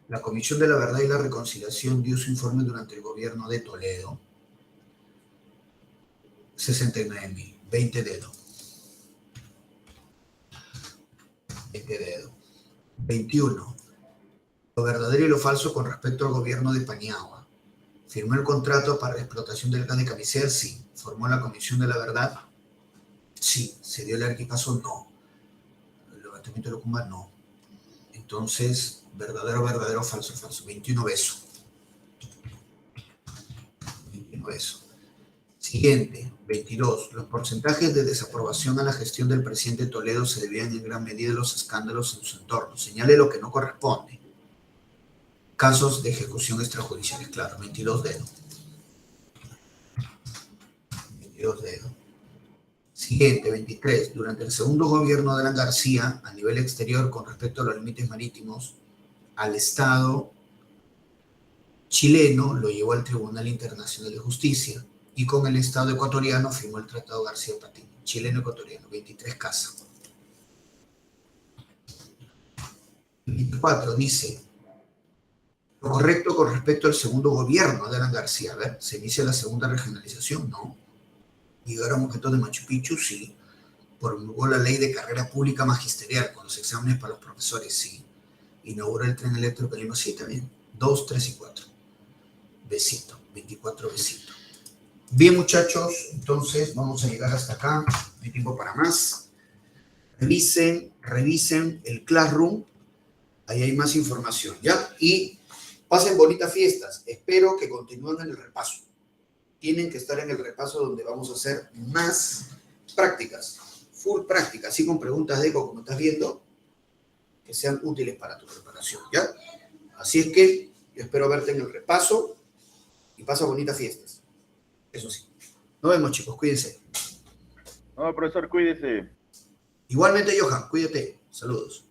La Comisión de la Verdad y la Reconciliación dio su informe durante el gobierno de Toledo. 69.000. 20 dedos. 20 dedos. 21. Lo verdadero y lo falso con respecto al gobierno de Paniagua. ¿Firmó el contrato para la explotación del gas de Camisea? Sí. ¿Formó la Comisión de la Verdad? Sí. ¿Se dio el arquipazo? No. ¿El levantamiento de Lucumba? No. Entonces, verdadero, falso. 21 besos. 21 besos. Siguiente, 22. Los porcentajes de desaprobación a la gestión del presidente Toledo se debían en gran medida a los escándalos en su entorno. Señale lo que no corresponde. Casos de ejecución extrajudiciales, claro, 22 dedos. 22 dedos. Siguiente, 23. Durante el segundo gobierno de Alan García, a nivel exterior, con respecto a los límites marítimos, al Estado chileno lo llevó al Tribunal Internacional de Justicia y con el Estado ecuatoriano firmó el Tratado García-Patiño. Chileno-ecuatoriano, 23 casas. 24 dice, lo correcto con respecto al segundo gobierno de Alan García. A ver, ¿se inicia la segunda regionalización? No. ¿Llegaron objetos de Machu Picchu? Sí. ¿Promulgó la ley de carrera pública magisterial con los exámenes para los profesores? Sí. ¿Inauguró el tren eléctrico de Lima? Sí, también. 2, 3 y 4. Besito. 24 besitos. Bien, muchachos, entonces vamos a llegar hasta acá. No hay tiempo para más. Revisen el Classroom. Ahí hay más información, ¿ya? Y pasen bonitas fiestas. Espero que continúen en el repaso. Tienen que estar en el repaso donde vamos a hacer más prácticas. Full práctica, así con preguntas de eco, como estás viendo, que sean útiles para tu preparación, ¿ya? Así es que yo espero verte en el repaso y pasa bonitas fiestas. Eso sí. Nos vemos, chicos. Cuídense. No, profesor, cuídese. Igualmente, Johan. Cuídate. Saludos.